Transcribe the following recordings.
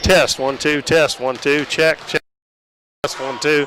Test, 1, 2, test, 1, 2, check, check, test, 1, 2.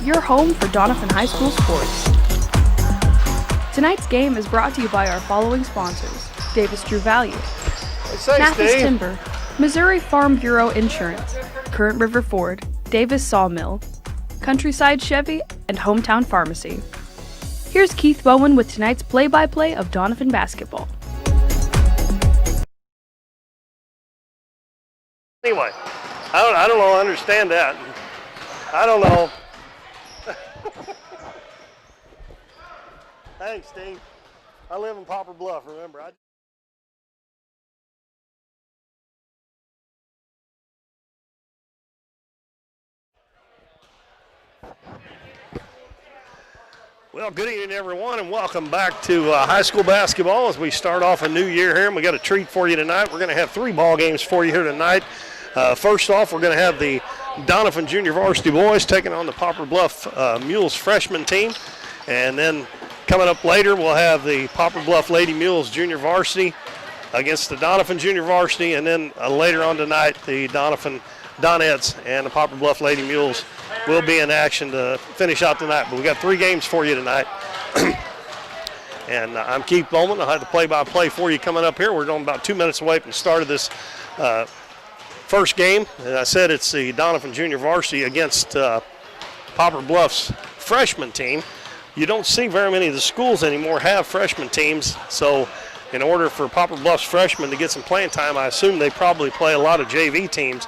Your home for Doniphan High School sports. Tonight's game is brought to you by our following sponsors: Davis True Value, Mathis Timber, Missouri Farm Bureau Insurance, Current River Ford, Davis Sawmill, Countryside Chevy, and Hometown Pharmacy. Here's Keith Bowen with tonight's play-by-play of Doniphan basketball. Anyway, I don't know, I understand that. I don't know. Thanks, Steve. I live in Poplar Bluff, remember. Well, good evening, everyone, and welcome back to high school basketball as we start off a new year here, and we got a treat for you tonight. We're going to have 3 ball games for you here tonight. First off, we're going to have the Doniphan Junior Varsity boys taking on the Poplar Bluff Mules freshman team, and then coming up later, we'll have the Poplar Bluff Lady Mules Junior Varsity against the Doniphan Junior Varsity, and then later on tonight, the Donettes and the Poplar Bluff Lady Mules will be in action to finish out tonight. But we got 3 games for you tonight. And I'm Keith Bowman. I'll have the play-by-play for you coming up here. We're only about 2 minutes away from the start of this first game. And I said it's the Doniphan Junior Varsity against Poplar Bluff's freshman team. You don't see very many of the schools anymore have freshman teams, so in order for Poplar Bluff's freshmen to get some playing time, I assume they probably play a lot of JV teams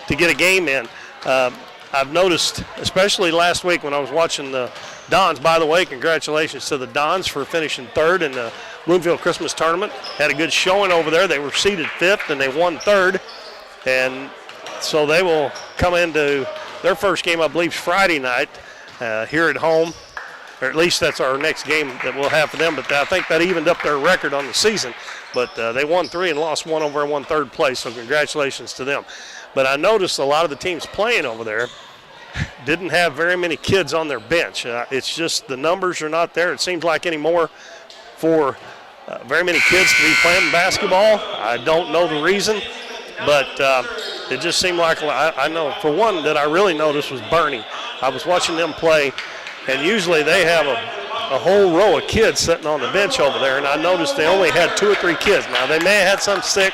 to get a game in. I've noticed, especially last week when I was watching the Dons, by the way, congratulations to the Dons for finishing 3rd in the Bloomfield Christmas Tournament. Had a good showing over there. They were seeded 5th and they won 3rd. And so they will come into their first game, I believe, Friday night here at home. Or at least that's our next game that we'll have for them. But I think that evened up their record on the season. But they won 3 and lost 1 over and won 3rd place, so congratulations to them. But I noticed a lot of the teams playing over there didn't have very many kids on their bench. It's just the numbers are not there, it seems like, anymore for very many kids to be playing basketball. I don't know the reason, but it just seemed like, I know for one that I really noticed was Bernie. I was watching them play, and usually they have a whole row of kids sitting on the bench over there, and I noticed they only had 2 or 3 kids. Now, they may have had some sick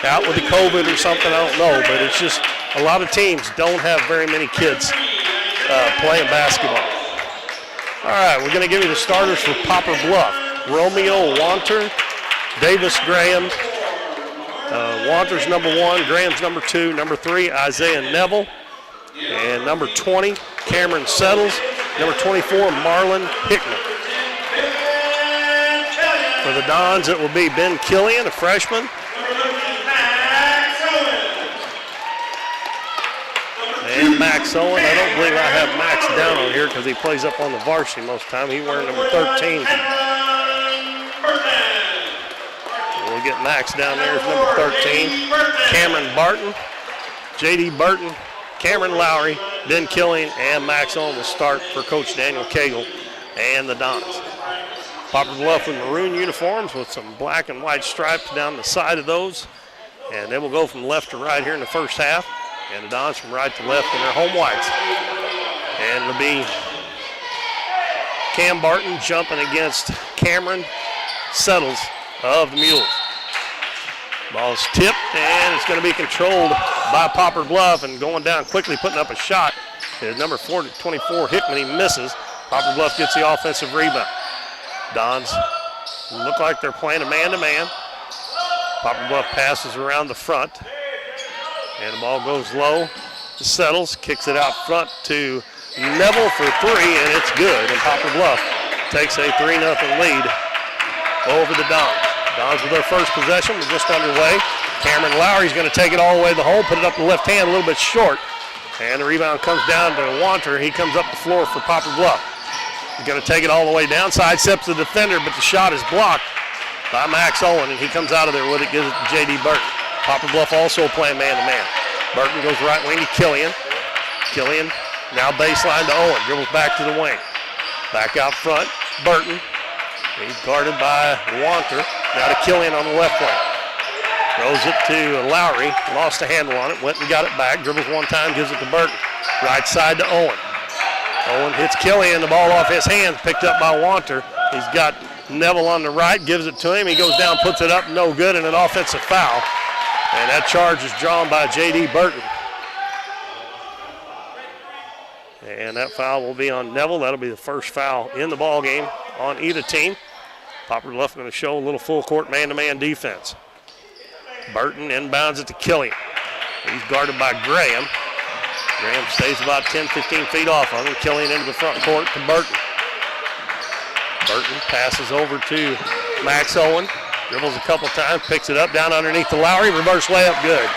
out with the COVID or something, I don't know, but it's just a lot of teams don't have very many kids playing basketball. All right, we're going to give you the starters for Poplar Bluff. Romeo Wanter, Davis Graham, Wanter's number 1, Graham's number 2, number 3, Isaiah Neville, and number 20, Cameron Settles, number 24, Marlon Hickman. For the Dons, it will be Ben Killian, a freshman. And Max Owen. I don't believe I have Max down on here because he plays up on the varsity most of the time. He's wearing number 13. We'll get Max down there as number 13. Cameron Barton, J.D. Burton, Cameron Lowry, Ben Killian, and Max Owen will start for Coach Daniel Cagle and the Dons. Poplar Bluff with maroon uniforms with some black and white stripes down the side of those. And they will go from left to right here in the first half. And the Dons from right to left in their home whites. And it'll be Cam Barton jumping against Cameron Settles of the Mules. Ball's tipped, and it's going to be controlled by Poplar Bluff, and going down quickly, putting up a shot is number 24, Hickman. He misses. Poplar Bluff gets the offensive rebound. Dons look like they're playing a man-to-man. Poplar Bluff passes around the front, and the ball goes low to Settles, kicks it out front to Neville for three, and it's good, and Poplar Bluff takes a 3-0 lead over the Dons. Dons with their first possession. We're just underway. Cameron Lowry's going to take it all the way to the hole, put it up the left hand a little bit short. And the rebound comes down to Wanter. He comes up the floor for Poplar Bluff. He's going to take it all the way down, sidesteps the defender, but the shot is blocked by Max Owen, and he comes out of there with it, gives it to J.D. Burton. Poplar Bluff also playing man-to-man. Burton goes right wing to Killian. Killian now baseline to Owen, dribbles back to the wing. Back out front, Burton. He's guarded by Wanter. Now to Killian on the left wing. Throws it to Lowry. Lost a handle on it. Went and got it back. Dribbles one time. Gives it to Burton. Right side to Owen. Owen hits Killian. The ball off his hands. Picked up by Wanter. He's got Neville on the right. Gives it to him. He goes down, puts it up. No good, and an offensive foul. And that charge is drawn by J.D. Burton. And that foul will be on Neville. That'll be the first foul in the ball game on either team. Poplar Bluff going to show a little full court man-to-man defense. Burton inbounds it to Killian. He's guarded by Graham. Graham stays about 10-15 feet off of him. Killian into the front court to Burton. Burton passes over to Max Owen. Dribbles a couple times, picks it up down underneath the Lowry. Reverse layup, good.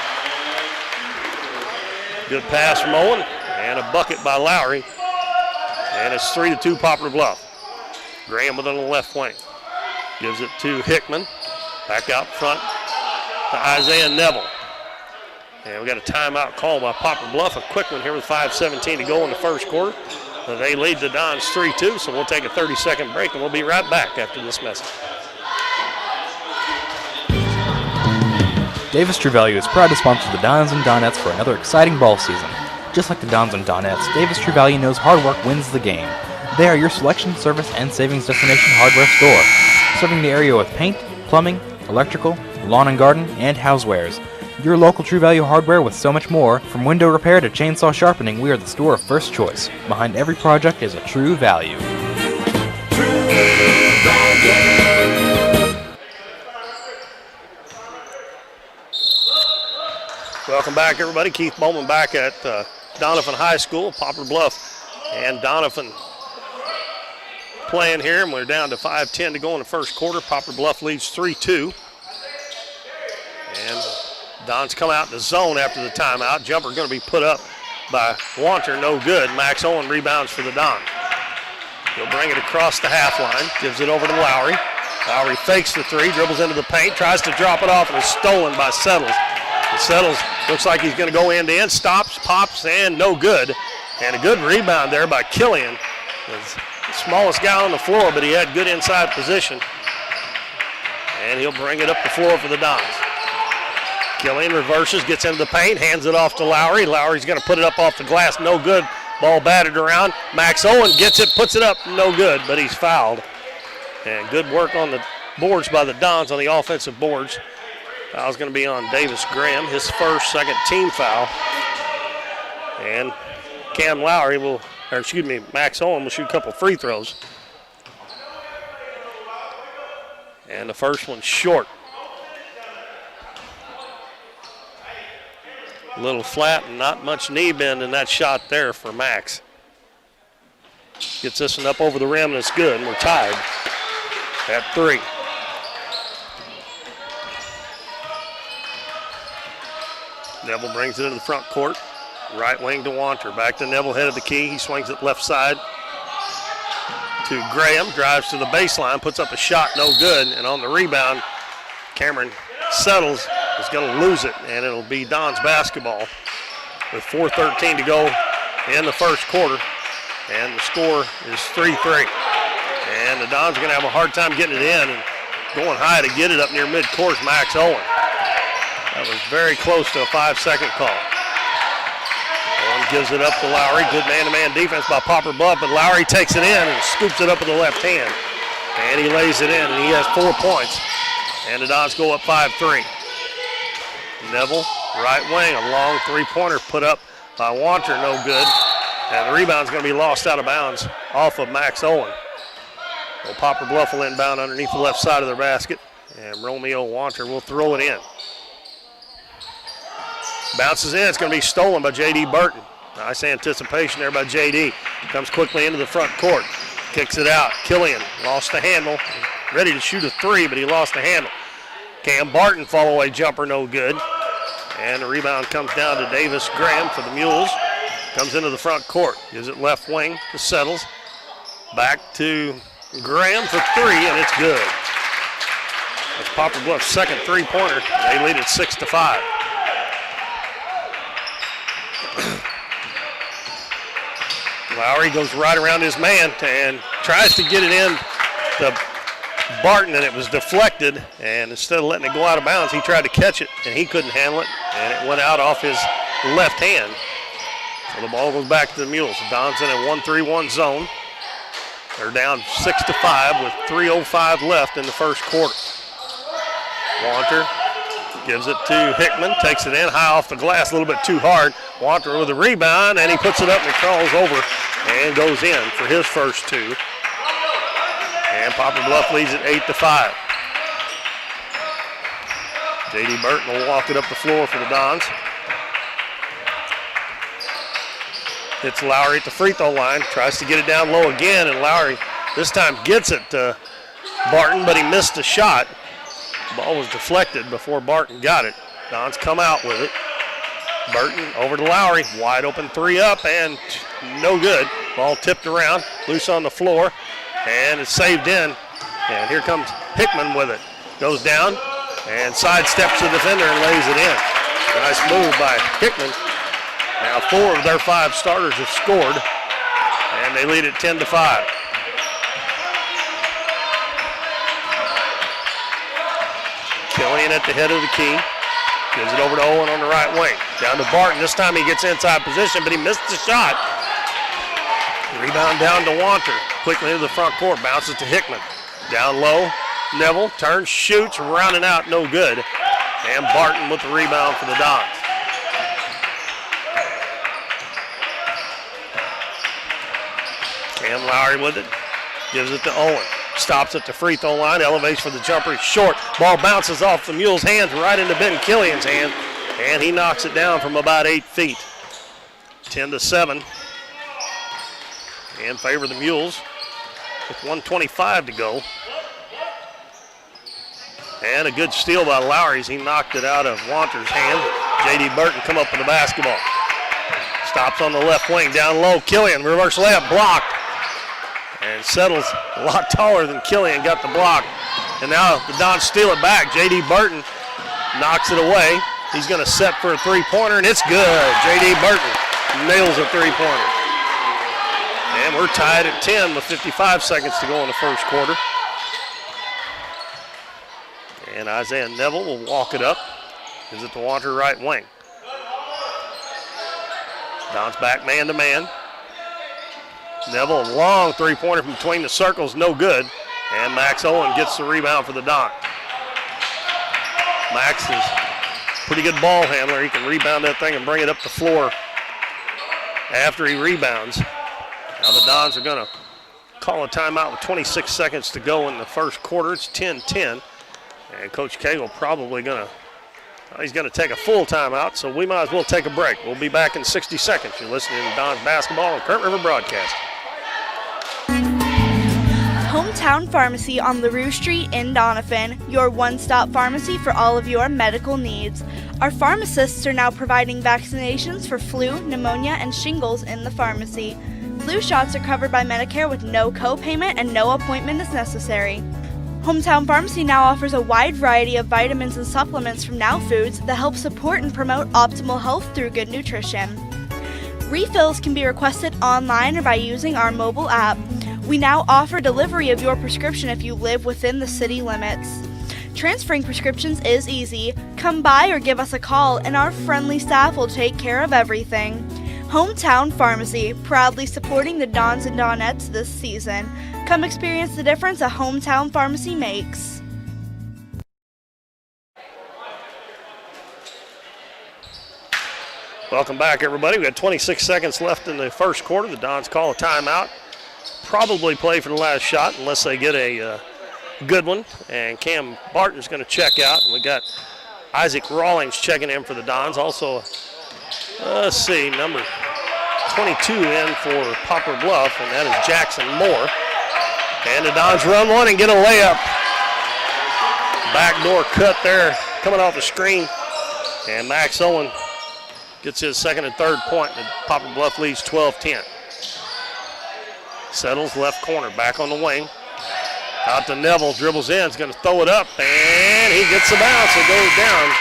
Good pass from Owen and a bucket by Lowry. And it's 3-2 Poplar Bluff. Graham with it on the left wing. Gives it to Hickman. Back out front to Isaiah Neville. And we got a timeout call by Poplar Bluff. A quick one here with 5:17 to go in the first quarter. They lead the Dons 3-2, so we'll take a 30-second break, and we'll be right back after this message. Davis True Value is proud to sponsor the Dons and Donettes for another exciting ball season. Just like the Dons and Donettes, Davis True Value knows hard work wins the game. They are your selection, service, and savings destination hardware store, serving the area with paint, plumbing, electrical, lawn and garden, and housewares. Your local True Value hardware with so much more. From window repair to chainsaw sharpening, we are the store of first choice. Behind every project is a True Value. Welcome back, everybody. Keith Bowman back at Doniphan High School. Poplar Bluff and Doniphan playing here, and we're down to 5:10 to go in the first quarter. Poplar Bluff leads 3-2. And Dons come out in the zone after the timeout. Jumper going to be put up by Wanter, no good. Max Owen rebounds for the Dons. He'll bring it across the half line, gives it over to Lowry. Lowry fakes the three, dribbles into the paint, tries to drop it off, and is stolen by Settles. And Settles looks like he's going to go end-to-end, stops, pops, and no good. And a good rebound there by Killian. The smallest guy on the floor, but he had good inside position. And he'll bring it up the floor for the Dons. Killian reverses, gets into the paint, hands it off to Lowry. Lowry's going to put it up off the glass, no good. Ball batted around. Max Owen gets it, puts it up, no good, but he's fouled. And good work on the boards by the Dons on the offensive boards. Foul's going to be on Davis Graham, his first, second team foul. And Max Owen will shoot a couple free throws. And the first one's short. A little flat and not much knee bend in that shot there for Max. Gets this one up over the rim and it's good, and we're tied at 3. Neville brings it into the front court. Right wing to Wanter. Back to Neville, head of the key. He swings it left side to Graham. Drives to the baseline, puts up a shot, no good. And on the rebound, Cameron Settles is going to lose it, and it'll be Don's basketball. with 4:13 to go in the first quarter. And the score is 3-3. And the Dons are going to have a hard time getting it in, and going high to get it up near midcourt, Max Owen. That was very close to a 5-second call. Owen gives it up to Lowry. Good man-to-man defense by Poplar Bluff, but Lowry takes it in and scoops it up with the left hand. And he lays it in, and he has 4 points. And the Dons go up 5-3. Neville, right wing, a long three-pointer put up by Wanter, no good. And the rebound's going to be lost out of bounds off of Max Owen. Well, Poplar Bluff will inbound underneath the left side of their basket, and Romeo Wanter will throw it in. Bounces in, it's going to be stolen by J.D. Burton. Nice anticipation there by J.D. Comes quickly into the front court, kicks it out. Killian lost the handle, ready to shoot a three, but he lost the handle. Cam Barton follow away jumper, no good. And the rebound comes down to Davis Graham for the Mules. Comes into the front court, gives it left wing to Settles. Back to Graham for three, and it's good. That's Poplar Bluff's second three-pointer. They lead it 6-5. Lowry goes right around his man and tries to get it in to Barton, and it was deflected. And instead of letting it go out of bounds, he tried to catch it, and he couldn't handle it, and it went out off his left hand. So the ball goes back to the Mules. The Dons in a 1-3-1 zone. They're down 6-5 with 3:05 left in the first quarter. Wanter gives it to Hickman, takes it in high off the glass, a little bit too hard. Wanter with a rebound, and he puts it up and it crawls over and goes in for his first two. And Poplar Bluff leads it 8-5. J.D. Burton will walk it up the floor for the Dons. Hits Lowry at the free throw line, tries to get it down low again, and Lowry this time gets it to Barton, but he missed a shot. The ball was deflected before Barton got it. Dons come out with it. Burton over to Lowry, wide open three up, and no good. Ball tipped around, loose on the floor, and it's saved in. And here comes Hickman with it. Goes down and sidesteps the defender and lays it in. Nice move by Hickman. Now 4 of their 5 starters have scored, and they lead it 10-5. Killian at the head of the key. Gives it over to Owen on the right wing. Down to Barton. This time he gets inside position, but he missed the shot. Rebound down to Wanter. Quickly into the front court. Bounces to Hickman. Down low. Neville turns, shoots, rounding out, no good. And Barton with the rebound for the Dons. Cam Lowry with it. Gives it to Owen. Stops at the free throw line, elevates for the jumper, short. Ball bounces off the Mules' hands right into Ben Killian's hand, and he knocks it down from about 8 feet. 10-7 in favor of the Mules with 1:25 to go. And a good steal by Lowry as he knocked it out of Wanter's hand. J.D. Burton come up with the basketball. Stops on the left wing, down low. Killian, reverse layup, blocked. And Settles a lot taller than Killian, got the block. And now the Dons steal it back. J.D. Burton knocks it away. He's going to set for a three-pointer, and it's good. J.D. Burton nails a three-pointer. And we're tied at 10 with 55 seconds to go in the first quarter. And Isaiah Neville will walk it up. Gives it to Wanter right wing. Dons back man-to-man. Neville, a long three-pointer from between the circles, no good. And Max Owen gets the rebound for the Don. Max is a pretty good ball handler. He can rebound that thing and bring it up the floor after he rebounds. Now the Dons are going to call a timeout with 26 seconds to go in the first quarter. It's 10-10. And Coach Cagle probably he's going to take a full timeout, so we might as well take a break. We'll be back in 60 seconds. You're listening to Dons Basketball on Current River Broadcast. Hometown Pharmacy on LaRue Street in Doniphan, your one-stop pharmacy for all of your medical needs. Our pharmacists are now providing vaccinations for flu, pneumonia, and shingles in the pharmacy. Flu shots are covered by Medicare with no co-payment and no appointment is necessary. Hometown Pharmacy now offers a wide variety of vitamins and supplements from Now Foods that help support and promote optimal health through good nutrition. Refills can be requested online or by using our mobile app. We now offer delivery of your prescription if you live within the city limits. Transferring prescriptions is easy. Come by or give us a call and our friendly staff will take care of everything. Hometown Pharmacy, proudly supporting the Dons and Donettes this season. Come experience the difference a Hometown Pharmacy makes. Welcome back, everybody. We got 26 seconds left in the first quarter. The Dons call a timeout. Probably play for the last shot unless they get a good one. And Cam Barton's going to check out. And we got Isaac Rawlings checking in for the Dons. Also, let's see, number 22 in for Poplar Bluff, and that is Jackson Moore. And the Dons run one and get a layup. Backdoor cut there coming off the screen. And Max Owen gets his second and third point. And Poplar Bluff leads 12-10. Settles left corner, back on the wing. Out to Neville, dribbles in, is going to throw it up, and he gets the bounce. It goes down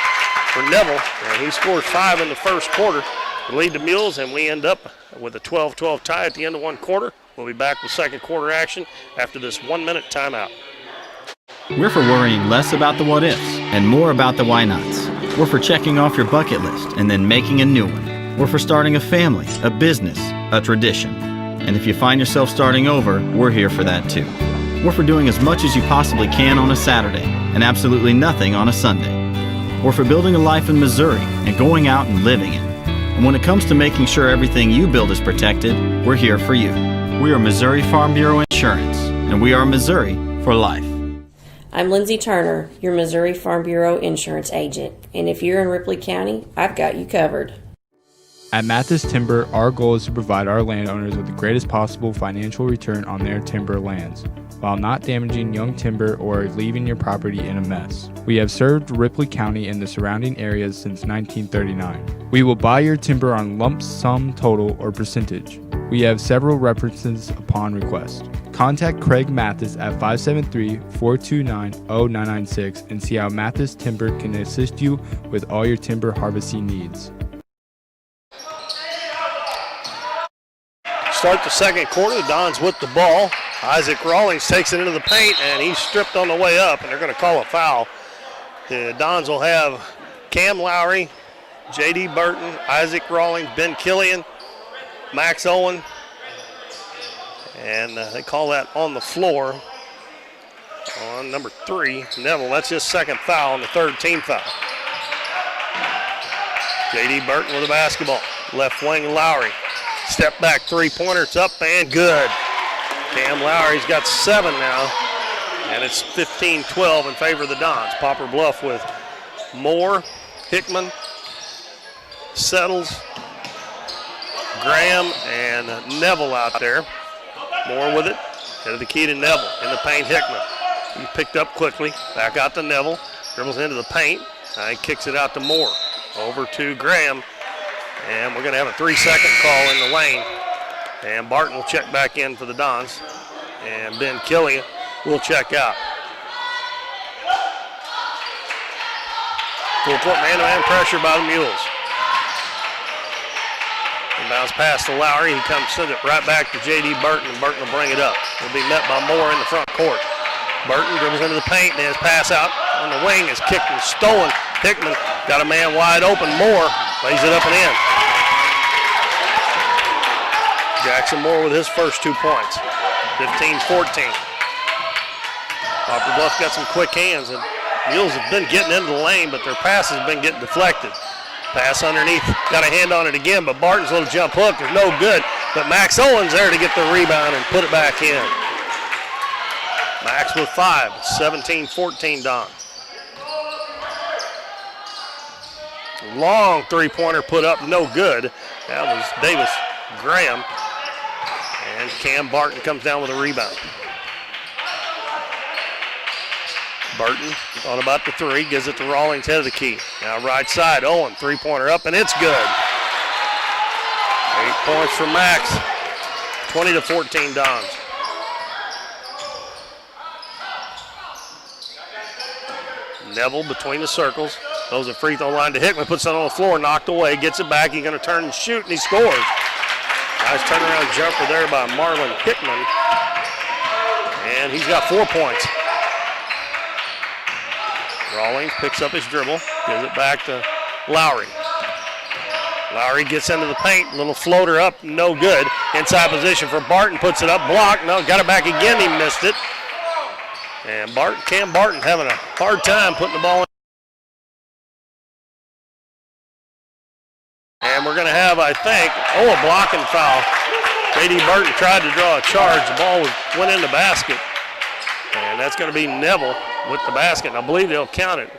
for Neville, and he scores 5 in the first quarter to lead the Mules, and we end up with a 12-12 tie at the end of one quarter. We'll be back with second quarter action after this 1-minute timeout. We're for worrying less about the what-ifs and more about the why-nots. We're for checking off your bucket list and then making a new one. We're for starting a family, a business, a tradition. And if you find yourself starting over, we're here for that too. We're for doing as much as you possibly can on a Saturday and absolutely nothing on a Sunday. We're for building a life in Missouri and going out and living it. And when it comes to making sure everything you build is protected, we're here for you. We are Missouri Farm Bureau Insurance, and we are Missouri for life. I'm Lindsay Turner, your Missouri Farm Bureau insurance agent, and if you're in Ripley County, I've got you covered. At Mathis Timber, our goal is to provide our landowners with the greatest possible financial return on their timber lands, while not damaging young timber or leaving your property in a mess. We have served Ripley County and the surrounding areas since 1939. We will buy your timber on lump sum total or percentage. We have several references upon request. Contact Craig Mathis at 573-429-0996 and see how Mathis Timber can assist you with all your timber harvesting needs. Start the second quarter, the Dons with the ball. Isaac Rawlings takes it into the paint, and he's stripped on the way up, and they're going to call a foul. The Dons will have Cam Lowry, J.D. Burton, Isaac Rawlings, Ben Killian, Max Owen, and they call that on the floor on number 3, Neville. That's his second foul and the third team foul. J.D. Burton with the basketball. Left wing Lowry. Step back three-pointer. It's up and good. Cam Lowry's got 7 now, and it's 15-12 in favor of the Dons. Poplar Bluff with Moore, Hickman, Settles, Graham, and Neville out there. Moore with it. Head of the key to Neville. In the paint, Hickman. He picked up quickly. Back out to Neville. Dribbles into the paint. He kicks it out to Moore. Over to Graham. And we're going to have a 3-second call in the lane. And Barton will check back in for the Dons. And Ben Killian will check out. Full court man-to-man pressure by the Mules. Inbounds pass to Lowry. He comes, sends it right back to J.D. Burton, and Burton will bring it up. Will be met by Moore in the front court. Burton dribbles into the paint, and his pass out on the wing is kicked and stolen. Hickman got a man wide open. Moore lays it up and in. Jackson Moore with his first 2 points. 15-14. Poplar Bluff got some quick hands, and Mules have been getting into the lane, but their passes have been getting deflected. Pass underneath, got a hand on it again, but Barton's little jump hook is no good. But Max Owens there to get the rebound and put it back in. Max with 5, 17-14 Dons. Long three-pointer put up, no good. That was Davis Graham. And Cam Barton comes down with a rebound. Burton thought about the 3, gives it to Rawlings, head of the key. Now right side, Owen, three-pointer up, and it's good. 8 points for Max, 20-14 Dons. Neville between the circles. Throws a free throw line to Hickman. Puts it on the floor. Knocked away. Gets it back. He's going to turn and shoot, and he scores. Nice turnaround jumper there by Marlon Hickman. And he's got 4 points. Rawlings picks up his dribble. Gives it back to Lowry. Lowry gets into the paint. Little floater up. No good. Inside position for Barton. Puts it up. Blocked. No, got it back again. He missed it. And Cam Barton having a hard time putting the ball in. And we're going to have, I think, a blocking foul. J.D. Burton tried to draw a charge. The ball went in the basket. And that's going to be Neville with the basket. And I believe they'll count it.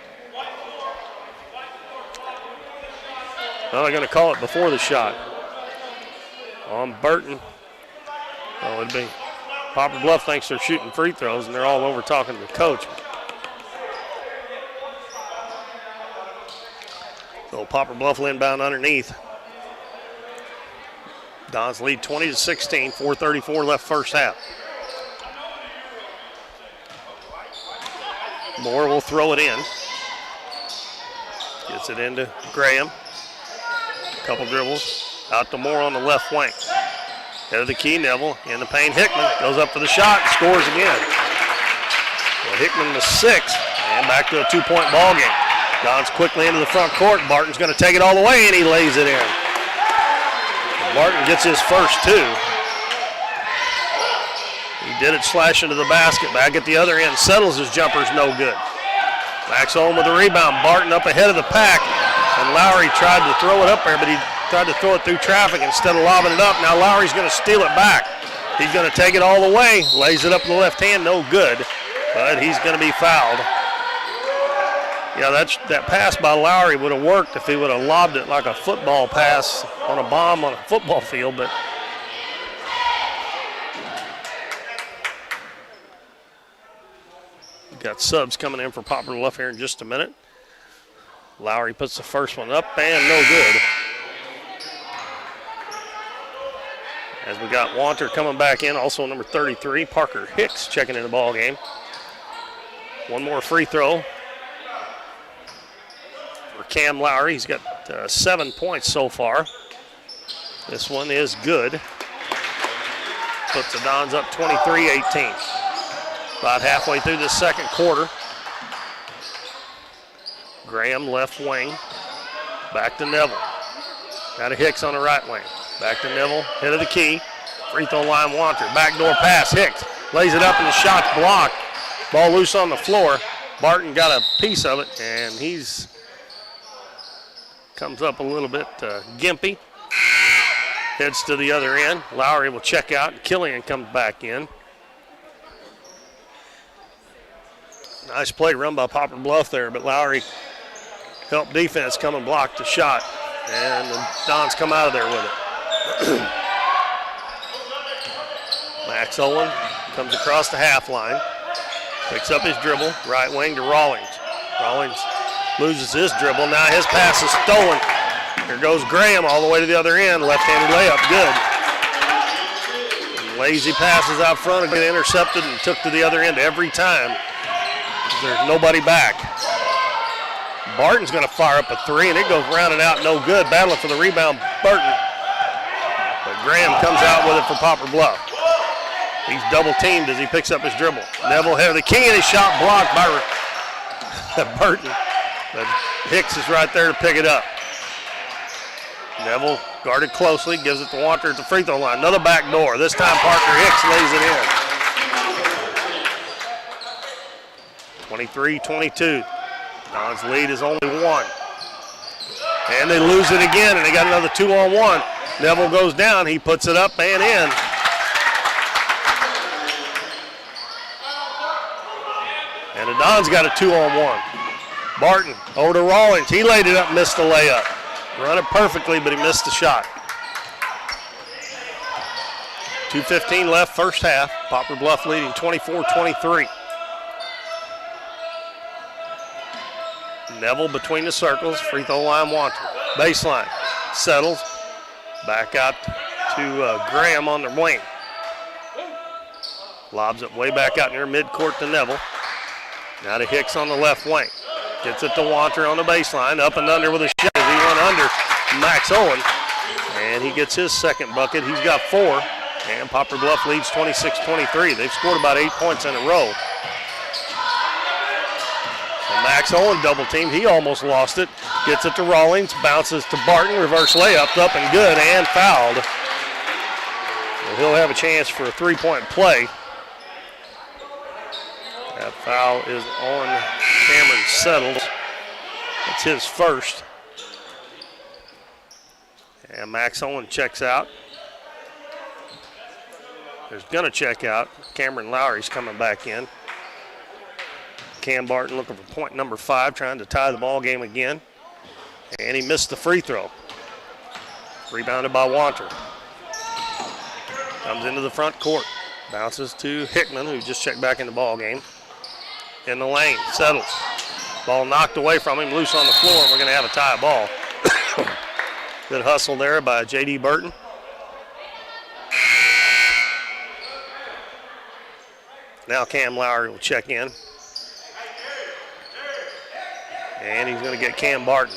Well, they're going to call it before the shot. On Burton. Oh, it'd be Poplar Bluff thinks they're shooting free throws, and they're all over talking to the coach. So Poplar Bluff will inbound underneath. Dons lead 20-16, 4:34 left first half. Moore will throw it in. Gets it into Graham. Couple dribbles. Out to Moore on the left wing. Head of the key, Neville. In the paint, Hickman. Goes up for the shot. Scores again. Well, Hickman was 6. And back to a 2-point ball game. Dons quickly into the front court. Barton's going to take it all the way, and he lays it in. And Barton gets his first 2. He did it slash into the basket. Back at the other end. Settles his jumper's no good. Backs home with the rebound. Barton up ahead of the pack. And Lowry tried to throw it up there, but he tried to throw it through traffic instead of lobbing it up. Now Lowry's going to steal it back. He's going to take it all the way. Lays it up in the left hand. No good. But he's going to be fouled. Yeah, that pass by Lowry would have worked if he would have lobbed it like a football pass on a bomb on a football field, but we've got subs coming in for Poplar Bluff here in just a minute. Lowry puts the first one up and no good. As we got Wanter coming back in, also number 33, Parker Hicks checking in the ball game. One more free throw for Cam Lowry. He's got 7 points so far. This one is good. Puts the Dons up 23-18. About halfway through the second quarter. Graham left wing. Back to Neville. Got a Hicks on the right wing. Back to Neville, head of the key. Free throw line, Wanter. Backdoor pass, Hicks. Lays it up and the shot's blocked. Ball loose on the floor. Barton got a piece of it, and he's comes up a little bit gimpy. Heads to the other end. Lowry will check out, and Killian comes back in. Nice play run by Poplar Bluff there, but Lowry helped defense come and block the shot. And the Dons come out of there with it. Max Owen comes across the half line. Picks up his dribble, right wing to Rawlings. Rawlings loses his dribble. Now his pass is stolen. Here goes Graham all the way to the other end. Left-handed layup, good. And lazy passes out front and get intercepted and took to the other end every time. There's nobody back. Barton's going to fire up a 3, and it goes rounded out, no good. Battling for the rebound, Burton. But Graham comes out with it for Poplar Bluff. He's double-teamed as he picks up his dribble. Neville head of the key, and his shot blocked by Burton. But Hicks is right there to pick it up. Neville guarded closely, gives it to Wanter at the free throw line. Another back door. This time Parker Hicks lays it in. 23-22. Don's lead is only 1. And they lose it again, and they got another 2-on-1. Neville goes down. He puts it up and in. And the Dons got a 2-on-1. Barton over to Rawlings. He laid it up, missed the layup. Run it perfectly, but he missed the shot. 2:15 left, first half. Poplar Bluff leading 24-23. Neville between the circles, free throw line, Wanter. Baseline, settles. Back out to Graham on the wing. Lobs it way back out near midcourt to Neville. Now to Hicks on the left wing. Gets it to Wanter on the baseline. Up and under with a shot. He went under Max Owen. And he gets his second bucket. He's got 4. And Poplar Bluff leads 26-23. They've scored about 8 points in a row. And Max Owen double teamed. He almost lost it. Gets it to Rawlings. Bounces to Barton. Reverse layup. Up and good. And fouled. And he'll have a chance for a 3-point play. That foul is on Cameron Settles. It's his first. And Max Owen checks out. There's going to check out. Cameron Lowry's coming back in. Cam Barton looking for point number 5, trying to tie the ball game again. And he missed the free throw. Rebounded by Wanter. Comes into the front court. Bounces to Hickman, who just checked back in the ball game. In the lane, Settles. Ball knocked away from him, loose on the floor, and we're going to have a tie ball. Good hustle there by J.D. Burton. Now Cam Lowry will check in. And he's going to get Cam Barton.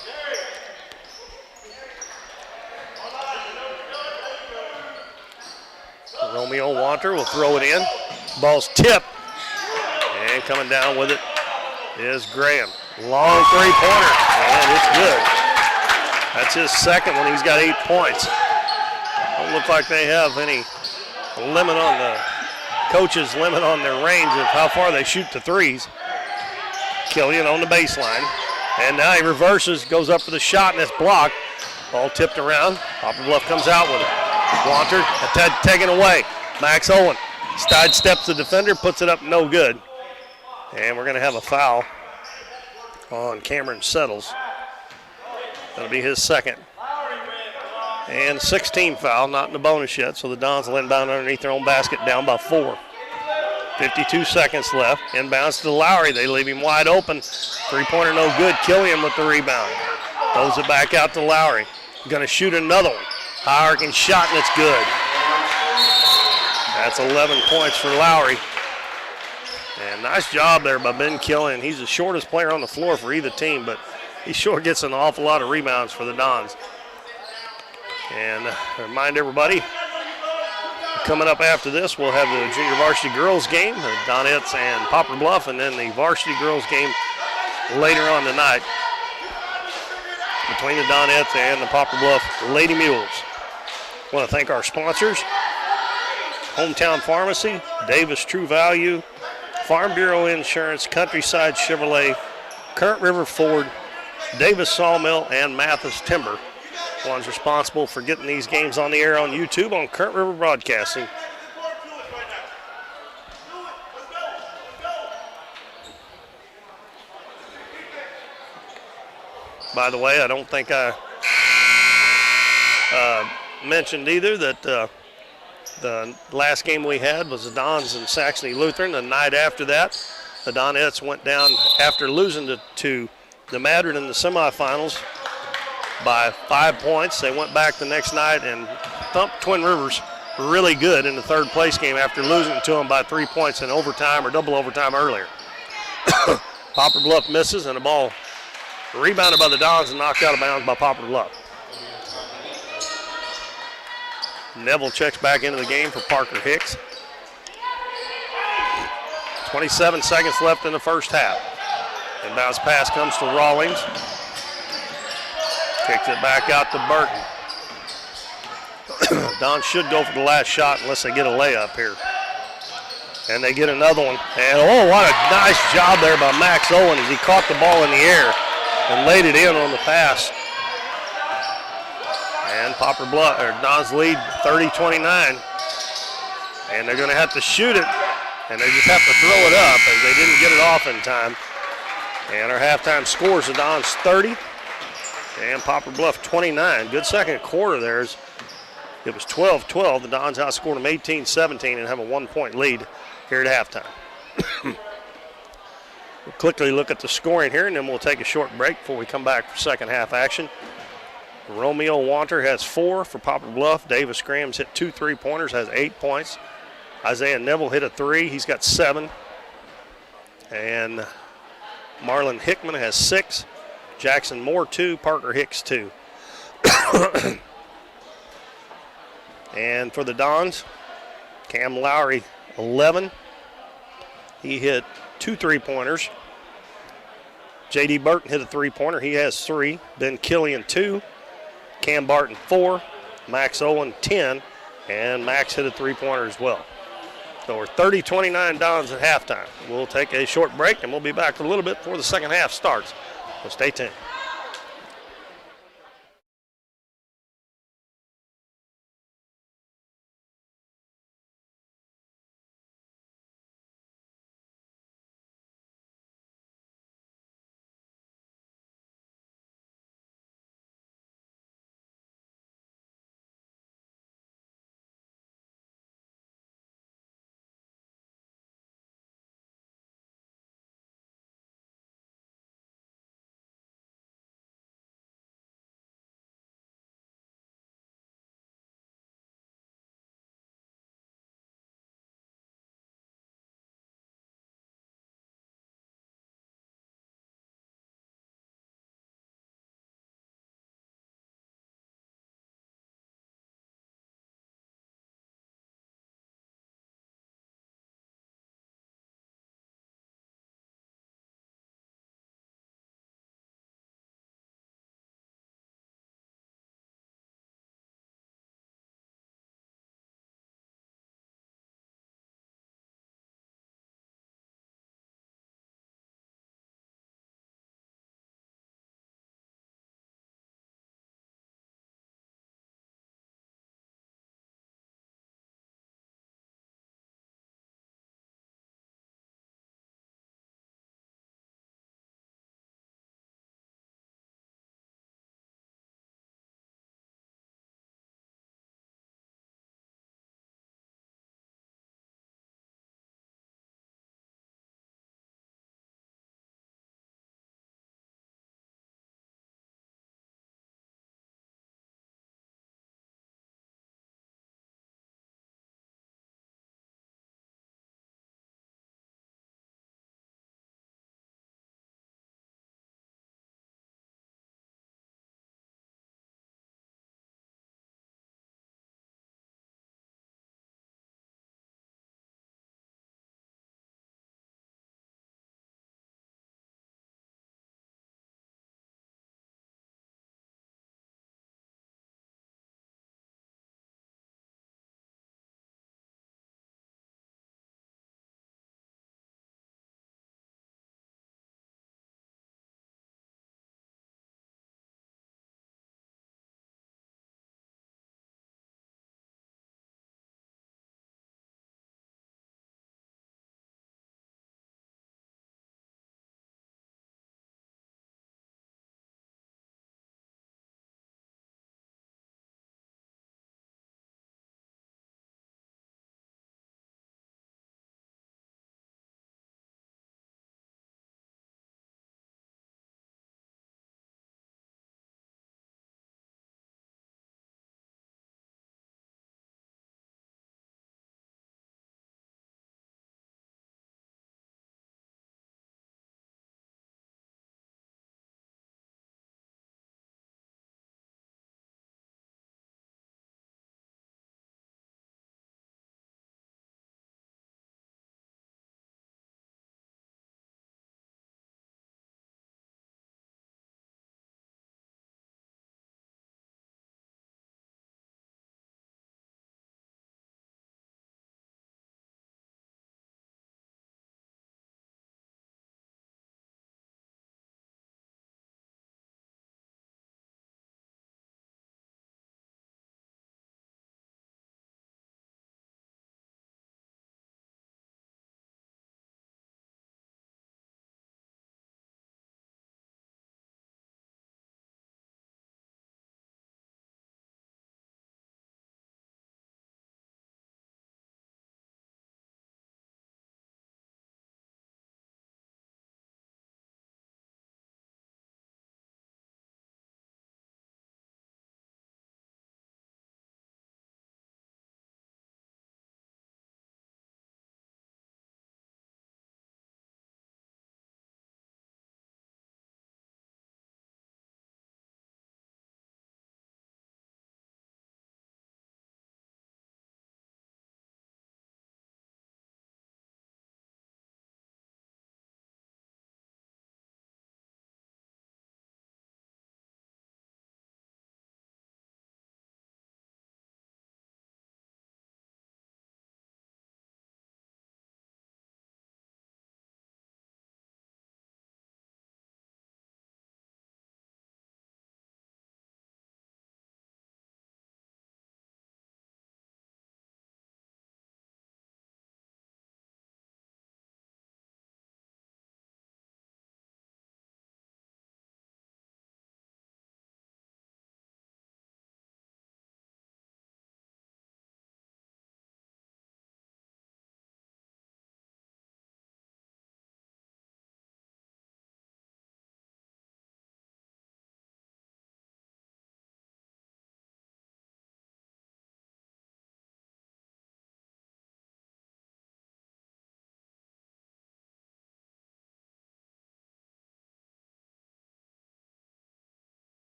Romeo Wanter will throw it in. Ball's tipped. And coming down with it is Graham. Long three-pointer, and it's good. That's his second one. He's got 8 points. Don't look like they have any limit on the coach's limit on their range of how far they shoot the threes. Killian on the baseline. And now he reverses, goes up for the shot, and it's blocked. Ball tipped around. Poplar Bluff comes out with it. Wanter taken away. Max Owen sidesteps the defender, puts it up, no good. And we're going to have a foul on Cameron Settles. That'll be his second. And 16 foul, not in the bonus yet, so the Dons will inbound underneath their own basket, down by 4. 52 seconds left. Inbounds to Lowry. They leave him wide open. Three-pointer no good. Killian with the rebound. Throws it back out to Lowry. Going to shoot another one. High-arcing shot, and it's good. That's 11 points for Lowry. And nice job there by Ben Killian. He's the shortest player on the floor for either team, but he sure gets an awful lot of rebounds for the Dons. And remind everybody, coming up after this, we'll have the junior varsity girls game, the Donettes and Poplar Bluff, and then the varsity girls game later on tonight between the Donettes and the Poplar Bluff Lady Mules. I want to thank our sponsors, Hometown Pharmacy, Davis True Value, Farm Bureau Insurance, Countryside Chevrolet, Current River Ford, Davis Sawmill, and Mathis Timber. One's responsible for getting these games on the air on YouTube on Current River Broadcasting. By the way, I don't think I mentioned either that the last game we had was the Dons and Saxony Lutheran. The night after that, the Donettes went down after losing to the Madrid in the semifinals by 5 points. They went back the next night and thumped Twin Rivers really good in the third place game after losing to them by 3 points in overtime or double overtime earlier. Poplar Bluff misses, and the ball rebounded by the Dons and knocked out of bounds by Poplar Bluff. Neville checks back into the game for Parker Hicks. 27 seconds left in the first half. Inbounds pass comes to Rawlings. Kicks it back out to Burton. Don should go for the last shot unless they get a layup here. And they get another one. And oh, what a nice job there by Max Owen as he caught the ball in the air and laid it in on the pass. And Poplar Bluff, or Don's lead 30-29. And they're going to have to shoot it, and they just have to throw it up as they didn't get it off in time. And our halftime scores, the Dons 30 and Poplar Bluff 29. Good second quarter there. It was 12-12. The Dons outscored them 18-17 and have a 1-point lead here at halftime. We'll quickly look at the scoring here, and then we'll take a short break before we come back for second half action. Romeo Wanter has 4 for Poplar Bluff. Davis Graham's hit 2 3-pointers, has 8 points. Isaiah Neville hit a 3. He's got 7. And Marlon Hickman has 6. Jackson Moore 2. Parker Hicks 2. And for the Dons, Cam Lowry 11. He hit 2 3-pointers. J.D. Burton hit a 3-pointer. He has 3. Ben Killian 2. Cam Barton 4. Max Owen 10. And Max hit a 3-pointer as well. So we're 30-29 Dons at halftime. We'll take a short break and we'll be back a little bit before the second half starts. So stay tuned.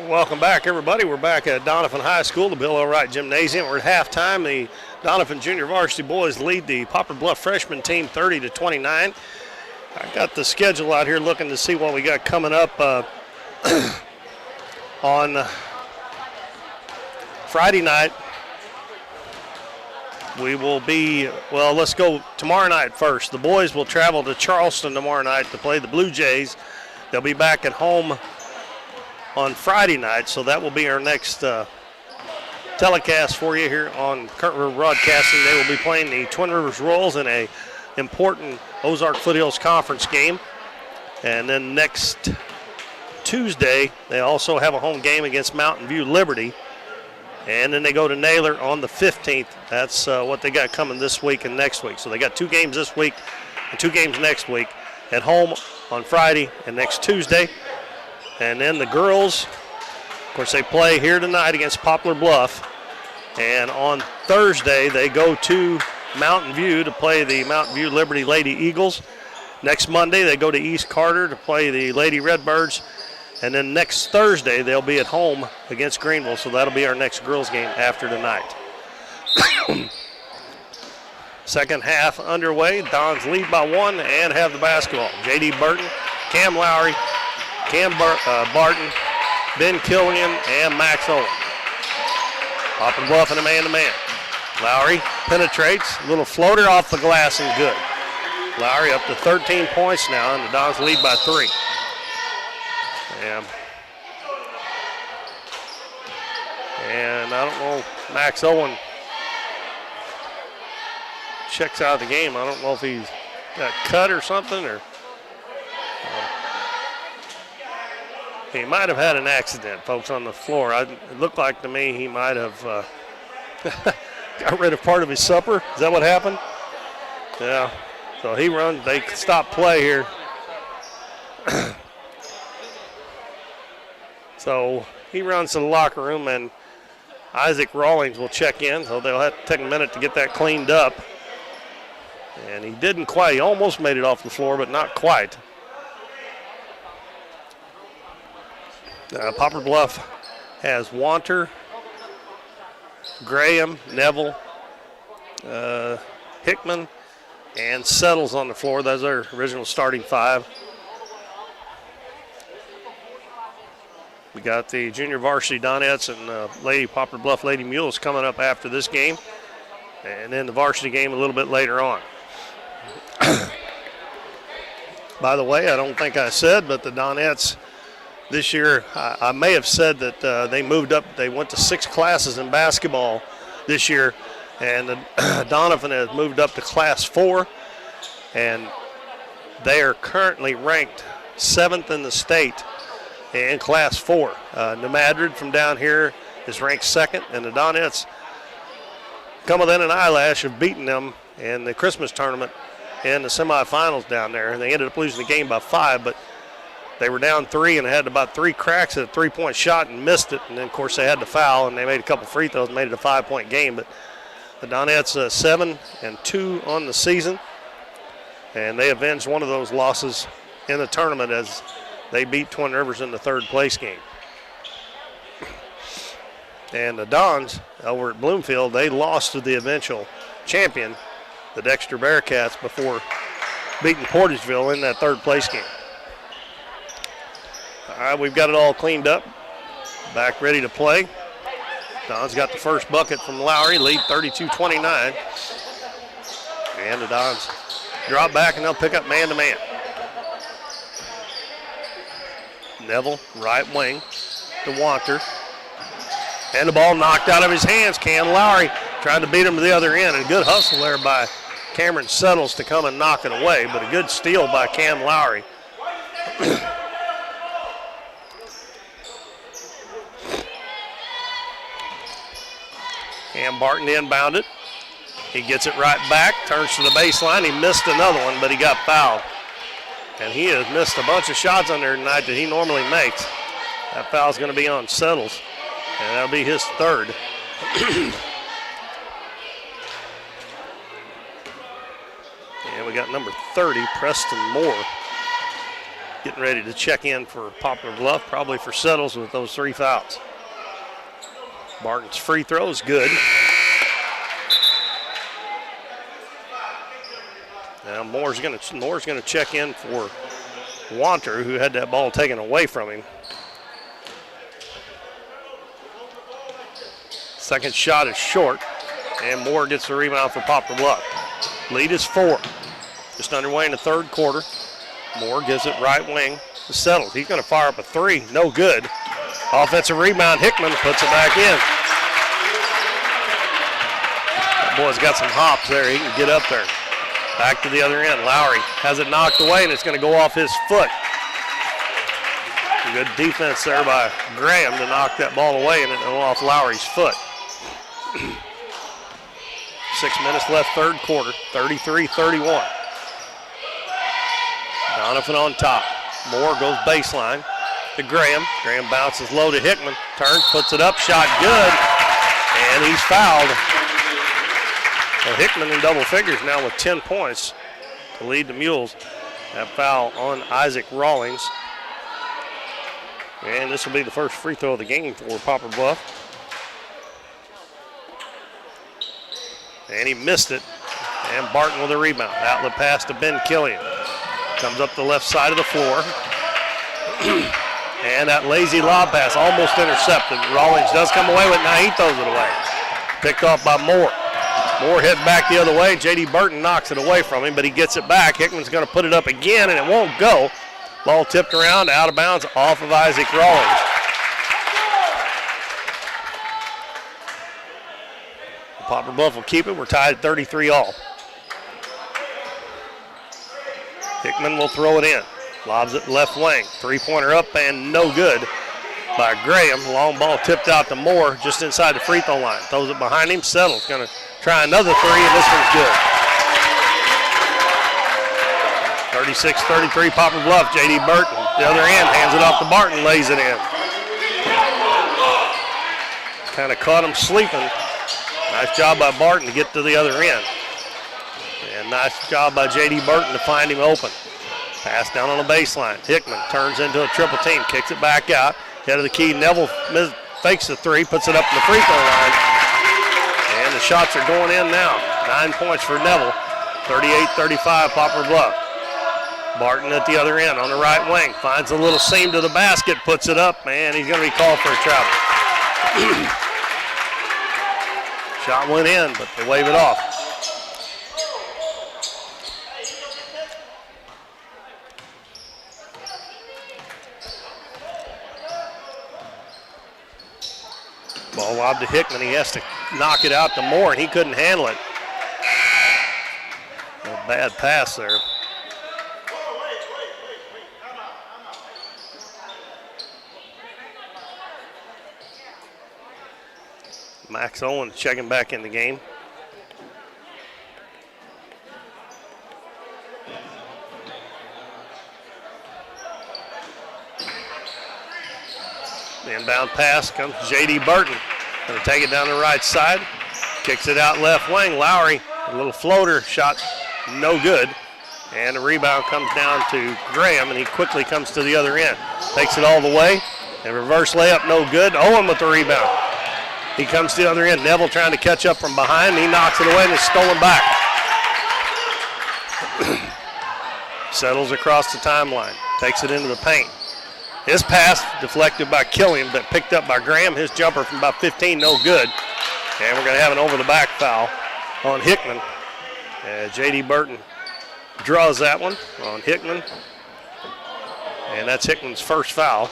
Welcome back, everybody. We're back at Doniphan High School, the Bill Wright Gymnasium. We're at halftime. The Doniphan Junior Varsity boys lead the Poplar Bluff freshman team 30-29. I got the schedule out here looking to see what we got coming up on Friday night. We will be, well, let's go tomorrow night first. The boys will travel to Charleston tomorrow night to play the Blue Jays. They'll be back at home on Friday night, so that will be our next telecast for you here on Current River Broadcasting. They will be playing the Twin Rivers Royals in a important Ozark Foothills Conference game. And then next Tuesday, they also have a home game against Mountain View Liberty. And then they go to Naylor on the 15th. That's what they got coming this week and next week. So they got 2 games this week and 2 games next week. At home on Friday and next Tuesday. And then the girls, of course, they play here tonight against Poplar Bluff. And on Thursday, they go to Mountain View to play the Mountain View Liberty Lady Eagles. Next Monday, they go to East Carter to play the Lady Redbirds. And then next Thursday, they'll be at home against Greenville, so that'll be our next girls game after tonight. Second half underway. Dons lead by 1 and have the basketball. J.D. Burton, Cam Lowry, Barton, Ben Killian, and Max Owen. Poplar Bluff and a man-to-man. Lowry penetrates, a little floater off the glass and good. Lowry up to 13 points now, and the Dons lead by 3. And I don't know, Max Owen checks out of the game. I don't know if he's got cut or something, or he might have had an accident, folks, on the floor. It looked like to me he might have got rid of part of his supper. Is that what happened? Yeah. So he runs. They stop play here. So he runs to the locker room, and Isaac Rawlings will check in. So they'll have to take a minute to get that cleaned up. And he didn't quite. He almost made it off the floor, but not quite. Poplar Bluff has Wanter, Graham, Neville, Hickman, and Settles on the floor. Those are original starting 5. We got the junior varsity Donettes and Lady Poplar Bluff Lady Mules coming up after this game. And then the varsity game a little bit later on. By the way, I don't think I said, but the Donettes this year, I may have said that they moved up. They went to 6 classes in basketball this year, and Doniphan has moved up to Class 4, and they are currently ranked 7th in the state in Class 4. New Madrid from down here is ranked 2nd, and the Donettes, come within an eyelash of beating them in the Christmas tournament in the semifinals down there. And they ended up losing the game by 5, but they were down 3 and had about 3 cracks at a 3-point shot and missed it. And then, of course, they had to foul, and they made a couple free throws and made it a 5-point game. But the Donettes 7-2 on the season, and they avenged one of those losses in the tournament as they beat Twin Rivers in the 3rd place game. And the Dons over at Bloomfield, they lost to the eventual champion, the Dexter Bearcats, before beating Portageville in that 3rd place game. All right, we've got it all cleaned up. Back ready to play. Dons got the first bucket from Lowry, lead 32-29. And the Dons drop back and they'll pick up man-to-man. Neville, right wing to Wanter. And the ball knocked out of his hands. Cam Lowry trying to beat him to the other end. And good hustle there by Cameron Settles to come and knock it away. But a good steal by Cam Lowry. Cam Barton inbound it. He gets it right back, turns to the baseline. He missed another one, but he got fouled. And he has missed a bunch of shots on there tonight that he normally makes. That foul's going to be on Settles, and that'll be his 3rd. And we got number 30, Preston Moore. getting ready to check in for Poplar Bluff, probably for Settles with those 3 fouls. Barton's free throw is good. Now Moore's going to check in for Wanter, who had that ball taken away from him. Second shot is short, and Moore gets the rebound for Poplar Bluff. Lead is 4. Just underway in the third quarter. Moore gives it right wing to Settles. He's going to fire up a 3. No good. Offensive rebound. Hickman puts it back in. That boy's got some hops there. He can get up there. Back to the other end. Lowry has it knocked away, and it's going to go off his foot. Good defense there by Graham to knock that ball away, and it went off Lowry's foot. 6 minutes left, third quarter, 33-31. Doniphan on top. Moore goes baseline to Graham. Graham bounces low to Hickman. Turns, puts it up, shot good, and he's fouled. Well, Hickman in double figures now with 10 points to lead the Mules. That foul on Isaac Rawlings. And this will be the first free throw of the game for Poplar Bluff. And he missed it. And Barton with a rebound. Outlet pass to Ben Killian. Comes up the left side of the floor. And that lazy lob pass almost intercepted. Rawlings does come away with it. Now he throws it away. Picked off by Moore. Moore heads back the other way. J.D. Burton knocks it away from him, but he gets it back. Hickman's going to put it up again, and it won't go. Ball tipped around, out of bounds, off of Isaac Rawlings. Poplar Bluff will keep it. We're tied at 33-all. Hickman will throw it in. Lobs it left wing. Three-pointer up and no good by Graham. Long ball tipped out to Moore just inside the free throw line. Throws it behind him. Settles going to try another 3, and this one's good. 36-33 Poplar Bluff. J.D. Burton, the other end, hands it off to Barton, lays it in. Kind of caught him sleeping. Nice job by Barton to get to the other end. And nice job by J.D. Burton to find him open. Pass down on the baseline. Hickman turns into a triple team, kicks it back out. Head of the key, Neville fakes the 3, puts it up in the free throw line. And the shots are going in now. 9 points for Neville. 38-35 Poplar Bluff. Barton at the other end on the right wing. Finds a little seam to the basket, puts it up, and he's going to be called for a travel. Shot went in, but they wave it off. Ball lobbed to Hickman. He has to knock it out to Moore, and he couldn't handle it. A bad pass there. Max Owen checking back in the game. The inbound pass comes J.D. Burton. Going to take it down the right side. Kicks it out left wing. Lowry, a little floater shot, no good. And the rebound comes down to Graham, and he quickly comes to the other end. Takes it all the way. And reverse layup, no good. Owen with the rebound. He comes to the other end. Neville trying to catch up from behind. He knocks it away, and it's stolen back. Settles across the timeline. Takes it into the paint. His pass deflected by Killian, but picked up by Graham. His jumper from about 15, no good. And we're going to have an over-the-back foul on Hickman. J.D. Burton draws that one on Hickman. And that's Hickman's first foul.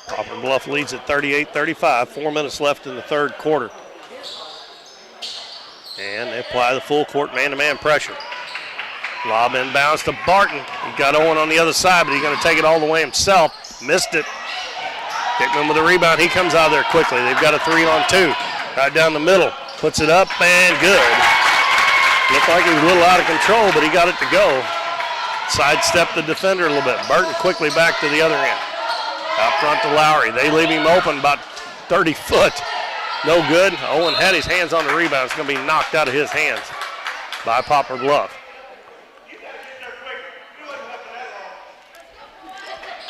Poplar Bluff leads at 38-35. 4 minutes left in the third quarter. And they apply the full court man-to-man pressure. Lob inbounds to Barton. He got Owen on the other side, but he's going to take it all the way himself. Missed it. Hickman with a rebound. He comes out there quickly. They've got a 3-on-2. Right down the middle. Puts it up and good. Looked like he was a little out of control, but he got it to go. Sidestepped the defender a little bit. Burton quickly back to the other end. Out front to Lowry. They leave him open about 30 foot. No good. Owen had his hands on the rebound. It's going to be knocked out of his hands by Poplar Bluff.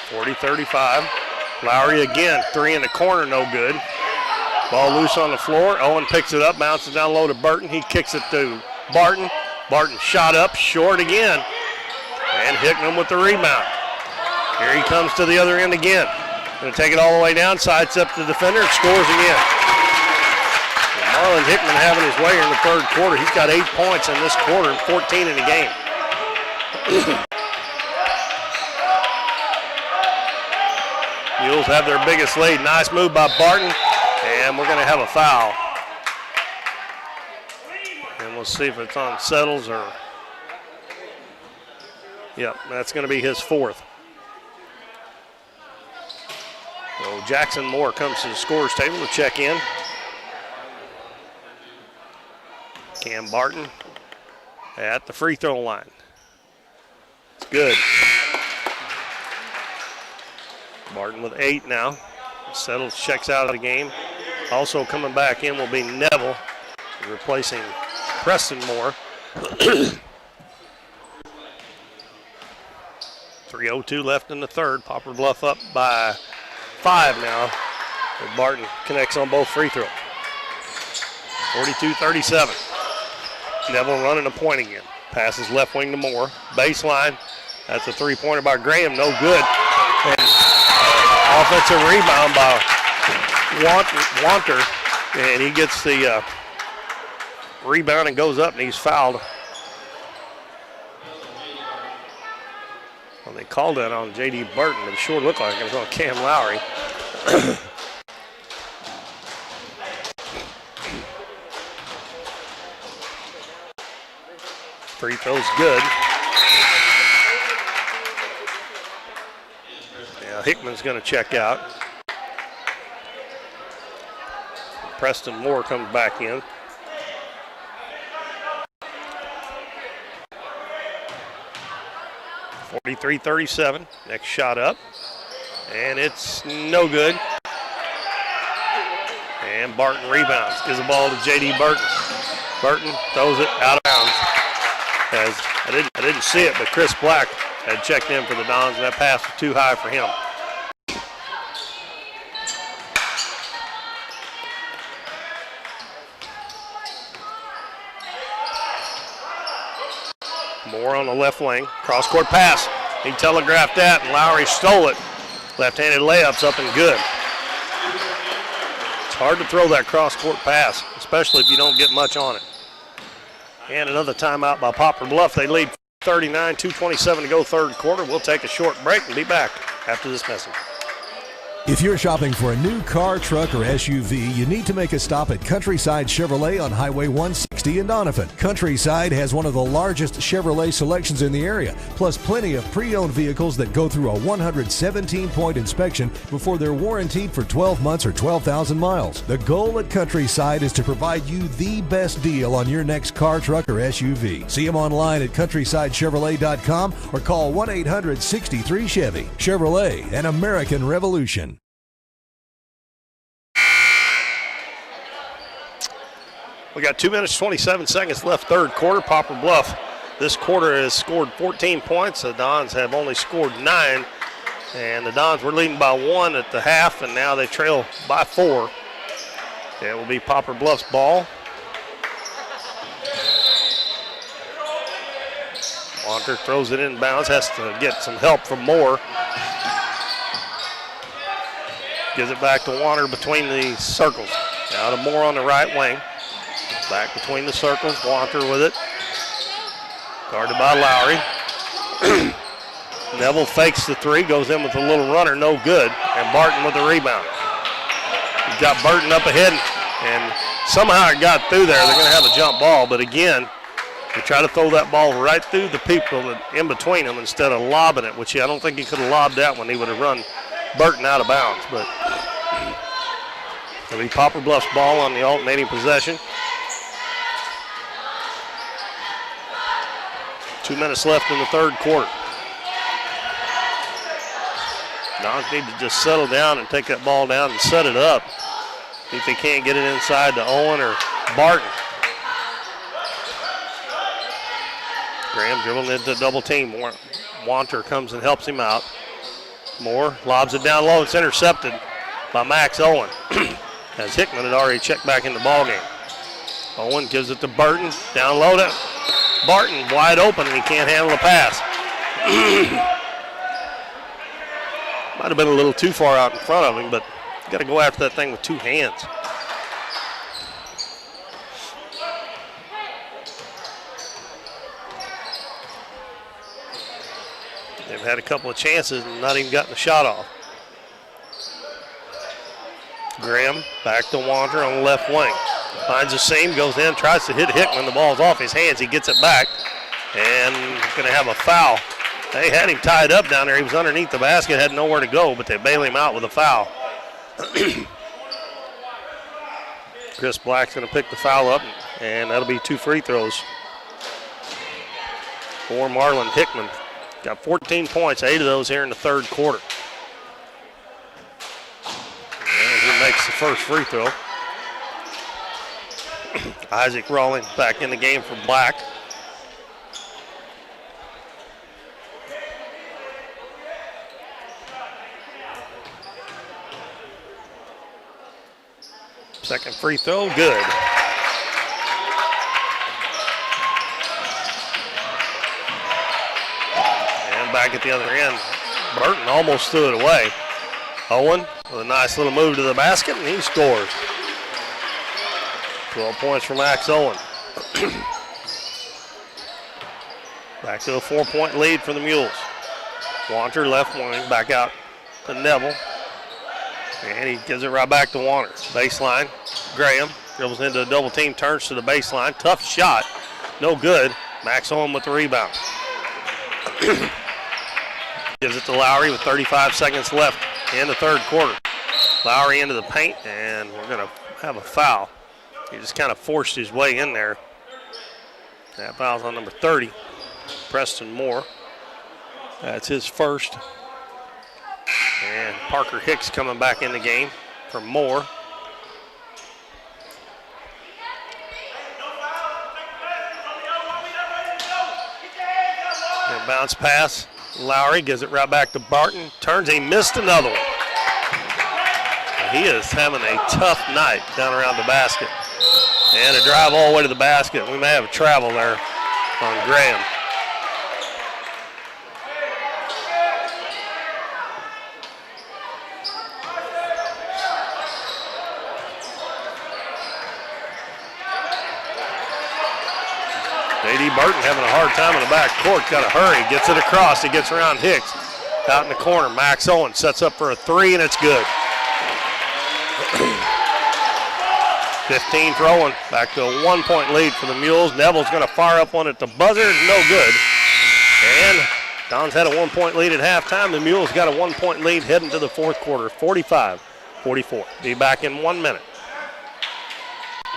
40-35. Lowry again. Three in the corner, no good. Ball loose on the floor. Owen picks it up, bounces down low to Burton. He kicks it to Barton. Barton shot up, short again. And Hickman with the rebound. Here he comes to the other end again. Going to take it all the way down, sides up to the defender, and scores again. And Marlon Hickman having his way in the third quarter. He's got 8 points in this quarter and 14 in the game. Mules have their biggest lead. Nice move by Barton, and we're going to have a foul. And we'll see if it's on Settles or... Yep, that's going to be his fourth. So Jackson Moore comes to the scorer's table to check in. Cam Barton at the free throw line. It's good. Barton with 8 now. Settles checks out of the game. Also coming back in will be Neville, replacing Preston Moore. 3:02 left in the third. Poplar Bluff up by 5 now. And Barton connects on both free throws. 42-37. Neville running a point again. Passes left wing to Moore. Baseline. That's a three-pointer by Graham. No good. And offensive rebound by Wanter. And he gets the rebound and goes up, and he's fouled. Well, they called that on J.D. Burton, but it sure looked like it was on Cam Lowry. Free throw's good. Yeah, Hickman's going to check out. Preston Moore comes back in. (43-37). Next shot up, and it's no good. And Barton rebounds, gives the ball to J.D. Burton. Burton throws it out of bounds. As I didn't see it, but Chris Black had checked in for the Dons, and that pass was too high for him. Moore on the left wing, cross-court pass. He telegraphed that, and Lowry stole it. Left-handed layup's up and good. It's hard to throw that cross-court pass, especially if you don't get much on it. And another timeout by Poplar Bluff. They lead 39, 2:27 to go third quarter. We'll take a short break and be back after this message. If you're shopping for a new car, truck, or SUV, you need to make a stop at Countryside Chevrolet on Highway 160 in Doniphan. Countryside has one of the largest Chevrolet selections in the area, plus plenty of pre-owned vehicles that go through a 117-point inspection before they're warranted for 12 months or 12,000 miles. The goal at Countryside is to provide you the best deal on your next car, truck, or SUV. See them online at CountrysideChevrolet.com or call 1-800-63-CHEVY. Chevrolet, an American revolution. We got 2 minutes, 27 seconds left third quarter. Poplar Bluff this quarter has scored 14 points. The Dons have only scored 9. And the Dons were leading by 1 at the half, and now they trail by 4. It will be Poplar Bluff's ball. Wanter throws it inbounds, has to get some help from Moore. Gives it back to Wanter between the circles. Now to Moore on the right wing. Back between the circles, Wanter with it. Guarded by Lowry. Neville fakes the three, goes in with a little runner, no good. And Barton with the rebound. He's got Burton up ahead, and somehow it got through there. They're going to have a jump ball, but again, they try to throw that ball right through the people in between them instead of lobbing it, which I don't think he could have lobbed that one. He would have run Burton out of bounds. But it'll be Poplar Bluff's ball on the alternating possession. 2 minutes left in the third quarter. Dons need to just settle down and take that ball down and set it up. See if they can't get it inside to Owen or Barton. Graham dribbling into double team. Wanter comes and helps him out. Moore lobs it down low. It's intercepted by Max Owen as Hickman had already checked back in the ball game. Owen gives it to Burton. Down low to Barton, wide open, and he can't handle the pass. Might have been a little too far out in front of him, but you got to go after that thing with two hands. They've had a couple of chances and not even gotten a shot off. Graham back to Wander on the left wing. Finds the seam, goes in, tries to hit Hickman. The ball's off his hands. He gets it back and going to have a foul. They had him tied up down there. He was underneath the basket, had nowhere to go, but they bail him out with a foul. Chris Black's going to pick the foul up, and that'll be 2 free throws for Marlon Hickman. Got 14 points, 8 of those here in the third quarter. And he makes the first free throw. Isaac Rawlings back in the game for Black. Second free throw, good. And back at the other end, Burton almost threw it away. Owen with a nice little move to the basket, and he scores. 12 points for Max Owen. Back to a 4-point lead for the Mules. Wanter left wing, back out to Neville. And he gives it right back to Wanter. Baseline, Graham dribbles into a double team, turns to the baseline. Tough shot, no good. Max Owen with the rebound. Gives it to Lowry with 35 seconds left in the third quarter. Lowry into the paint, and we're going to have a foul. He just kind of forced his way in there. That foul's on number 30, Preston Moore. That's his first. And Parker Hicks coming back in the game for Moore. And bounce pass. Lowry gives it right back to Barton. Turns, he missed another one. He is having a tough night down around the basket. And a drive all the way to the basket. We may have a travel there on Graham. J.D. Burton having a hard time in the back court. Got to hurry. Gets it across. He gets around Hicks. Out in the corner. Max Owen sets up for a 3, and it's good. 15 for Owen. Back to a 1-point lead for the Mules. Neville's going to fire up one at the buzzer. No good. And Don's had a 1-point lead at halftime. The Mules got a 1-point lead heading to the fourth quarter. 45-44. Be back in 1 minute.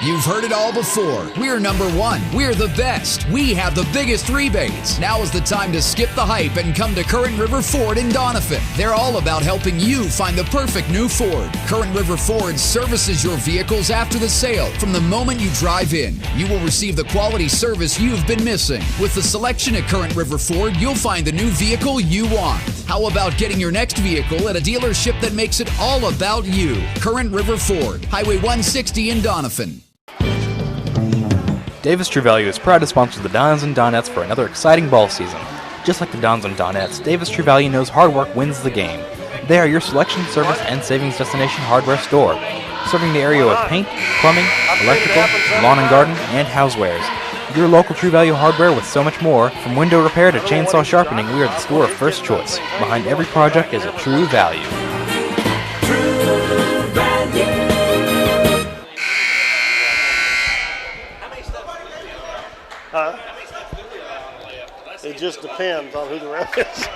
You've heard it all before. We're number one. We're the best. We have the biggest rebates. Now is the time to skip the hype and come to Current River Ford in Doniphan. They're all about helping you find the perfect new Ford. Current River Ford services your vehicles after the sale. From the moment you drive in, you will receive the quality service you've been missing. With the selection at Current River Ford, you'll find the new vehicle you want. How about getting your next vehicle at a dealership that makes it all about you? Current River Ford, Highway 160 in Doniphan. Davis True Value is proud to sponsor the Dons and Donettes for another exciting ball season. Just like the Dons and Donettes, Davis True Value knows hard work wins the game. They are your selection, service, and savings destination hardware store, serving the area with paint, plumbing, electrical, lawn and garden, and housewares. Your local True Value hardware with so much more. From window repair to chainsaw sharpening, we are the store of first choice. Behind every project is a True Value. True Value. It just depends on who the ref is.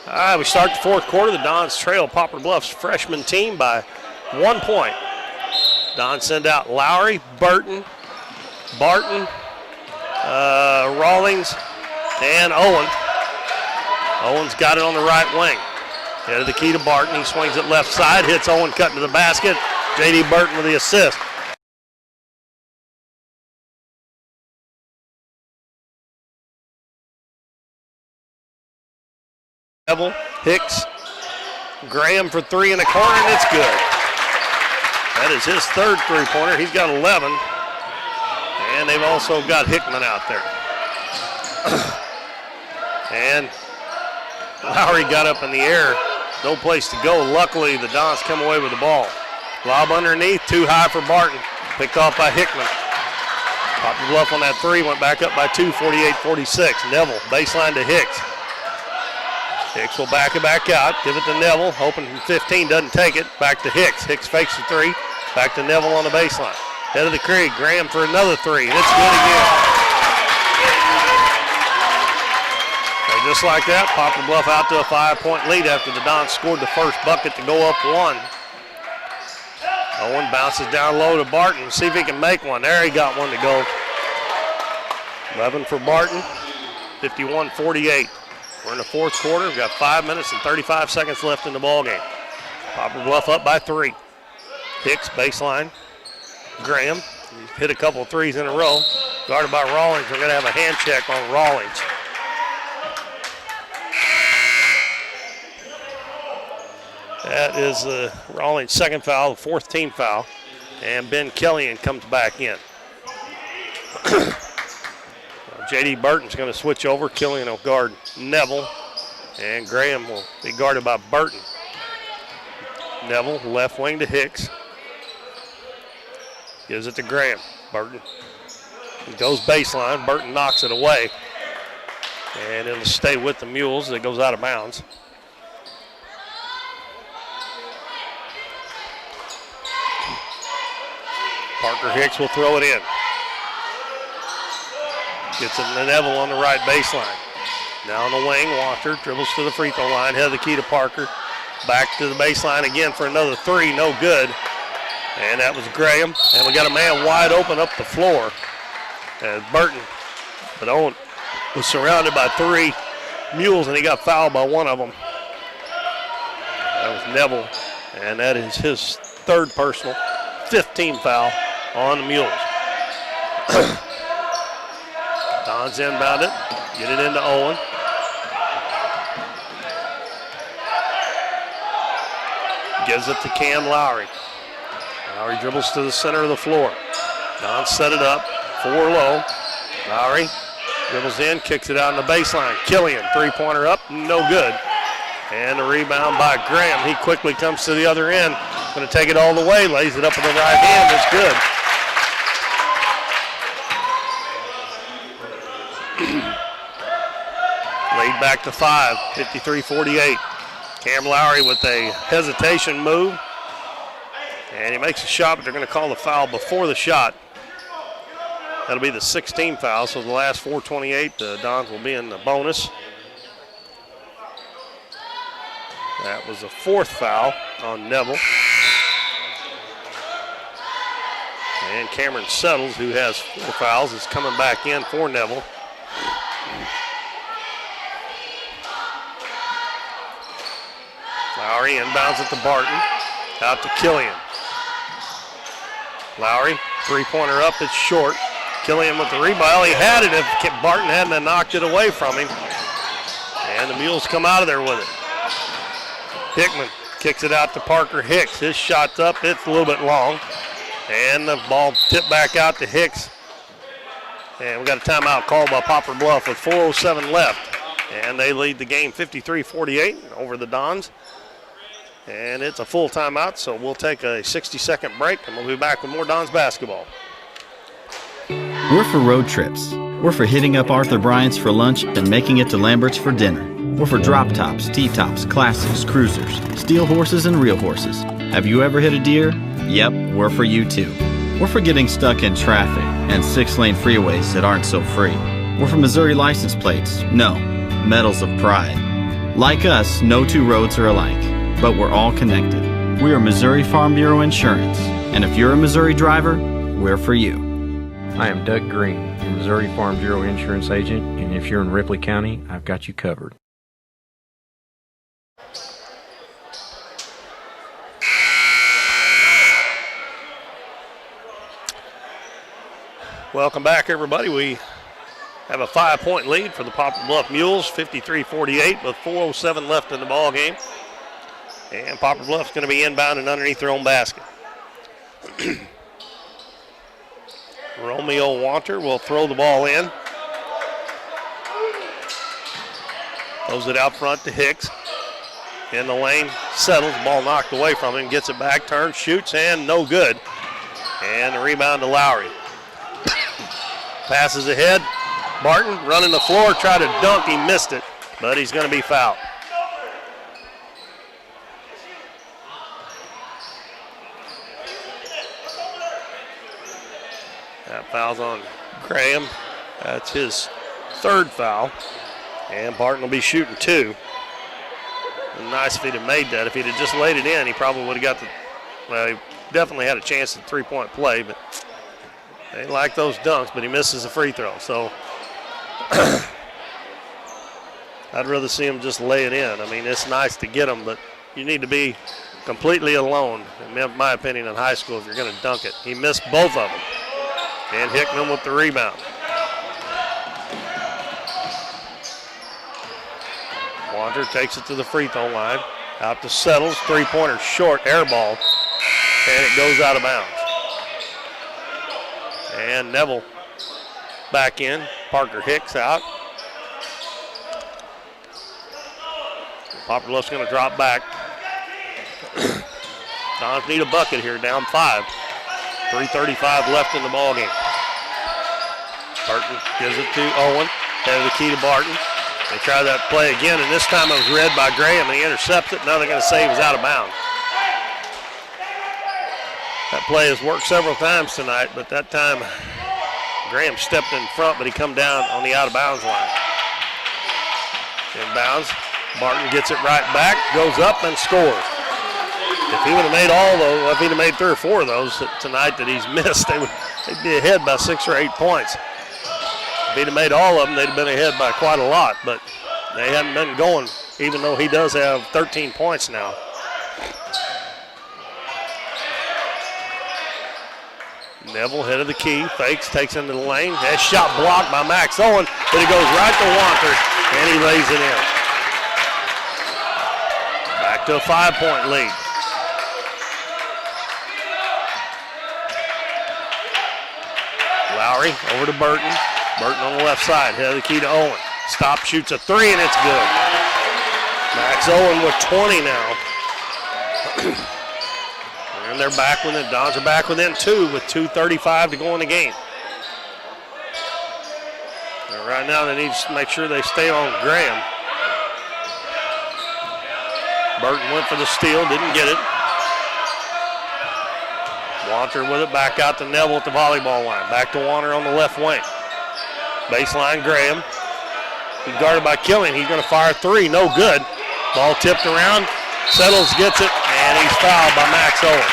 All right, we start the fourth quarter. The Dons trail Poplar Bluff's freshman team by 1 point. Don send out Lowry, Barton, Rawlings, and Owen. Owen's got it on the right wing. Head of the key to Barton. He swings it left side, hits Owen cutting to the basket. J.D. Burton with the assist. Neville, Hicks, Graham for three in the corner, and it's good. That is his third three-pointer. He's got 11. And they've also got Hickman out there. And Lowry got up in the air. No place to go. Luckily, the Dons come away with the ball. Lob underneath, too high for Barton. Picked off by Hickman. Poplar Bluff on that three, went back up by 2, 48-46. Neville, baseline to Hicks. Hicks will back it back out, give it to Neville, hoping from 15, doesn't take it. Back to Hicks. Hicks fakes the three, back to Neville on the baseline. Head of the creek, Graham for another three, and it's good again. And just like that, Poplar Bluff out to a 5-point lead after the Dons scored the first bucket to go up one. Owen bounces down low to Barton, see if he can make one. There he got one to go. 11 for Barton, 51-48. We're in the fourth quarter. We've got 5 minutes and 35 seconds left in the ball game. Poplar Bluff up by 3. Hicks baseline. Graham, he's hit a couple of threes in a row. Guarded by Rawlings. We're going to have a hand check on Rawlings. That is Rawlings' second foul, the fourth team foul. And Ben Killian comes back in. J.D. Burton's going to switch over. Killian will guard Neville. And Graham will be guarded by Burton. Neville, left wing to Hicks. Gives it to Graham. Burton goes baseline. Burton knocks it away. And it'll stay with the Mules. It goes out of bounds. Parker Hicks will throw it in. Gets it to Neville on the right baseline. Now on the wing, Walker dribbles to the free throw line. Head of the key to Parker. Back to the baseline again for another three. No good. And that was Graham. And we got a man wide open up the floor. And Burton. But Owen was surrounded by 3 Mules, and he got fouled by one of them. That was Neville. And that is his third personal. 15 foul on the Mules. Don's inbound it. Get it into Owen. Gives it to Cam Lowry. Lowry dribbles to the center of the floor. Don set it up. 4 low. Lowry dribbles in, kicks it out on the baseline. Killian, three-pointer up, no good. And the rebound by Graham. He quickly comes to the other end. Going to take it all the way. Lays it up with the right hand. It's good. Lead back to 5, 53-48. Cam Lowry with a hesitation move. And he makes a shot, but they're going to call the foul before the shot. That'll be the 16th foul, so the last 4:28, the Dons will be in the bonus. That was the 4th foul on Neville. And Cameron Settles, who has 4 fouls, is coming back in for Neville. Lowry inbounds it to Barton. Out to Killian. Lowry, three-pointer up, it's short. Killian with the rebound. He had it if Barton hadn't knocked it away from him. And the Mules come out of there with it. Hickman kicks it out to Parker Hicks. His shot's up, it's a little bit long. And the ball tipped back out to Hicks. And we got a timeout called by Poplar Bluff with 4:07 left. And they lead the game 53-48 over the Dons. And it's a full timeout, so we'll take a 60-second break, and we'll be back with more Dons basketball. We're for road trips. We're for hitting up Arthur Bryant's for lunch and making it to Lambert's for dinner. We're for drop tops, T-tops, classics, cruisers, steel horses, and real horses. Have you ever hit a deer? Yep, we're for you too. We're for getting stuck in traffic and 6-lane freeways that aren't so free. We're for Missouri license plates. No, medals of pride. Like us, no two roads are alike, but we're all connected. We are Missouri Farm Bureau Insurance, and if you're a Missouri driver, we're for you. I am Doug Green, your Missouri Farm Bureau Insurance Agent, and if you're in Ripley County, I've got you covered. Welcome back, everybody. We have a 5-point lead for the Poplar Bluff Mules, 53-48, with 4:07 left in the ball game. And Poplar Bluff's going to be inbound and underneath their own basket. Romeo Wanter will throw the ball in. Throws it out front to Hicks. In the lane, settles, ball knocked away from him, gets it back, turns, shoots, and no good. And the rebound to Lowry. Passes ahead. Barton running the floor, tried to dunk, he missed it, but he's going to be fouled. That foul's on Graham. That's his third foul. And Barton will be shooting 2. Nice if he'd have made that. If he'd have just laid it in, he probably would have got the, well, he definitely had a chance at 3-point play, but they like those dunks, but he misses a free throw. So I'd rather see him just lay it in. I mean, it's nice to get them, but you need to be completely alone, in my opinion, in high school if you're going to dunk it. He missed both of them. And Hickman with the rebound. Wander takes it to the free throw line. Out to Settles, 3-pointer short, air ball, and it goes out of bounds. And Neville back in. Parker Hicks out. Poplar Bluff's going to drop back. Dons need a bucket here, down 5. 3:35 left in the ball game. Barton gives it to Owen. Head of the key to Barton. They try that play again, and this time it was read by Graham, and he intercepts it. Now they're going to say he was out of bounds. That play has worked several times tonight, but that time Graham stepped in front, but he come down on the out-of-bounds line. Inbounds. Barton gets it right back, goes up and scores. If he would have made all those, if he'd have made 3 or 4 of those tonight that he's missed, they'd be ahead by 6 or 8 points. If he'd have made all of them, they'd have been ahead by quite a lot, but they haven't been going, even though he does have 13 points now. Neville, head of the key, fakes, takes into the lane. That shot blocked by Max Owen, but it goes right to Wanter, and he lays it in. Back to a 5-point lead. Lowry over to Burton. Burton on the left side, head of the key to Owen. Stop, shoots a 3, and it's good. Max Owen with 20 now. And they're back within, Dons are back within 2 with 2:35 to go in the game. And right now they need to make sure they stay on Graham. Burton went for the steal, didn't get it. Wanter with it, back out to Neville at the volleyball line. Back to Wanter on the left wing. Baseline Graham. He's guarded by Killian. He's going to fire 3, no good. Ball tipped around. Settles, gets it, and he's fouled by Max Owen.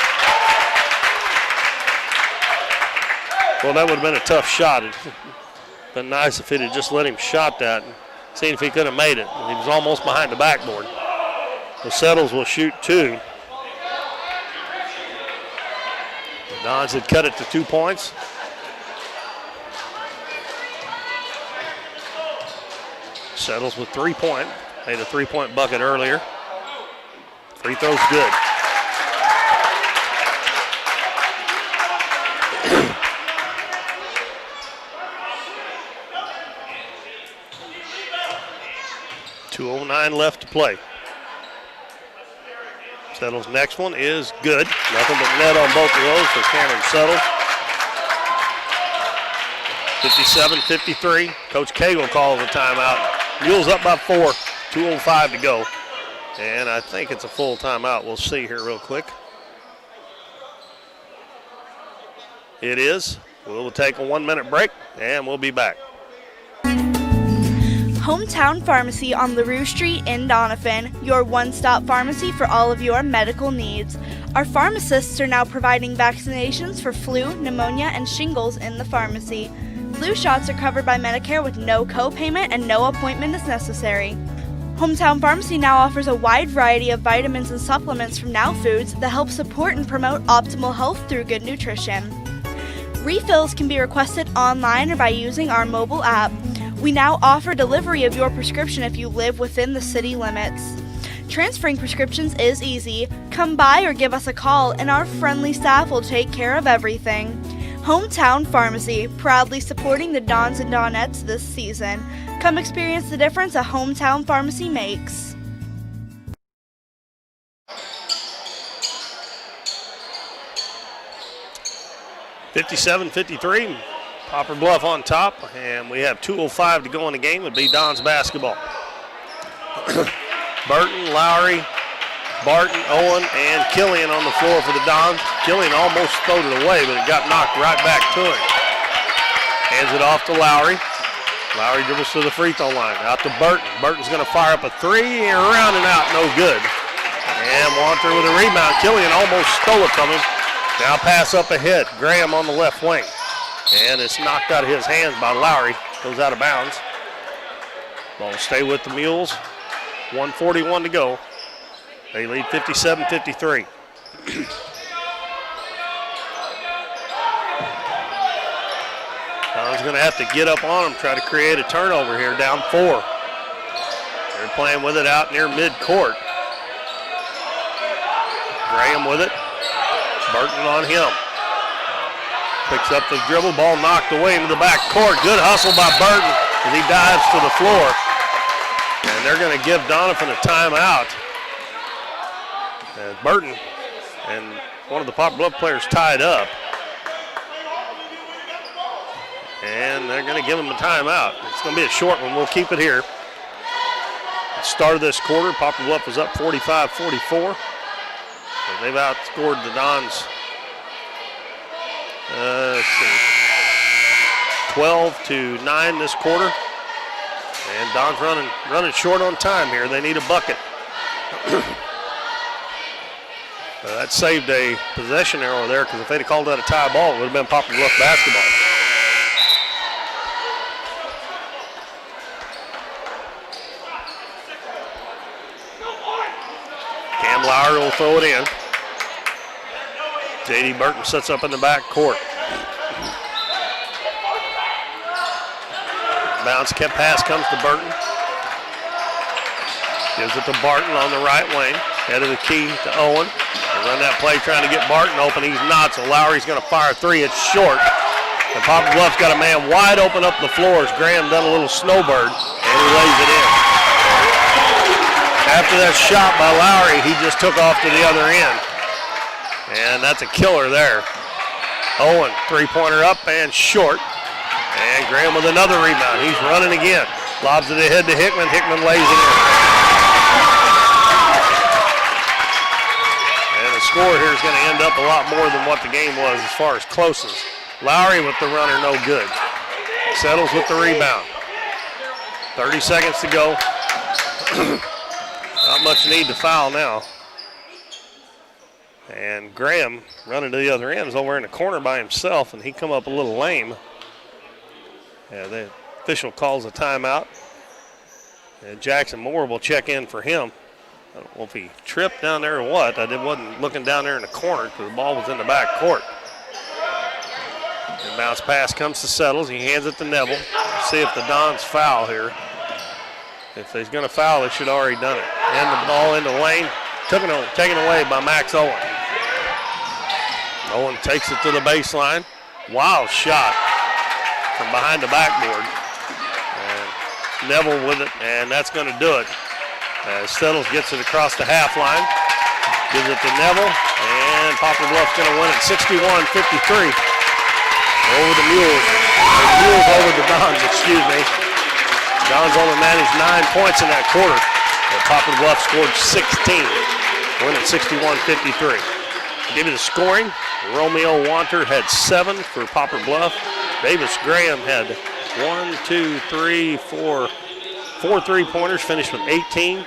Well, that would have been a tough shot. It'd been nice if he'd have just let him shot that and seen if he could have made it. He was almost behind the backboard. So Settles will shoot 2. The Dons had cut it to 2 points. Settles with 3-point. Made a 3-point bucket earlier. Free throw's good. .209 left to play. Settles' next one is good. Nothing but net on both of those for Cameron Settles. 57-53. Coach Cagle calls a timeout. Mules up by 4. 2:05 to go. And I think it's a full timeout. We'll see here real quick. It is. We'll take a 1-minute break, and we'll be back. Hometown Pharmacy on LaRue Street in Doniphan, your one-stop pharmacy for all of your medical needs. Our pharmacists are now providing vaccinations for flu, pneumonia, and shingles in the pharmacy. Flu shots are covered by Medicare with no co-payment and no appointment is necessary. Hometown Pharmacy now offers a wide variety of vitamins and supplements from Now Foods that help support and promote optimal health through good nutrition. Refills can be requested online or by using our mobile app. We now offer delivery of your prescription if you live within the city limits. Transferring prescriptions is easy. Come by or give us a call and our friendly staff will take care of everything. Hometown Pharmacy, proudly supporting the Dons and Donettes this season. Come experience the difference a Hometown Pharmacy makes. (57-53), Poplar Bluff on top, and we have 2:05 to go in the game. Would be Don's basketball. Burton, Lowry, Barton, Owen, and Killian on the floor for the Dons. Killian almost throwed it away, but it got knocked right back to him. Hands it off to Lowry. Lowry dribbles to the free throw line. Out to Burton. Burton's going to fire up a three, and around and out, no good. And Wanter with a rebound. Killian almost stole it from him. Now pass up ahead. Graham on the left wing. And it's knocked out of his hands by Lowry. Goes out of bounds. Ball will stay with the Mules. 1:41 to go. They lead 57-53. Don's going to have to get up on them, try to create a turnover here, down 4. They're playing with it out near midcourt. Graham with it. Burton on him. Picks up the dribble, ball knocked away into the back court. Good hustle by Burton as he dives to the floor. And they're going to give Doniphan a timeout. And Burton and one of the Poplar Bluff players tied up. And they're going to give him a timeout. It's going to be a short one. We'll keep it here. Start of this quarter, Poplar Bluff was up 45-44. They've outscored the Dons 12-9 this quarter. And Don's running short on time here. They need a bucket. That saved a possession arrow there, because if they'd have called that a tie ball, it would have been Poplar Bluff basketball. Cam Lowry will throw it in. J.D. Burton sets up in the back court. Bounce pass comes to Burton. Gives it to Barton on the right wing. Head of the key to Owen. They run that play trying to get Barton open. He's not, so Lowry's going to fire a three. It's short. And Poplar Bluff's got a man wide open up the floor as Graham done a little snowbird, and he lays it in. After that shot by Lowry, he just took off to the other end. And that's a killer there. Owen, three-pointer up and short. And Graham with another rebound. He's running again. Lobs it ahead to Hickman. Hickman lays it in. And the score here is going to end up a lot more than what the game was as far as closeness. Lowry with the runner, no good. Settles with the rebound. 30 seconds to go. Not much need to foul now. And Graham running to the other end is over in the corner by himself, and he come up a little lame. Yeah, the official calls a timeout. And Jackson Moore will check in for him. I don't know if he tripped down there or what. I wasn't looking down there in the corner because the ball was in the back court. And bounce pass comes to Settles. He hands it to Neville. Let's see if the Dons foul here. If he's going to foul, they should have already done it. And the ball into the lane. Taken away by Max Owen. Owen takes it to the baseline. Wild shot from behind the backboard. And Neville with it, and that's going to do it. Settles gets it across the half line. Gives it to Neville, and Poplar Bluff's going to win it 61-53 over the Mules. Mules over the Dons, excuse me. Dons only managed 9 points in that quarter. Poplar Bluff scored 16, winning 61-53. Give you the scoring. Romeo Wanter had 7 for Poplar Bluff. Davis Graham had 5 4 3-pointers, finished with 18.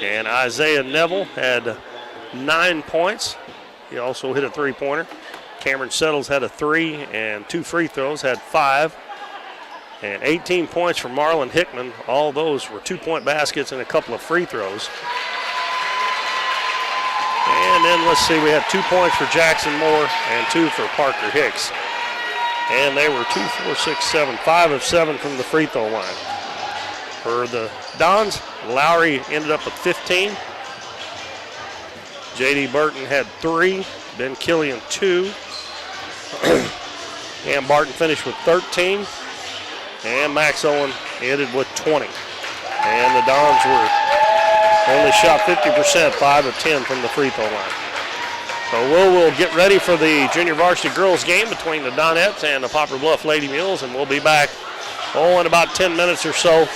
And Isaiah Neville had 9 points. He also hit a 3-pointer. Cameron Settles had a 3 and 2 free throws, had 5. And 18 points for Marlon Hickman. All those were 2-point baskets and a couple of free throws. And then let's see, we had 2 points for Jackson Moore and 2 for Parker Hicks. And they were 2, 4, 6, 7, 5 of 7 from the free throw line. For the Dons, Lowry ended up with 15. J.D. Burton had 3. Ben Killian 2. And Barton finished with 13. And Max Owen ended with 20. And the Dons were only shot 50%, 5 of 10 from the free throw line. So we'll get ready for the junior varsity girls game between the Donettes and the Poplar Bluff Lady Mules, and we'll be back in about 10 minutes or so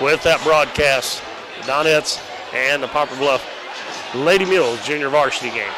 with that broadcast, the Donettes and the Poplar Bluff Lady Mules junior varsity game.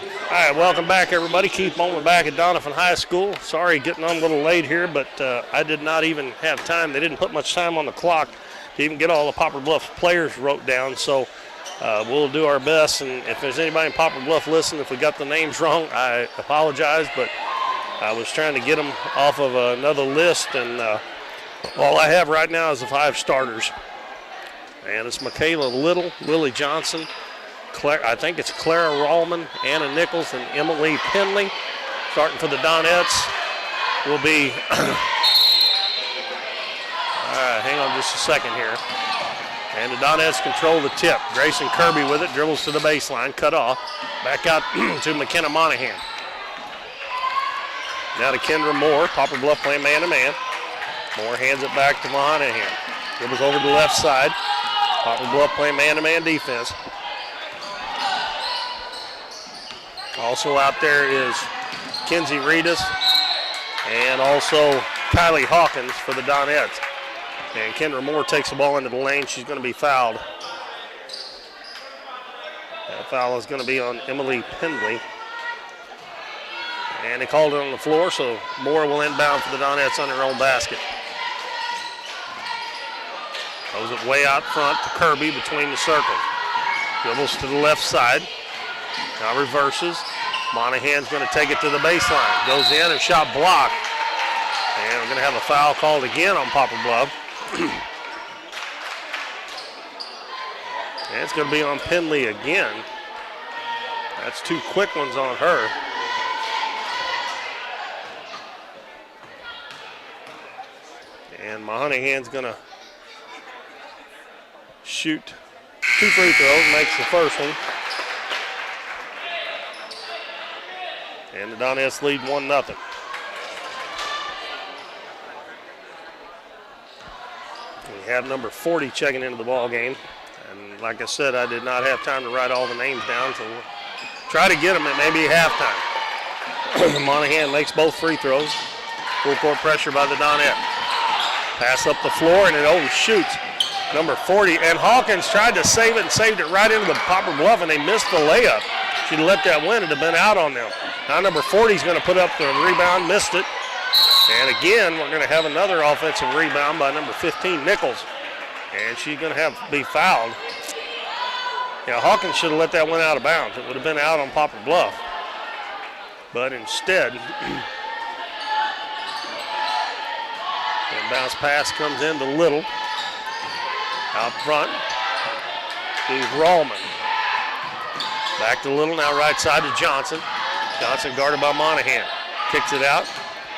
All right, welcome back, everybody. Keith Bowman back at Doniphan High School. Sorry getting on a little late here, but I did not even have time. They didn't put much time on the clock to even get all the Poplar Bluff players wrote down, so we'll do our best. And if there's anybody in Poplar Bluff listening, if we got the names wrong, I apologize, but I was trying to get them off of another list, and all I have right now is the 5 starters. And it's Michaela Little, Lily Johnson, I think it's Clara Rallman, Anna Nichols, and Emily Penley. Starting for the Donettes will be, all right, hang on just a second here. And the Donettes control the tip. Grayson Kirby with it, dribbles to the baseline, cut off. Back out to McKenna Monahan. Now to Kendra Moore, Poplar Bluff playing man-to-man. Moore hands it back to Monahan. Dribbles over to the left side. Poplar Bluff playing man-to-man defense. Also out there is Kenzie Reedus and also Kylie Hawkins for the Donettes. And Kendra Moore takes the ball into the lane. She's going to be fouled. That foul is going to be on Emily Pendley. And they called it on the floor, so Moore will inbound for the Donettes on their own basket. Throws it way out front to Kirby between the circles. Dribbles to the left side. Now reverses. Monahan's going to take it to the baseline. Goes in and shot blocked. And we're going to have a foul called again on Poplar Bluff. And it's going to be on Penley again. That's 2 quick ones on her. And Monahan's going to shoot 2 free throws, makes the first one. And the Donettes lead 1-0. We have number 40 checking into the ball game. And like I said, I did not have time to write all the names down, so we'll try to get them at maybe halftime. Monahan makes both free throws. Full court pressure by the Donettes. Pass up the floor, and it overshoots. Number 40, and Hawkins tried to save it and saved it right into the Poplar Bluff, and they missed the layup. She'd let that win, it'd have been out on them. Now number 40 is going to put up the rebound, missed it. And again, we're going to have another offensive rebound by number 15, Nichols. And she's going to be fouled. Yeah, Hawkins should have let that one out of bounds. It would have been out on Poplar Bluff. But instead, and bounce pass comes into Little. Out front to Rallman. Back to Little, now right side to Johnson. Johnson guarded by Monahan. Kicks it out.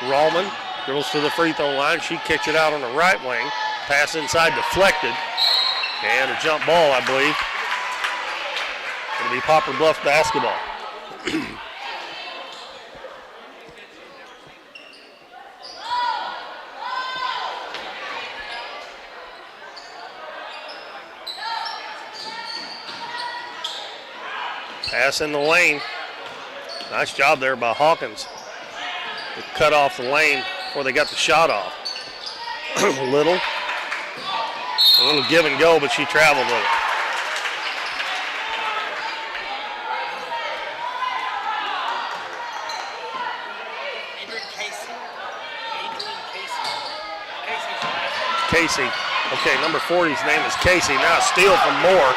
Rallman dribbles to the free throw line. She kicks it out on the right wing. Pass inside deflected. And a jump ball, I believe. It'll be Poplar Bluff basketball. Pass in the lane. Nice job there by Hawkins to cut off the lane before they got the shot off. Little. A little give and go, but she traveled with it. Casey. Okay, number 40's name is Casey. Now a steal from Moore.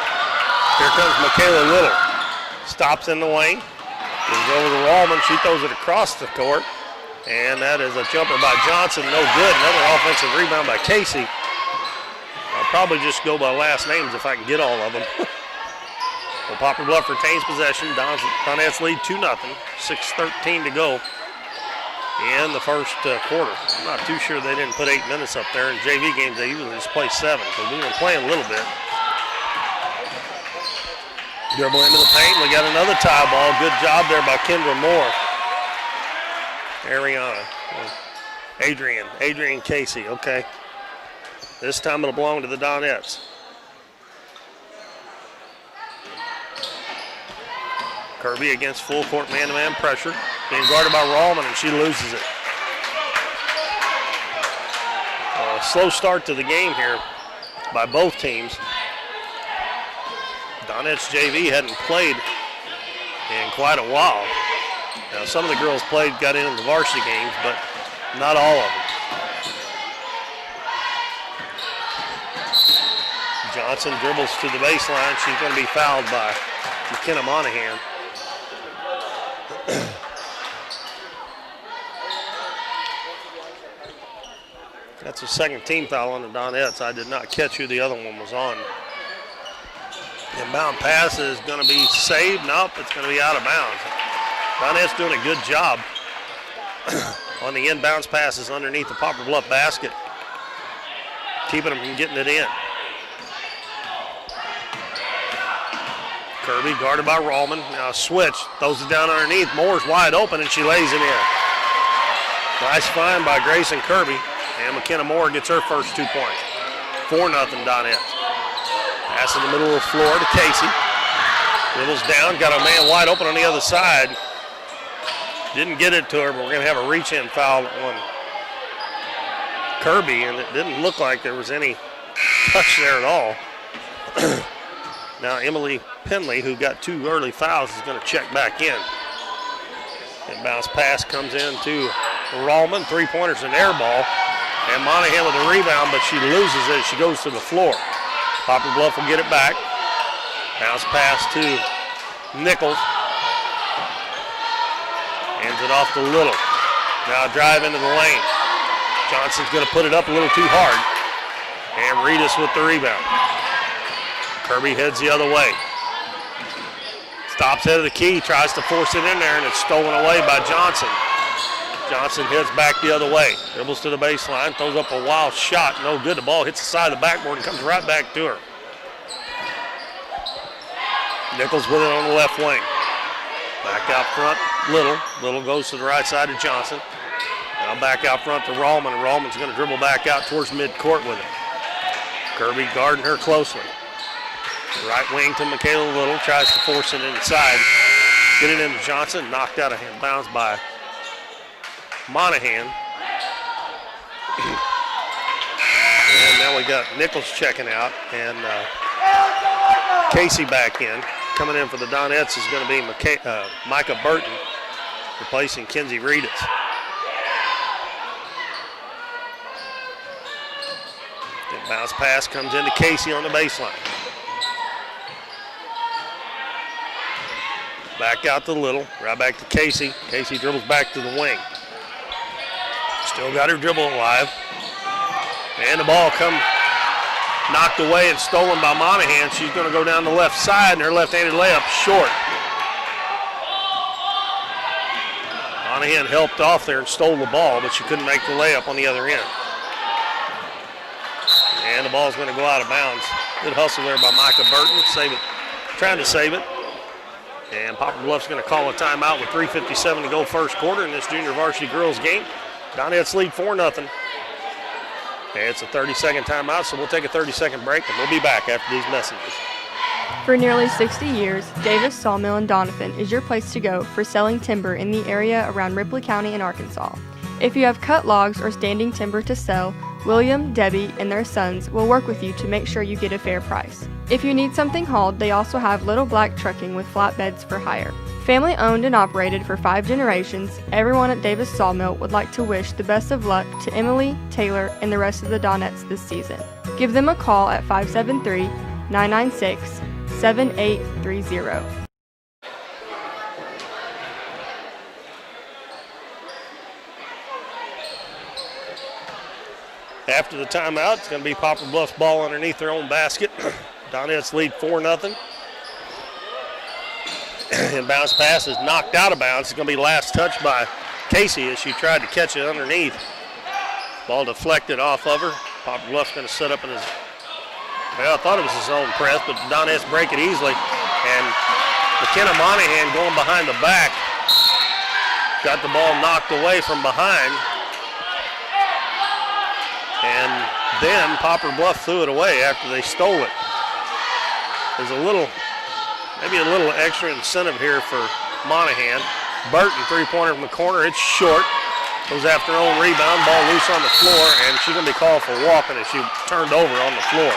Here comes Michaela Little. Stops in the lane. Goes over to Rallman. She throws it across the court. And that is a jumper by Johnson. No good. Another offensive rebound by Casey. I'll probably just go by last names if I can get all of them. Well, Poplar Bluff retains possession. Donettes lead 2-0. 6:13 to go in the first quarter. I'm not too sure they didn't put 8 minutes up there. In JV games, they usually just play 7. So we've been playing a little bit. Dribble into the paint. We got another tie ball. Good job there by Kendra Moore. Adrian Casey. Okay. This time it'll belong to the Donettes. Kirby against full court man-to-man pressure. Being guarded by Rallman, and she loses it. A slow start to the game here by both teams. Donettes JV hadn't played in quite a while. Now, some of the girls got into the varsity games, but not all of them. Johnson dribbles to the baseline. She's going to be fouled by McKenna Monahan. That's a second team foul on the Donettes. I did not catch who the other one was on. Inbound pass is going to be saved. Nope, it's going to be out of bounds. Donettes doing a good job on the inbounds passes underneath the Poplar Bluff basket, keeping them from getting it in. Kirby guarded by Rallman. Now a switch, throws it down underneath. Moore's wide open, and she lays it in. Nice find by Grayson Kirby, and McKenna Moore gets her first 2 points. 4-0 Donettes. Pass in the middle of the floor to Casey. Dribbles down, got a man wide open on the other side. Didn't get it to her, but we're going to have a reach-in foul on Kirby, and it didn't look like there was any touch there at all. Now Emily Penley, who got 2 early fouls, is going to check back in. Inbounds pass comes in to Rallman. 3-pointers, an air ball. And Monahan with a rebound, but she loses it as she goes to the floor. Poplar Bluff will get it back. Bounce pass to Nichols. Hands it off to Little. Now drive into the lane. Johnson's going to put it up a little too hard. And Reedus with the rebound. Kirby heads the other way. Stops head of the key, tries to force it in there, and it's stolen away by Johnson. Johnson heads back the other way. Dribbles to the baseline, throws up a wild shot. No good. The ball hits the side of the backboard and comes right back to her. Nichols with it on the left wing. Back out front, Little. Little goes to the right side of Johnson. Now back out front to Rallman, and Rallman's going to dribble back out towards midcourt with it. Kirby guarding her closely. Right wing to Michaela Little, tries to force it inside. Get it into Johnson, knocked out of bounds by Monahan. And now we got Nichols checking out, and Casey back in. Coming in for the Donettes is going to be Micah Burton, replacing Kenzie Reedus. The bounce pass comes into Casey on the baseline. Back out to Little, right back to Casey. Casey dribbles back to the wing. Still got her dribble alive. And the ball comes knocked away and stolen by Monahan. She's going to go down the left side, and her left-handed layup short. Monahan helped off there and stole the ball, but she couldn't make the layup on the other end. And the ball's going to go out of bounds. Good hustle there by Micah Burton. Save it, trying to save it. And Poplar Bluff's going to call a timeout with 3:57 to go first quarter in this junior varsity girls game. Donettes lead 4-0. It's a 30-second timeout, so we'll take a 30-second break, and we'll be back after these messages. For nearly 60 years, Davis Sawmill in Doniphan is your place to go for selling timber in the area around Ripley County in Arkansas. If you have cut logs or standing timber to sell, William, Debbie, and their sons will work with you to make sure you get a fair price. If you need something hauled, they also have Little Black Trucking with flatbeds for hire. Family owned and operated for 5 generations, everyone at Davis Sawmill would like to wish the best of luck to Emily, Taylor, and the rest of the Donettes this season. Give them a call at 573-996-7830. After the timeout, it's going to be Poplar Bluff's ball underneath their own basket. Donettes lead 4-0. And bounce pass is knocked out of bounds. It's going to be last touch by Casey as she tried to catch it underneath. Ball deflected off of her. Poplar Bluff's going to set up in his, well, I thought it was his own press, but Donettes break it easily. And McKenna Monahan going behind the back. Got the ball knocked away from behind. And then Poplar Bluff threw it away after they stole it. There's maybe a little extra incentive here for Monahan. Burton, 3-pointer from the corner. It's short. Goes after her own rebound. Ball loose on the floor, and she's going to be called for walking as she turned over on the floor.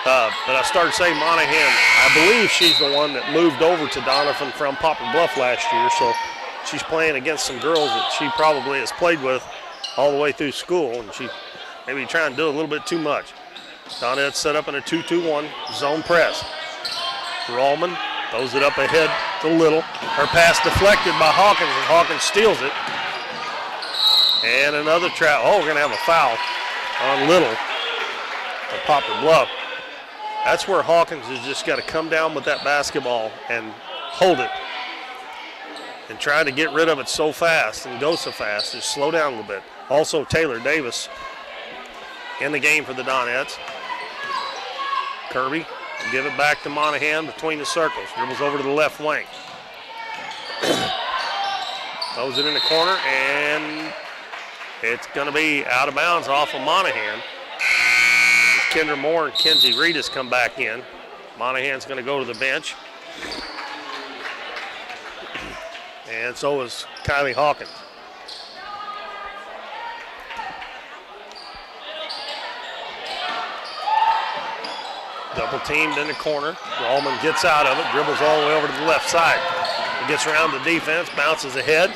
But I started saying Monahan, I believe she's the one that moved over to Doniphan from Poplar Bluff last year, so she's playing against some girls that she probably has played with all the way through school, and she maybe trying to do a little bit too much. Donettes set up in a 2-2-1 zone press. Rallman throws it up ahead to Little. Her pass deflected by Hawkins, and Hawkins steals it. And another trap. Oh, we're going to have a foul on Little of Poplar Bluff. That's where Hawkins has just got to come down with that basketball and hold it. And trying to get rid of it so fast and go so fast, just slow down a little bit. Also, Taylor Davis in the game for the Donettes. Kirby will give it back to Monahan between the circles. Dribbles over to the left wing. Throws it in the corner, and it's going to be out of bounds off of Monahan. Kendra Moore and Kenzie Reedus come back in. Monahan's going to go to the bench. And so is Kylie Hawkins. Double teamed in the corner. Rallman gets out of it, dribbles all the way over to the left side. He gets around the defense, bounces ahead,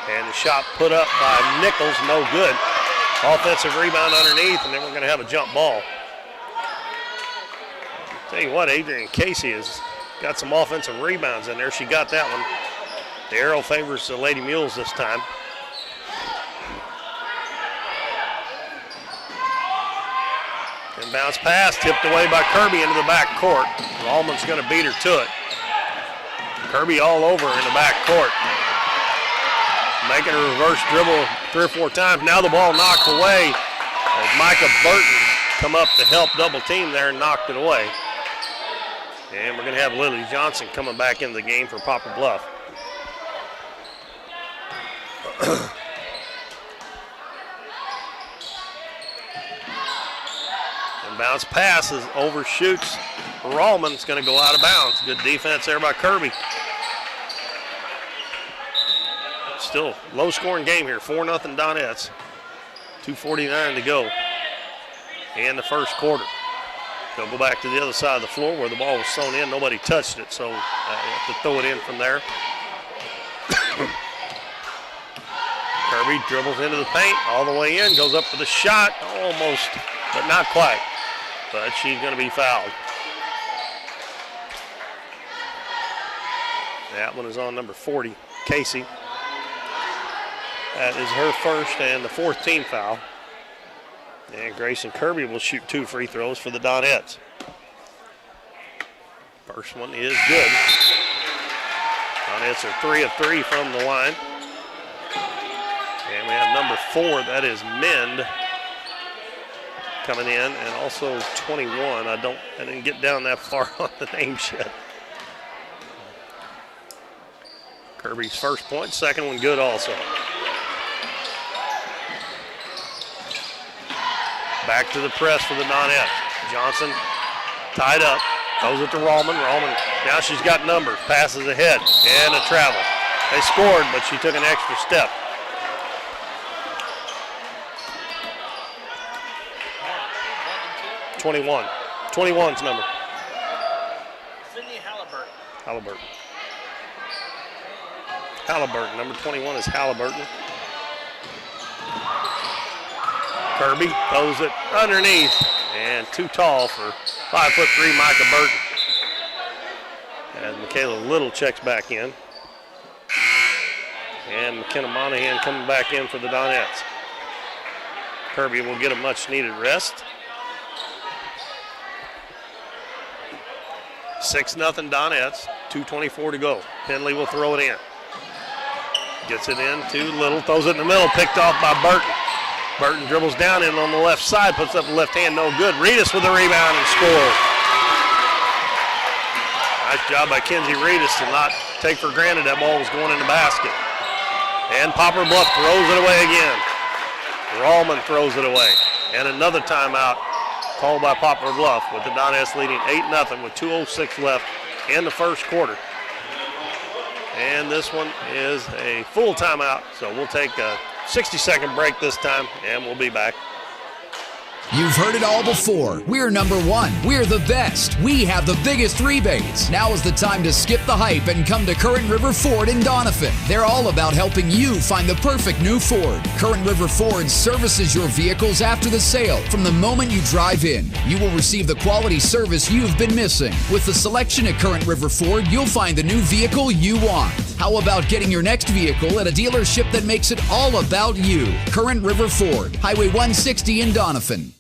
and the shot put up by Nichols, no good. Offensive rebound underneath, and then we're going to have a jump ball. Tell you what, Adrian Casey has got some offensive rebounds in there. She got that one. The arrow favors the Lady Mules this time. And bounce pass tipped away by Kirby into the back court. Rallman's going to beat her to it. Kirby all over in the back court. Making a reverse dribble 3 or 4 times. Now the ball knocked away as Micah Burton come up to help double team there and knocked it away. And we're going to have Lily Johnson coming back into the game for Poplar Bluff. And bounce passes, overshoots. Rallman's going to go out of bounds. Good defense there by Kirby. Still low-scoring game here, 4-0 Donettes. 2:49 to go in the first quarter. They'll go back to the other side of the floor where the ball was thrown in. Nobody touched it, so you have to throw it in from there. Kirby dribbles into the paint, all the way in, goes up for the shot, almost, but not quite. But she's going to be fouled. That one is on number 40, Casey. That is her first and the 4th team foul. And Grayson Kirby will shoot 2 free throws for the Donettes. First one is good. Donettes are 3 of 3 from the line. And we have number 4, that is Mend, coming in, and also 21. I didn't get down that far on the names yet. Kirby's first point, second one good also. Back to the press for the Donettes. Johnson tied up, throws it to Rallman. Rallman, now she's got numbers, passes ahead, and a travel. They scored, but she took an extra step. (21). 21's number. Sydney Halliburton. Halliburton, number 21 is Halliburton. Kirby throws it underneath, and too tall for 5'3" Micah Burton. And Michaela Little checks back in. And McKenna Monahan coming back in for the Donettes. Kirby will get a much needed rest. 6-0 Donettes, 2:24 to go. Penley will throw it in. Gets it in to Little, throws it in the middle, picked off by Burton. Burton dribbles down in on the left side, puts up the left hand, no good. Reedus with the rebound and scores. Nice job by Kenzie Reedus to not take for granted that ball was going in the basket. And Poplar Bluff throws it away again. Rallman throws it away. And another timeout called by Poplar Bluff with the Donettes leading 8-0 with 2:06 left in the first quarter. And this one is a full timeout, so we'll take a 60-second break this time, and we'll be back. You've heard it all before. We're number one. We're the best. We have the biggest rebates. Now is the time to skip the hype and come to Current River Ford in Doniphan. They're all about helping you find the perfect new Ford. Current River Ford services your vehicles after the sale. From the moment you drive in, you will receive the quality service you've been missing. With the selection at Current River Ford, you'll find the new vehicle you want. How about getting your next vehicle at a dealership that makes it all about you? Current River Ford, Highway 160 in Doniphan.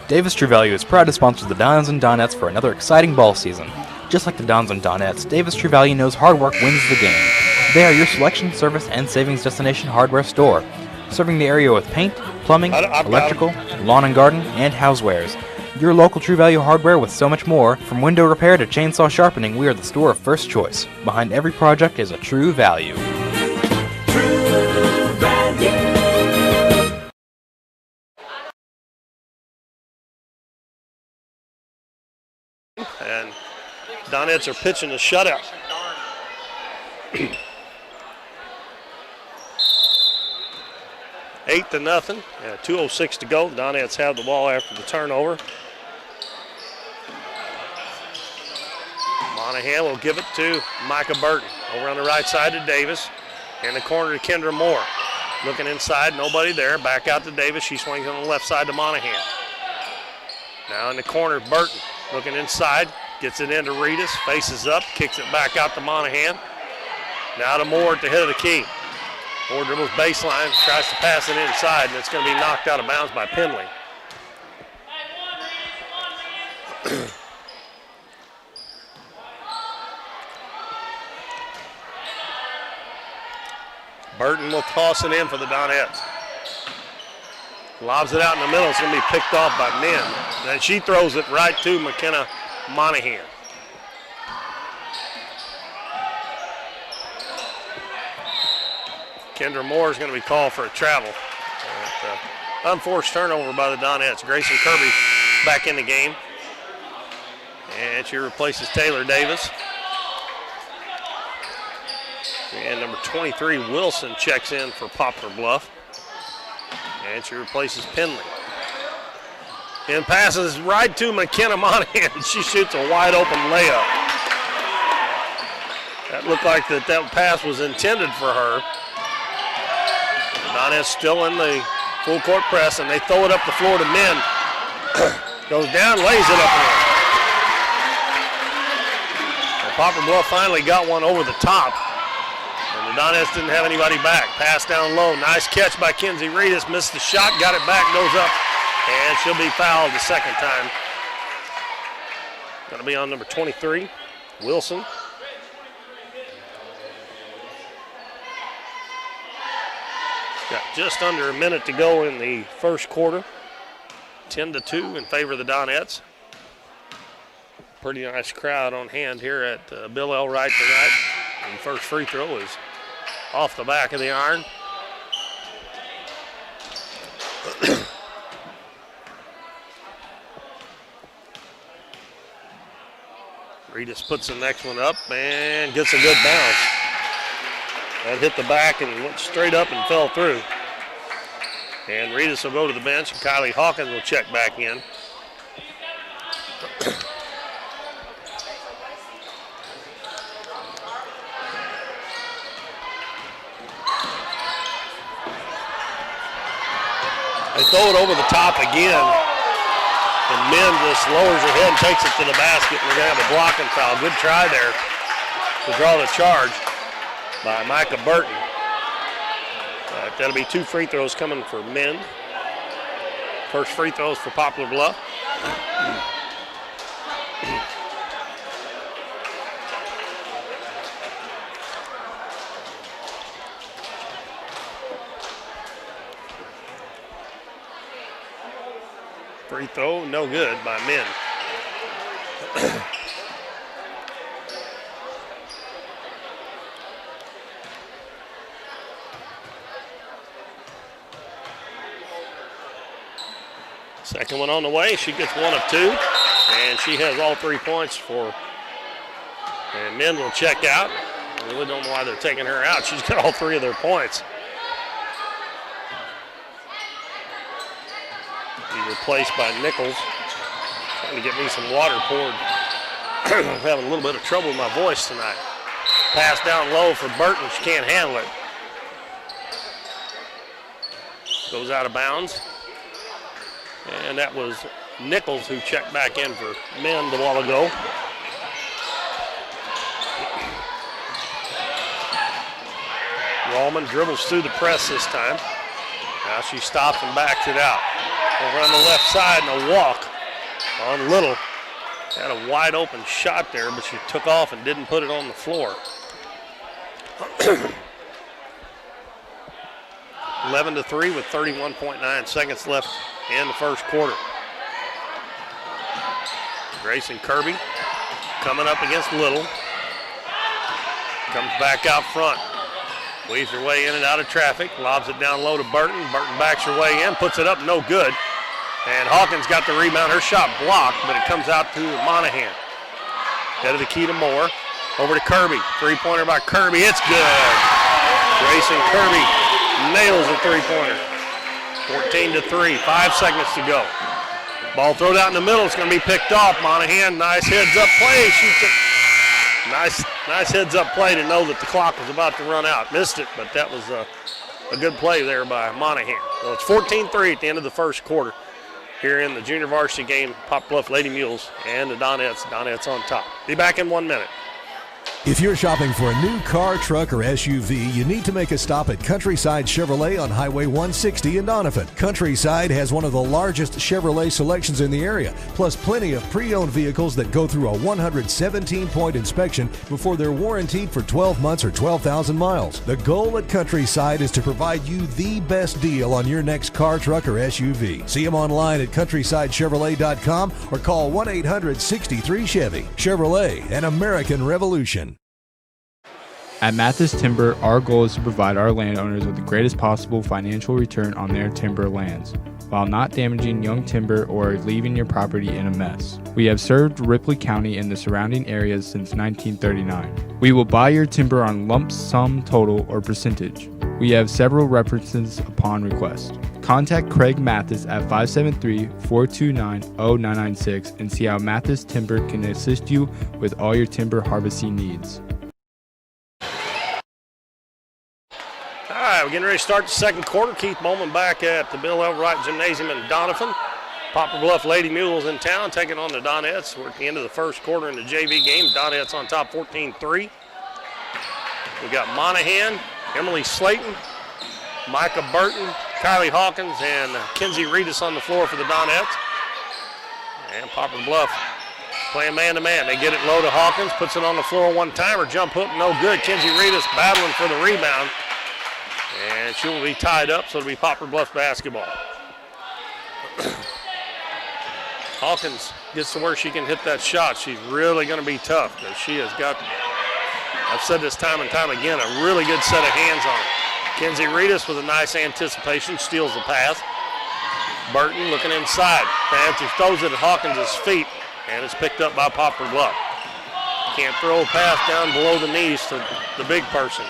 Davis True Value is proud to sponsor the Dons and Donettes for another exciting ball season. Just like the Dons and Donettes, Davis True Value knows hard work wins the game. They are your selection, service, and savings destination hardware store, serving the area with paint, plumbing, electrical, lawn and garden, and housewares. Your local True Value hardware with so much more. From window repair to chainsaw sharpening, we are the store of first choice. Behind every project is a True Value. True Value. And Donettes are pitching a shutout. 8-0. 2:06 to go. Donettes have the ball after the turnover. Monahan will give it to Micah Burton. Over on the right side to Davis. In the corner to Kendra Moore. Looking inside, nobody there. Back out to Davis. She swings on the left side to Monahan. Now in the corner, Burton. Looking inside, gets it into Reedus, faces up, kicks it back out to Monahan. Now to Moore at the head of the key. Moore dribbles baseline, tries to pass it inside, and it's going to be knocked out of bounds by Penley. Burton will toss it in for the Donettes. Lobs it out in the middle. It's going to be picked off by Min. And she throws it right to McKenna Monahan. Kendra Moore is going to be called for a travel. Unforced turnover by the Donettes. Grayson Kirby back in the game. And she replaces Taylor Davis. And number 23, Wilson, checks in for Poplar Bluff. And she replaces Penley. And passes right to McKenna Monahan. She shoots a wide open layup. That looked like that pass was intended for her. Donettes still in the full court press, and they throw it up the floor to Min. Goes down, lays it up and in. And Poplar Bluff finally got one over the top. And the Donettes didn't have anybody back. Pass down low. Nice catch by Kenzie Reedus. Missed the shot, got it back, goes up. And she'll be fouled the second time. Going to be on number 23, Wilson. Got just under a minute to go in the first quarter. 10-2 in favor of the Donettes. Pretty nice crowd on hand here at Bill L. Wright tonight. And the first free throw is off the back of the iron. Reedus puts the next one up and gets a good bounce. That hit the back and went straight up and fell through. And Reedus will go to the bench, and Kylie Hawkins will check back in. They throw it over the top again. And Min just lowers her head and takes it to the basket. And we're going to have a blocking foul. Good try there to draw the charge by Micah Burton. That'll be 2 free throws coming for Min. First free throws for Poplar Bluff. Free throw, no good by Min. Second one on the way. She gets 1 of 2, and she has all 3 points for. And Min will check out. I really don't know why they're taking her out. She's got all 3 of their points. Be replaced by Nichols. Trying to get me some water poured. I'm having a little bit of trouble with my voice tonight. Pass down low for Burton. She can't handle it. Goes out of bounds. And that was Nichols who checked back in for men a while ago. Rallman dribbles through the press this time. Now she stops and backs it out. Over on the left side and a walk on Little. Had a wide open shot there, but she took off and didn't put it on the floor. 11-3 with 31.9 seconds left in the first quarter. Grayson Kirby coming up against Little. Comes back out front. Weaves her way in and out of traffic. Lobs it down low to Burton. Burton backs her way in, puts it up, no good. And Hawkins got the rebound. Her shot blocked, but it comes out to Monahan. Head of the key to Moore. Over to Kirby. Three-pointer by Kirby. It's good. Grayson Kirby nails a three-pointer. 14-3. 5 seconds to go. Ball thrown out in the middle. It's going to be picked off. Monahan, nice heads-up play. Shoots it. Nice heads-up play to know that the clock was about to run out. Missed it, but that was a good play there by Monahan. So it's 14-3 at the end of the first quarter here in the junior varsity game. Poplar Bluff Lady Mules and the Donettes. Donettes on top. Be back in 1 minute. If you're shopping for a new car, truck, or SUV, you need to make a stop at Countryside Chevrolet on Highway 160 in Doniphan. Countryside has one of the largest Chevrolet selections in the area, plus plenty of pre-owned vehicles that go through a 117-point inspection before they're warranted for 12 months or 12,000 miles. The goal at Countryside is to provide you the best deal on your next car, truck, or SUV. See them online at CountrysideChevrolet.com or call 1-800-63-CHEVY. Chevrolet, an American revolution. At Mathis Timber, our goal is to provide our landowners with the greatest possible financial return on their timber lands, while not damaging young timber or leaving your property in a mess. We have served Ripley County and the surrounding areas since 1939. We will buy your timber on lump sum total or percentage. We have several references upon request. Contact Craig Mathis at 573-429-0996 and see how Mathis Timber can assist you with all your timber harvesting needs. All right, we're getting ready to start the second quarter. Keith Bowman back at the Bill L. Wright Gymnasium in Doniphan. Poplar Bluff Lady Mules in town taking on the Donettes. We're at the end of the first quarter in the JV game. Donettes on top 14-3. We got Monahan, Emily Slayton, Micah Burton, Kylie Hawkins, and Kinsey Reedus on the floor for the Donettes. And Poplar Bluff playing man-to-man. They get it low to Hawkins, puts it on the floor one time. Her jump hook, no good. Kinsey Reedus battling for the rebound. And she will be tied up, so it'll be Poplar Bluff basketball. Hawkins gets to where she can hit that shot. She's really going to be tough because she has got, I've said this time and time again, a really good set of hands on her. Kinsey Reedus with a nice anticipation, steals the pass. Burton looking inside. Fancy throws it at Hawkins' feet, and it's picked up by Poplar Bluff. Can't throw a pass down below the knees to the big person.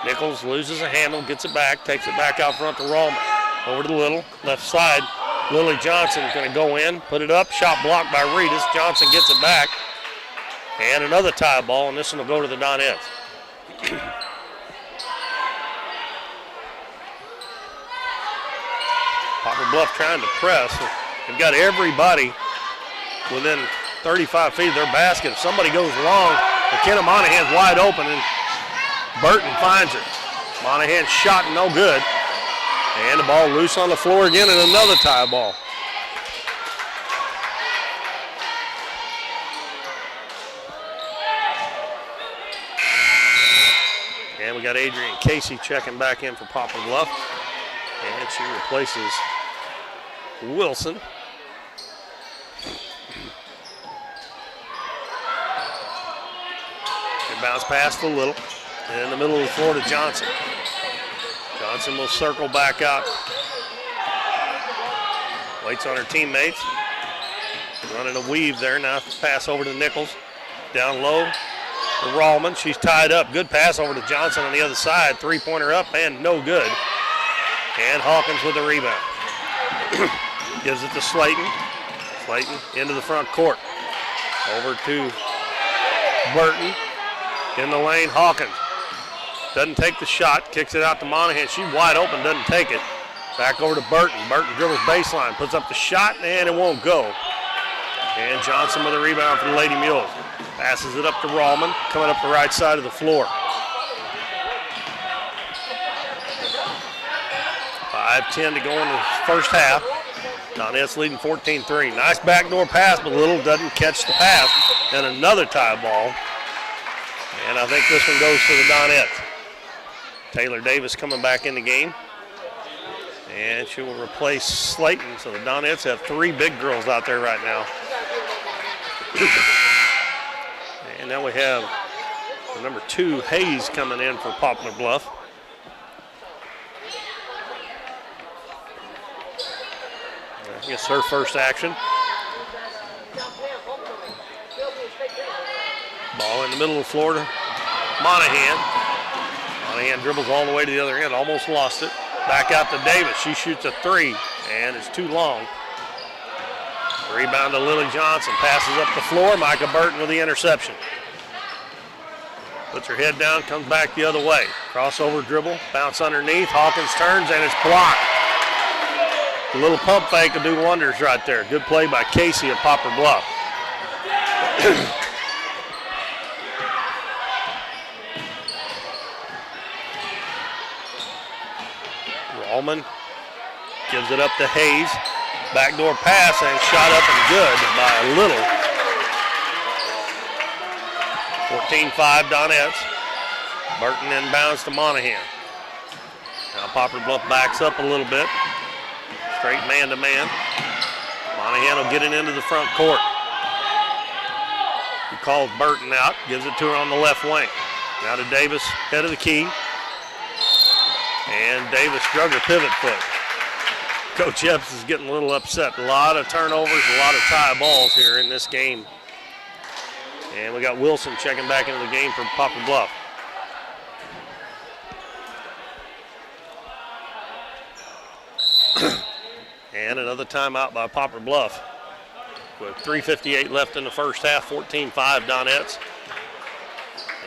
Nichols loses a handle, gets it back, takes it back out front to Rallman. Over to Little, left side. Lily Johnson's going to go in, put it up, shot blocked by Reedus. Johnson gets it back. And another tie ball, and this one will go to the Donettes. Poplar Bluff trying to press. They've got everybody within 35 feet of their basket. If somebody goes long, McKenna Monahan's wide open, and Burton finds her. Monahan's shot no good. And the ball loose on the floor again, and another tie ball. And we got Adrian Casey checking back in for Poplar Bluff. And she replaces Wilson. Good bounce pass to Little. And in the middle of the floor to Johnson. Johnson will circle back out. Waits on her teammates. Running a weave there. Now pass over to Nichols. Down low to Rallman. She's tied up. Good pass over to Johnson on the other side. Three-pointer up and no good. And Hawkins with the rebound. Gives it to Slayton. Slayton into the front court. Over to Burton. In the lane, Hawkins. Doesn't take the shot, kicks it out to Monahan. She's wide open, doesn't take it. Back over to Burton. Burton dribbles baseline, puts up the shot, and it won't go. And Johnson with a rebound for the Lady Mules. Passes it up to Rallman, coming up the right side of the floor. 5:10 to go in the first half. Donettes leading 14-3. Nice backdoor pass, but Little doesn't catch the pass. And another tie ball. And I think this one goes to the Donettes. Taylor Davis coming back in the game. And she will replace Slayton. So the Donettes have 3 big girls out there right now. And now we have number 2, Hayes, coming in for Poplar Bluff. I guess her first action. Ball in the middle of the floor to Monahan. Monahan dribbles all the way to the other end, almost lost it. Back out to Davis. She shoots a 3, and it's too long. Rebound to Lily Johnson. Passes up the floor. Micah Burton with the interception. Puts her head down, comes back the other way. Crossover dribble, bounce underneath. Hawkins turns, and it's blocked. A little pump fake will do wonders right there. Good play by Casey at Poplar Bluff. Rallman gives it up to Hayes. Backdoor pass and shot up and good by Little. 14-5 Donettes. Burton inbounds to Monahan. Now Poplar Bluff backs up a little bit. Straight man-to-man. Monahan will get it into the front court. He calls Burton out, gives it to her on the left wing. Now to Davis, head of the key. And Davis drug her pivot foot. Coach Epps is getting a little upset. A lot of turnovers, a lot of tie balls here in this game. And we got Wilson checking back into the game for Poplar Bluff. And another timeout by Poplar Bluff. With 3:58 left in the first half, 14-5 Donettes.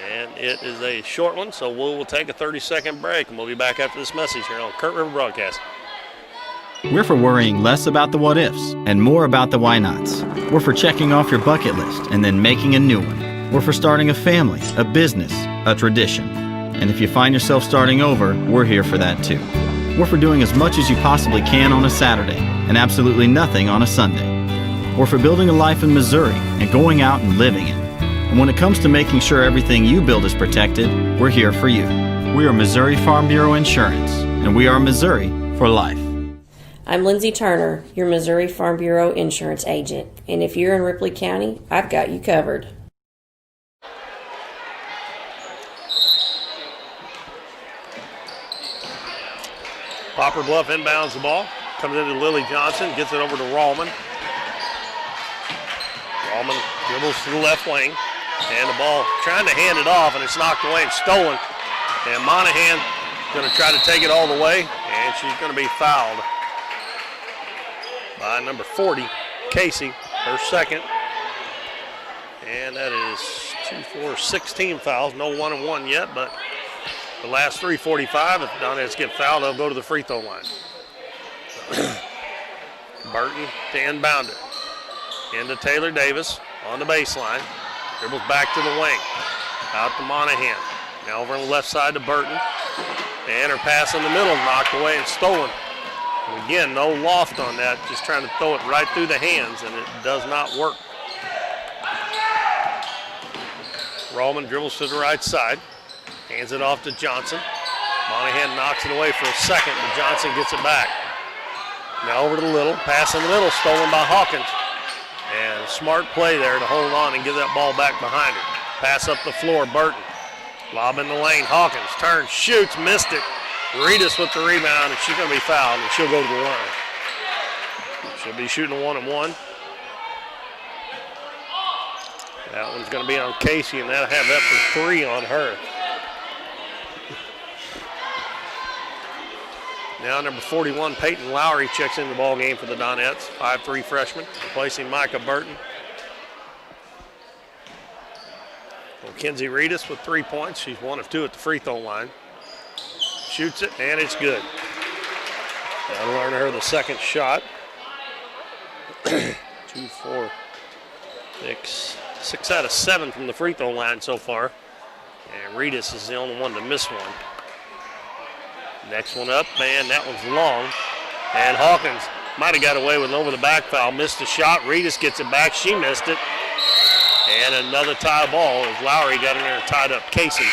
And it is a short one, so we'll take a 30-second break, and we'll be back after this message here on Current River Broadcast. We're for worrying less about the what-ifs and more about the why-nots. We're for checking off your bucket list and then making a new one. We're for starting a family, a business, a tradition. And if you find yourself starting over, we're here for that too. We're for doing as much as you possibly can on a Saturday and absolutely nothing on a Sunday. We're for building a life in Missouri and going out and living it. And when it comes to making sure everything you build is protected, we're here for you. We are Missouri Farm Bureau Insurance, and we are Missouri for life. I'm Lindsay Turner, your Missouri Farm Bureau insurance agent. And if you're in Ripley County, I've got you covered. Poplar Bluff inbounds the ball. Comes into Lily Johnson, gets it over to Rallman. Rallman dribbles to the left wing. And the ball trying to hand it off, and it's knocked away and stolen. And Monahan going to try to take it all the way, and she's going to be fouled by number 40, Casey, her second. And that is 2, 4, 16 fouls. No 1-and-1 yet, but the last 3:45, if Donettes get fouled, they'll go to the free throw line. Burton to inbound it. Into Taylor Davis on the baseline. Dribbles back to the wing. Out to Monahan. Now over on the left side to Burton. And her pass in the middle knocked away and stolen. And again, no loft on that. Just trying to throw it right through the hands, and it does not work. Rallman dribbles to the right side. Hands it off to Johnson. Monahan knocks it away for a second, but Johnson gets it back. Now over to Little. Pass in the middle, stolen by Hawkins. And a smart play there to hold on and get that ball back behind her. Pass up the floor, Burton. Lob in the lane, Hawkins turns, shoots, missed it. Reedus with the rebound, and she's going to be fouled, and she'll go to the line. She'll be shooting a 1-and-1. That one's going to be on Casey, and that'll have that for 3 on her. Now number 41, Peyton Lowry, checks in the ball game for the Donettes, 5'3" freshman, replacing Micah Burton. Mackenzie Reedus with 3 points. She's 1 of 2 at the free throw line. Shoots it, and it's good. That'll earn her the second shot. 2, 4, 6 out of 7 from the free throw line so far. And Reedus is the only one to miss one. Next one up, man, that one's long. And Hawkins might have got away with an over-the-back foul. Missed the shot. Reedus gets it back. She missed it. And another tie ball as Lowry got in there and tied up Casey.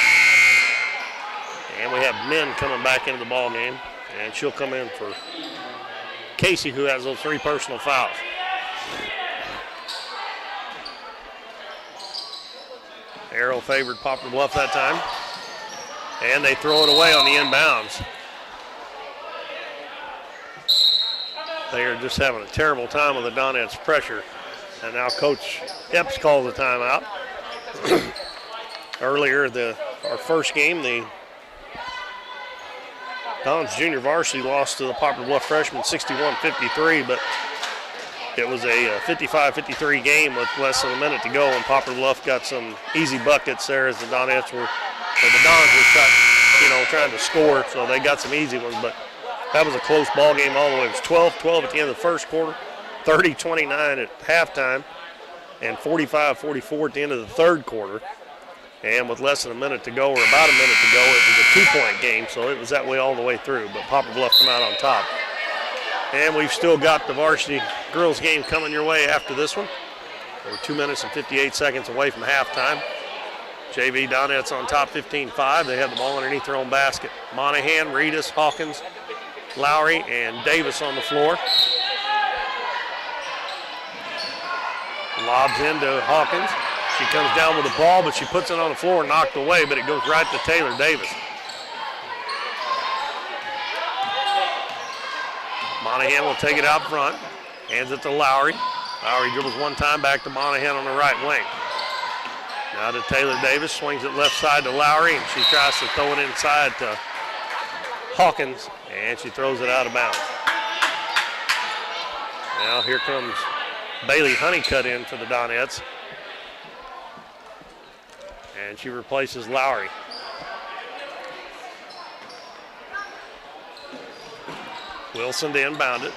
And we have men coming back into the ball game. And she'll come in for Casey, who has those 3 personal fouls. Arrow favored Poplar Bluff that time. And they throw it away on the inbounds. They are just having a terrible time with the Donettes pressure. And now Coach Epps calls the timeout. Earlier, our first game, the Dons Junior Varsity lost to the Poplar Bluff freshmen 61-53, but it was a 55-53 game with less than a minute to go, and Poplar Bluff got some easy buckets there as the Dons were trying to score, so they got some easy ones, but that was a close ball game all the way. It was 12-12 at the end of the first quarter, 30-29 at halftime, and 45-44 at the end of the third quarter. And with less than a minute to go, or about a minute to go, it was a 2-point game, so it was that way all the way through, but Poplar Bluff come out on top. And we've still got the varsity girls game coming your way after this one. We're 2 minutes and 58 seconds away from halftime. JV Donettes on top 15-5. They have the ball underneath their own basket. Monahan, Reedus, Hawkins, Lowry, and Davis on the floor. Lobs into Hawkins. She comes down with the ball, but she puts it on the floor and knocked away, but it goes right to Taylor Davis. Monahan will take it out front, hands it to Lowry. Lowry dribbles one time back to Monahan on the right wing. Now to Taylor Davis, swings it left side to Lowry, and she tries to throw it inside to Hawkins, and she throws it out of bounds. Now here comes Bailey Honeycutt in for the Donettes. And she replaces Lowry. Wilson to inbound it.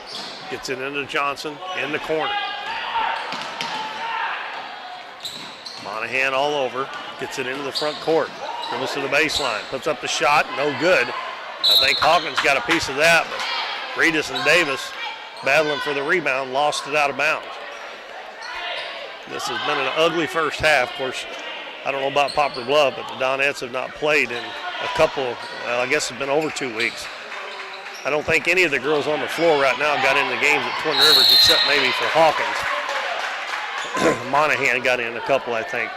Gets it into Johnson in the corner. Monahan all over. Gets it into the front court. Dribbles to the baseline. Puts up the shot. No good. I think Hawkins got a piece of that, but Reedus and Davis battling for the rebound, lost it out of bounds. This has been an ugly first half. Of course, I don't know about Poplar Bluff, but the Donettes have not played in a couple, I guess it's been over 2 weeks. I don't think any of the girls on the floor right now got in the games at Twin Rivers except maybe for Hawkins. Monahan got in a couple, I think.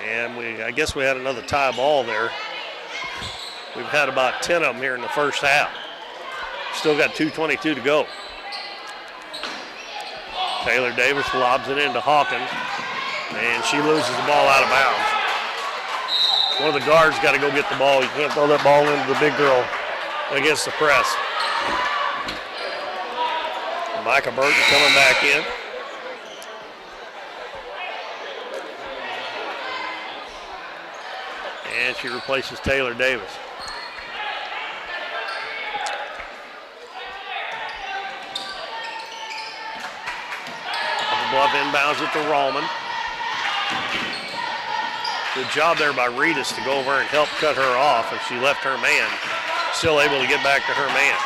And I guess we had another tie ball there. We've had about 10 of them here in the first half. Still got 2:22 to go. Taylor Davis lobs it into Hawkins, and she loses the ball out of bounds. One of the guards got to go get the ball. You can't throw that ball into the big girl against the press. Micah Burton coming back in. And she replaces Taylor Davis. Bluff inbounds it to Rollman. Good job there by Reedus to go over and help cut her off as she left her man. Still able to get back to her man.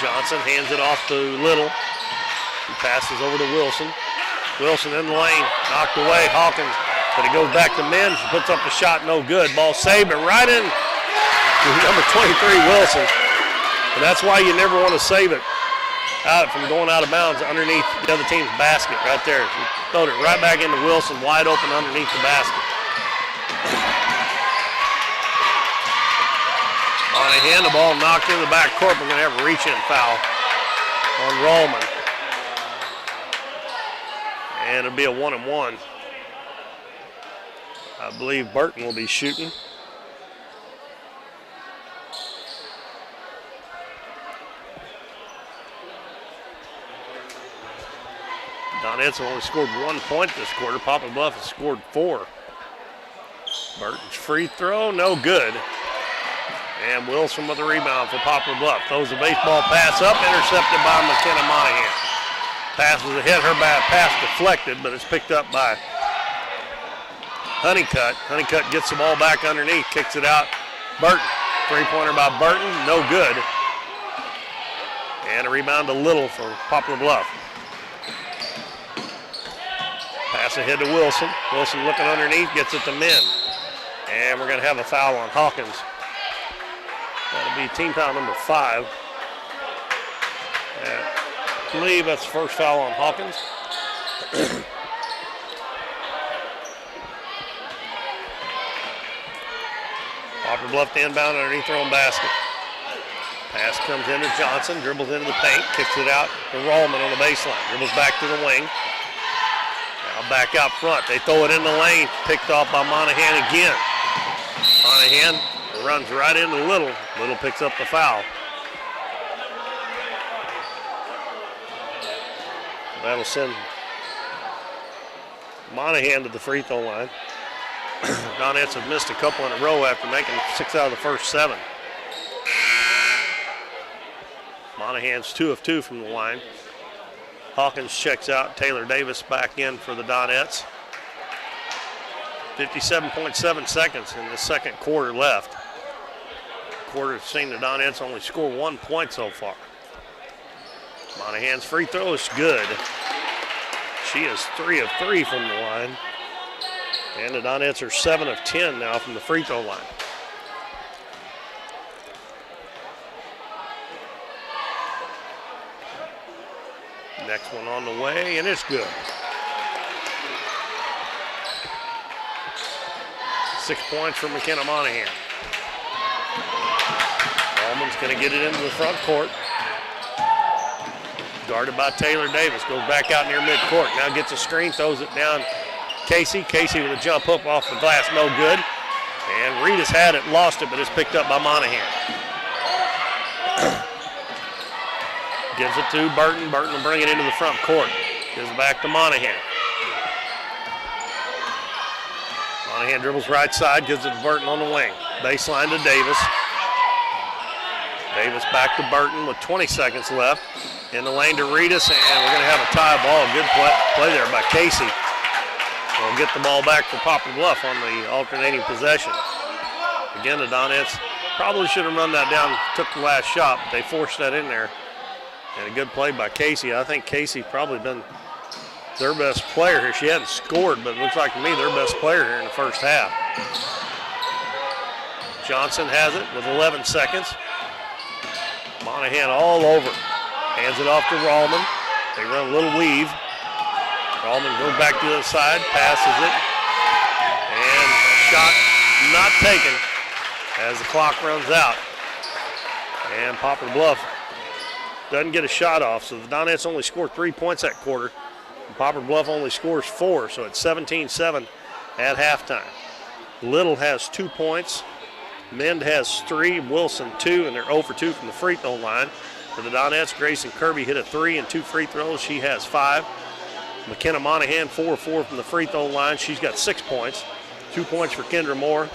Johnson hands it off to Little. He passes over to Wilson. Wilson in the lane, knocked away. Hawkins, but it goes back to Mims. She puts up the shot, no good. Ball saved, but right in to number 23, Wilson. And that's why you never want to save it out from going out of bounds underneath the other team's basket right there. She throwed it right back into Wilson, wide open underneath the basket. Monahan, the ball knocked in the back court. We're going to have a reach-in foul on Rollman. And it'll be a 1-and-1. I believe Burton will be shooting. Donettes have only scored 1 point this quarter. Poplar Bluff has scored 4. Burton's free throw, no good. And Wilson with a rebound for Poplar Bluff. Throws the baseball pass up, intercepted by McKenna Monahan. Passes ahead, her pass deflected, but it's picked up by Honeycutt. Honeycutt gets the ball back underneath, kicks it out. Burton, three-pointer by Burton, no good. And a rebound to Little for Poplar Bluff. Pass ahead to Wilson. Wilson looking underneath, gets it to Min. And we're going to have a foul on Hawkins. That'll be team foul number 5. I believe that's the first foul on Hawkins. Poplar Bluff to inbound underneath their own basket. Pass comes into Johnson, dribbles into the paint, kicks it out to Rollman on the baseline. Dribbles back to the wing. Now back out front. They throw it in the lane, picked off by Monahan again. Monahan runs right into Little. Little picks up the foul. That'll send Monahan to the free throw line. Donettes have missed a couple in a row after making 6 out of the first 7. Monahan's 2 of 2 from the line. Hawkins checks out. Taylor Davis back in for the Donettes. 57.7 seconds in the second quarter left. Quarter's seen the Donettes only score 1 point so far. Monahan's free throw is good. She is 3 of 3 from the line. And the Donettes are 7 of 10 now from the free throw line. Next one on the way, and it's good. 6 points for McKenna Monahan. Allman's going to get it into the front court. Guarded by Taylor Davis. Goes back out near midcourt. Now gets a screen, throws it down. Casey with a jump hook off the glass, no good. And Reedus had it, lost it, but it's picked up by Monahan. Gives it to Burton. Burton will bring it into the front court. Gives it back to Monahan. Monahan dribbles right side, gives it to Burton on the wing. Baseline to Davis. Davis back to Burton with 20 seconds left. In the lane to Reedus, and we're going to have a tie ball. Good play there by Casey. We'll get the ball back for Poplar Bluff on the alternating possession. Again, the Donettes probably should have run that down, took the last shot, but they forced that in there. And a good play by Casey. I think Casey probably been their best player here. She hadn't scored, but it looks like to me their best player here in the first half. Johnson has it with 11 seconds. Monahan all over. Hands it off to Rallman. They run a little weave. Rallman goes back to the other side, passes it, and shot not taken as the clock runs out. And Poplar Bluff doesn't get a shot off, so the Donettes only scored 3 points that quarter. And Poplar Bluff only scores 4, so it's 17-7 at halftime. Little has 2 points. Mend has 3, Wilson 2, and they're 0 for 2 from the free throw line. For the Donettes, Grayson Kirby hit a 3 and 2 free throws. She has 5. McKenna Monahan 4 of 4 from the free throw line. She's got 6 points. 2 points for Kendra Moore.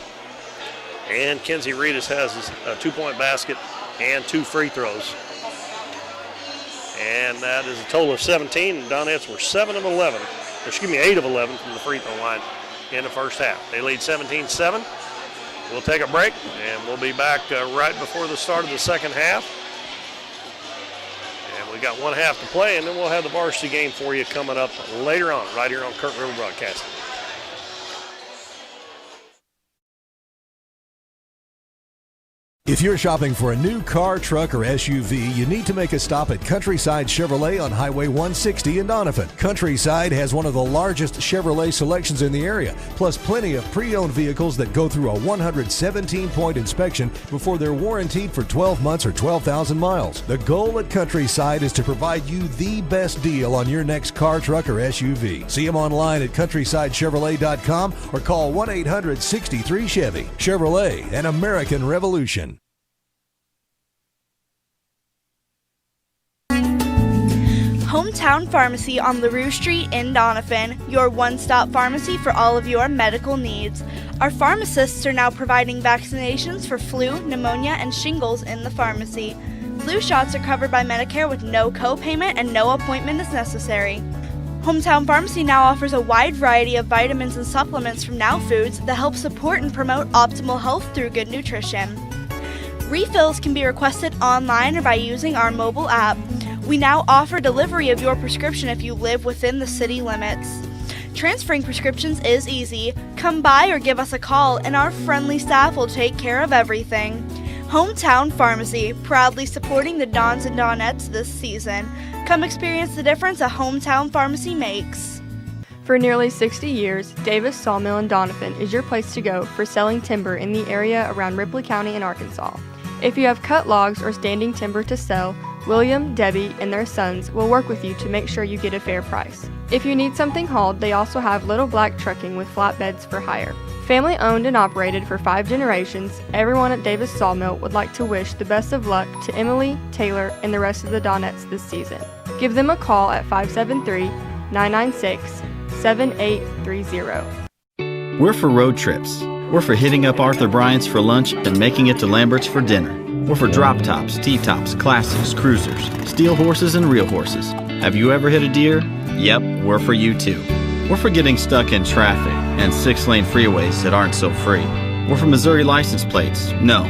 And Kenzie Reedus has a 2-point basket and 2 free throws. And that is a total of 17. And Donettes were 8 of 11 from the free throw line in the first half. They lead 17-7. We'll take a break, and we'll be back right before the start of the second half. And we got 1 half to play, and then we'll have the varsity game for you coming up later on, right here on Curtin River Broadcasting. If you're shopping for a new car, truck, or SUV, you need to make a stop at Countryside Chevrolet on Highway 160 in Doniphan. Countryside has one of the largest Chevrolet selections in the area, plus plenty of pre-owned vehicles that go through a 117-point inspection before they're warranted for 12 months or 12,000 miles. The goal at Countryside is to provide you the best deal on your next car, truck, or SUV. See them online at CountrysideChevrolet.com or call 1-800-63-CHEVY. Chevrolet, an American revolution. Hometown Pharmacy on LaRue Street in Doniphan, your one-stop pharmacy for all of your medical needs. Our pharmacists are now providing vaccinations for flu, pneumonia, and shingles in the pharmacy. Flu shots are covered by Medicare with no copayment and no appointment is necessary. Hometown Pharmacy now offers a wide variety of vitamins and supplements from Now Foods that help support and promote optimal health through good nutrition. Refills can be requested online or by using our mobile app. We now offer delivery of your prescription if you live within the city limits. Transferring prescriptions is easy. Come by or give us a call and our friendly staff will take care of everything. Hometown Pharmacy, proudly supporting the Dons and Donettes this season. Come experience the difference a Hometown Pharmacy makes. For nearly 60 years, Davis Sawmill in Doniphan is your place to go for selling timber in the area around Ripley County in Arkansas. If you have cut logs or standing timber to sell, William, Debbie, and their sons will work with you to make sure you get a fair price. If you need something hauled, they also have Little Black Trucking with flatbeds for hire. Family owned and operated for 5 generations, everyone at Davis Sawmill would like to wish the best of luck to Emily, Taylor, and the rest of the Donettes this season. Give them a call at 573-996-7830. We're for road trips. We're for hitting up Arthur Bryant's for lunch and making it to Lambert's for dinner. We're for drop tops, T-tops, classics, cruisers, steel horses, and real horses. Have you ever hit a deer? Yep, we're for you too. We're for getting stuck in traffic and 6-lane freeways that aren't so free. We're for Missouri license plates. No,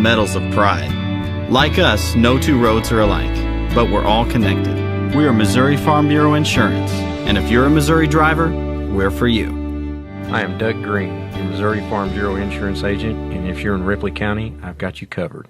medals of pride. Like us, no two roads are alike, but we're all connected. We are Missouri Farm Bureau Insurance, and if you're a Missouri driver, we're for you. I am Doug Green, your Missouri Farm Bureau Insurance Agent, and if you're in Ripley County, I've got you covered.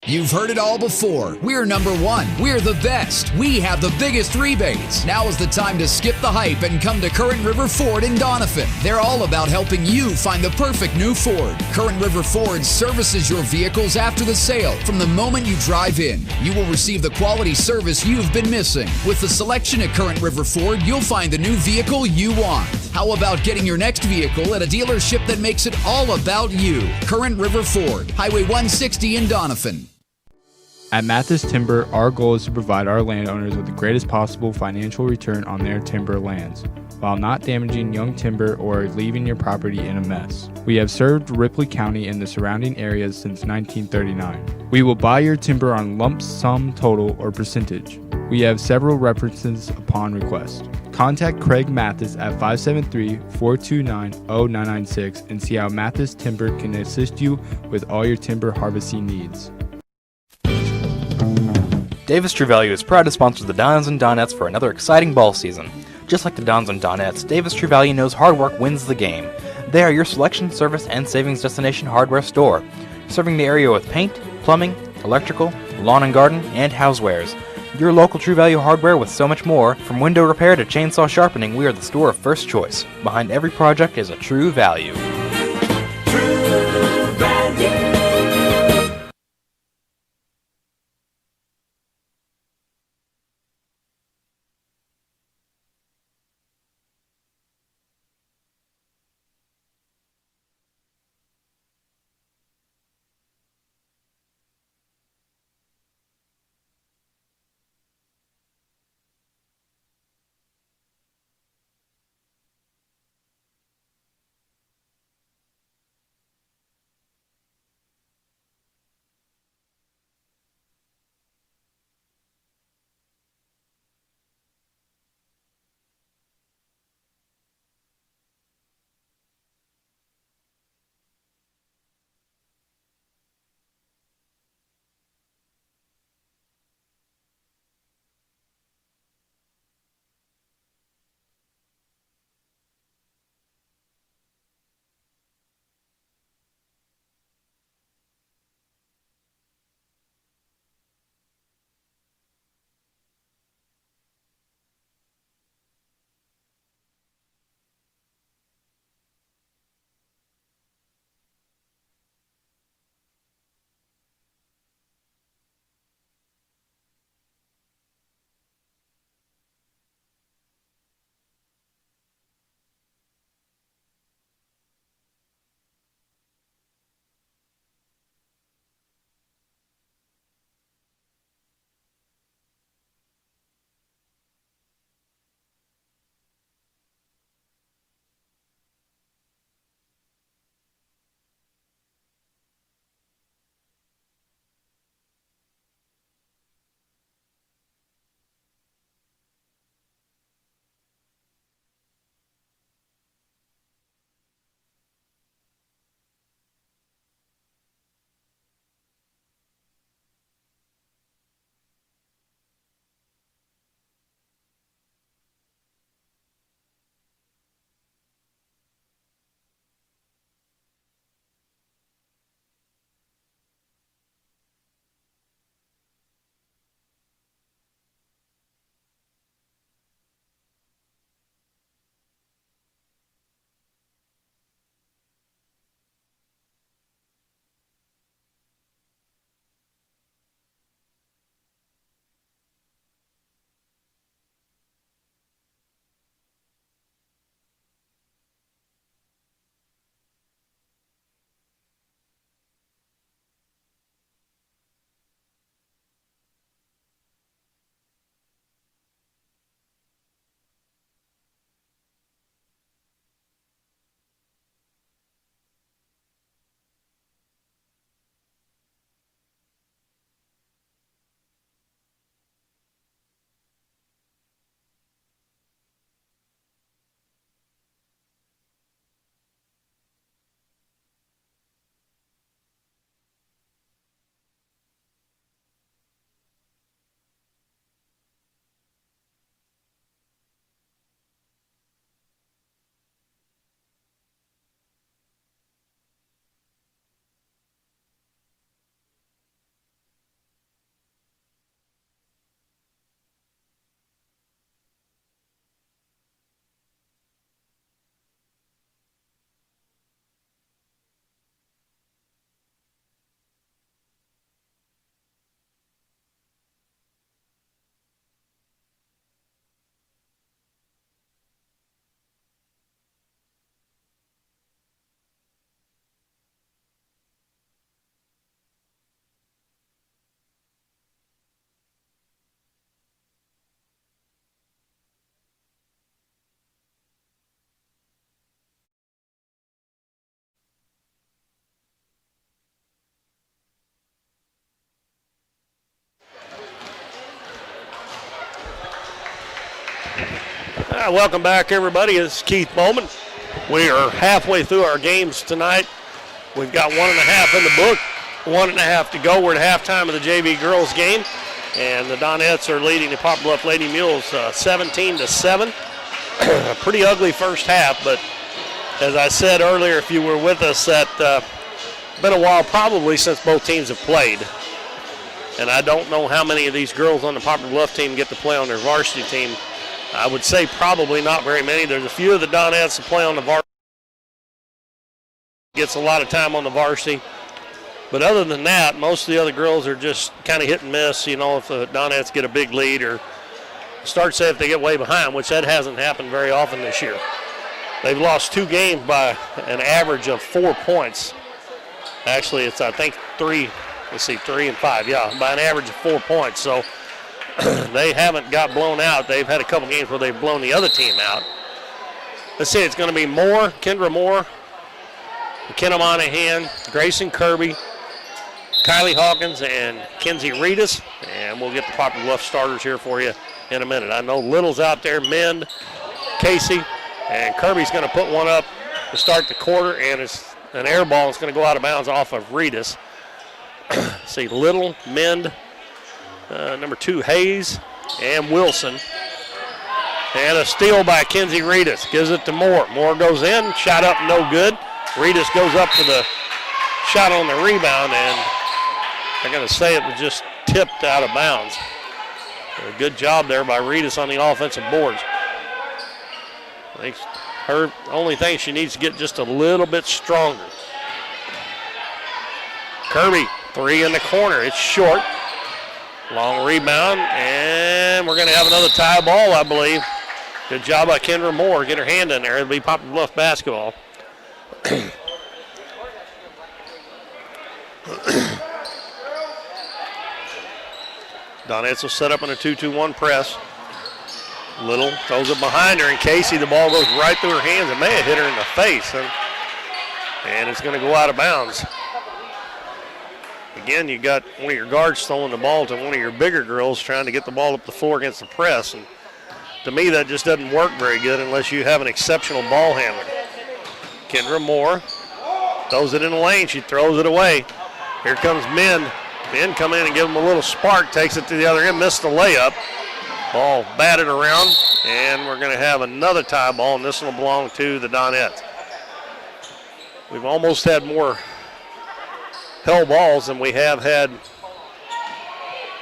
You've heard it all before. We're number one. We're the best. We have the biggest rebates. Now is the time to skip the hype and come to Current River Ford in Doniphan. They're all about helping you find the perfect new Ford. Current River Ford services your vehicles after the sale. From the moment you drive in, you will receive the quality service you've been missing. With the selection at Current River Ford, you'll find the new vehicle you want. How about getting your next vehicle at a dealership that makes it all about you? Current River Ford, Highway 160 in Doniphan. At Mathis Timber, our goal is to provide our landowners with the greatest possible financial return on their timber lands, while not damaging young timber or leaving your property in a mess. We have served Ripley County and the surrounding areas since 1939. We will buy your timber on lump sum total or percentage. We have several references upon request. Contact Craig Mathis at 573-429-0996 and see how Mathis Timber can assist you with all your timber harvesting needs. Davis True Value is proud to sponsor the Dons and Donettes for another exciting ball season. Just like the Dons and Donettes, Davis True Value knows hard work wins the game. They are your selection, service, and savings destination hardware store, serving the area with paint, plumbing, electrical, lawn and garden, and housewares. Your local True Value hardware with so much more. From window repair to chainsaw sharpening, we are the store of first choice. Behind every project is a True Value. True Value. Welcome back, everybody. It's Keith Bowman. We are halfway through our games tonight. We've got 1.5 in the book, 1.5 to go. We're at halftime of the JV girls game, and the Donettes are leading the Poplar Bluff Lady Mules 17-7. A pretty ugly first half, but as I said earlier, if you were with us, that been a while probably since both teams have played. And I don't know how many of these girls on the Poplar Bluff team get to play on their varsity team. I would say probably not very many. There's a few of the Donettes that play on the varsity. Gets a lot of time on the varsity. But other than that, most of the other girls are just kind of hit and miss, you know, if the Donettes get a big lead or start say if they get way behind, which that hasn't happened very often this year. They've lost 2 games by an average of 4 points. Actually, it's, I think, 3 and 5, yeah, by an average of 4 points. So they haven't got blown out. They've had a couple games where they've blown the other team out. Let's see, it's going to be Moore, Kendra Moore, McKenna Monahan, Grayson Kirby, Kylie Hawkins, and Kenzie Reedus. And we'll get the Poplar Bluff starters here for you in a minute. I know Little's out there, Mend, Casey, and Kirby's going to put one up to start the quarter, and it's an air ball. It's going to go out of bounds off of Reedus. See, Little, Mend, number 2, Hayes, and Wilson. And a steal by Kenzie Reedus. Gives it to Moore. Moore goes in, shot up, no good. Reedus goes up for the shot on the rebound, and I'm going to say it was just tipped out of bounds. A good job there by Reedus on the offensive boards. I think her only thing, she needs to get just a little bit stronger. Kirby, 3 in the corner. It's short. Long rebound, and we're going to have another tie ball, I believe. Good job by Kendra Moore. Get her hand in there. It'll be Poplar Bluff basketball. Donettes will set up in a 2-2-1 press. Little throws it behind her, and Casey, the ball goes right through her hands. It may have hit her in the face, and it's going to go out of bounds. Again, you got one of your guards throwing the ball to one of your bigger girls trying to get the ball up the floor against the press. And to me, that just doesn't work very good unless you have an exceptional ball handler. Kendra Moore throws it in the lane. She throws it away. Here comes Mend. Mend come in and give him a little spark. Takes it to the other end. Missed the layup. Ball batted around. And we're going to have another tie ball, and this will belong to the Donettes. We've almost had more hell balls than we have had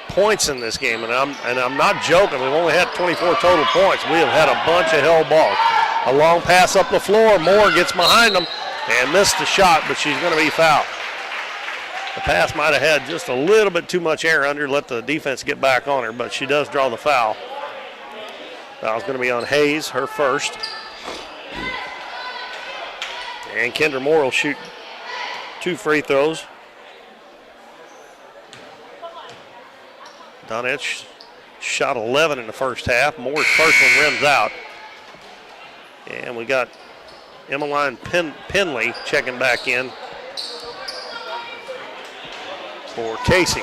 points in this game, and I'm not joking. We've only had 24 total points. We have had a bunch of hell balls. A long pass up the floor. Moore gets behind them and missed the shot, but she's going to be fouled. The pass might have had just a little bit too much air under, let the defense get back on her, but she does draw the foul. Foul's going to be on Hayes, her first. And Kendra Moore will shoot 2 free throws. Donettes shot 11 in the first half. Moore's first one rims out. And we got Emmeline Penley checking back in for Casey.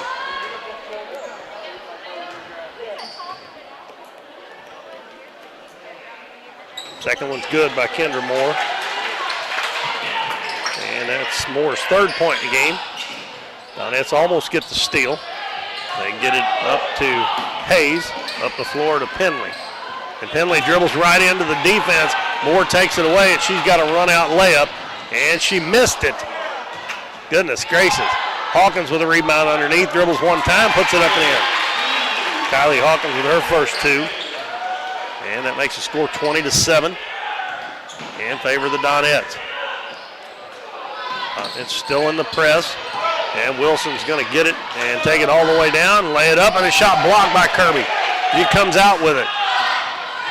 Second one's good by Kendra Moore. And that's Moore's 3rd point in the game. Donettes almost get the steal. They get it up to Hayes, up the floor to Penley. And Penley dribbles right into the defense. Moore takes it away, and she's got a run-out layup, and she missed it. Goodness gracious. Hawkins with a rebound underneath, dribbles one time, puts it up and in. Kylie Hawkins with her first 2. And that makes the score 20-7 in favor of the Donettes. It's still in the press. And Wilson's going to get it and take it all the way down, lay it up, and a shot blocked by Kirby. She comes out with it.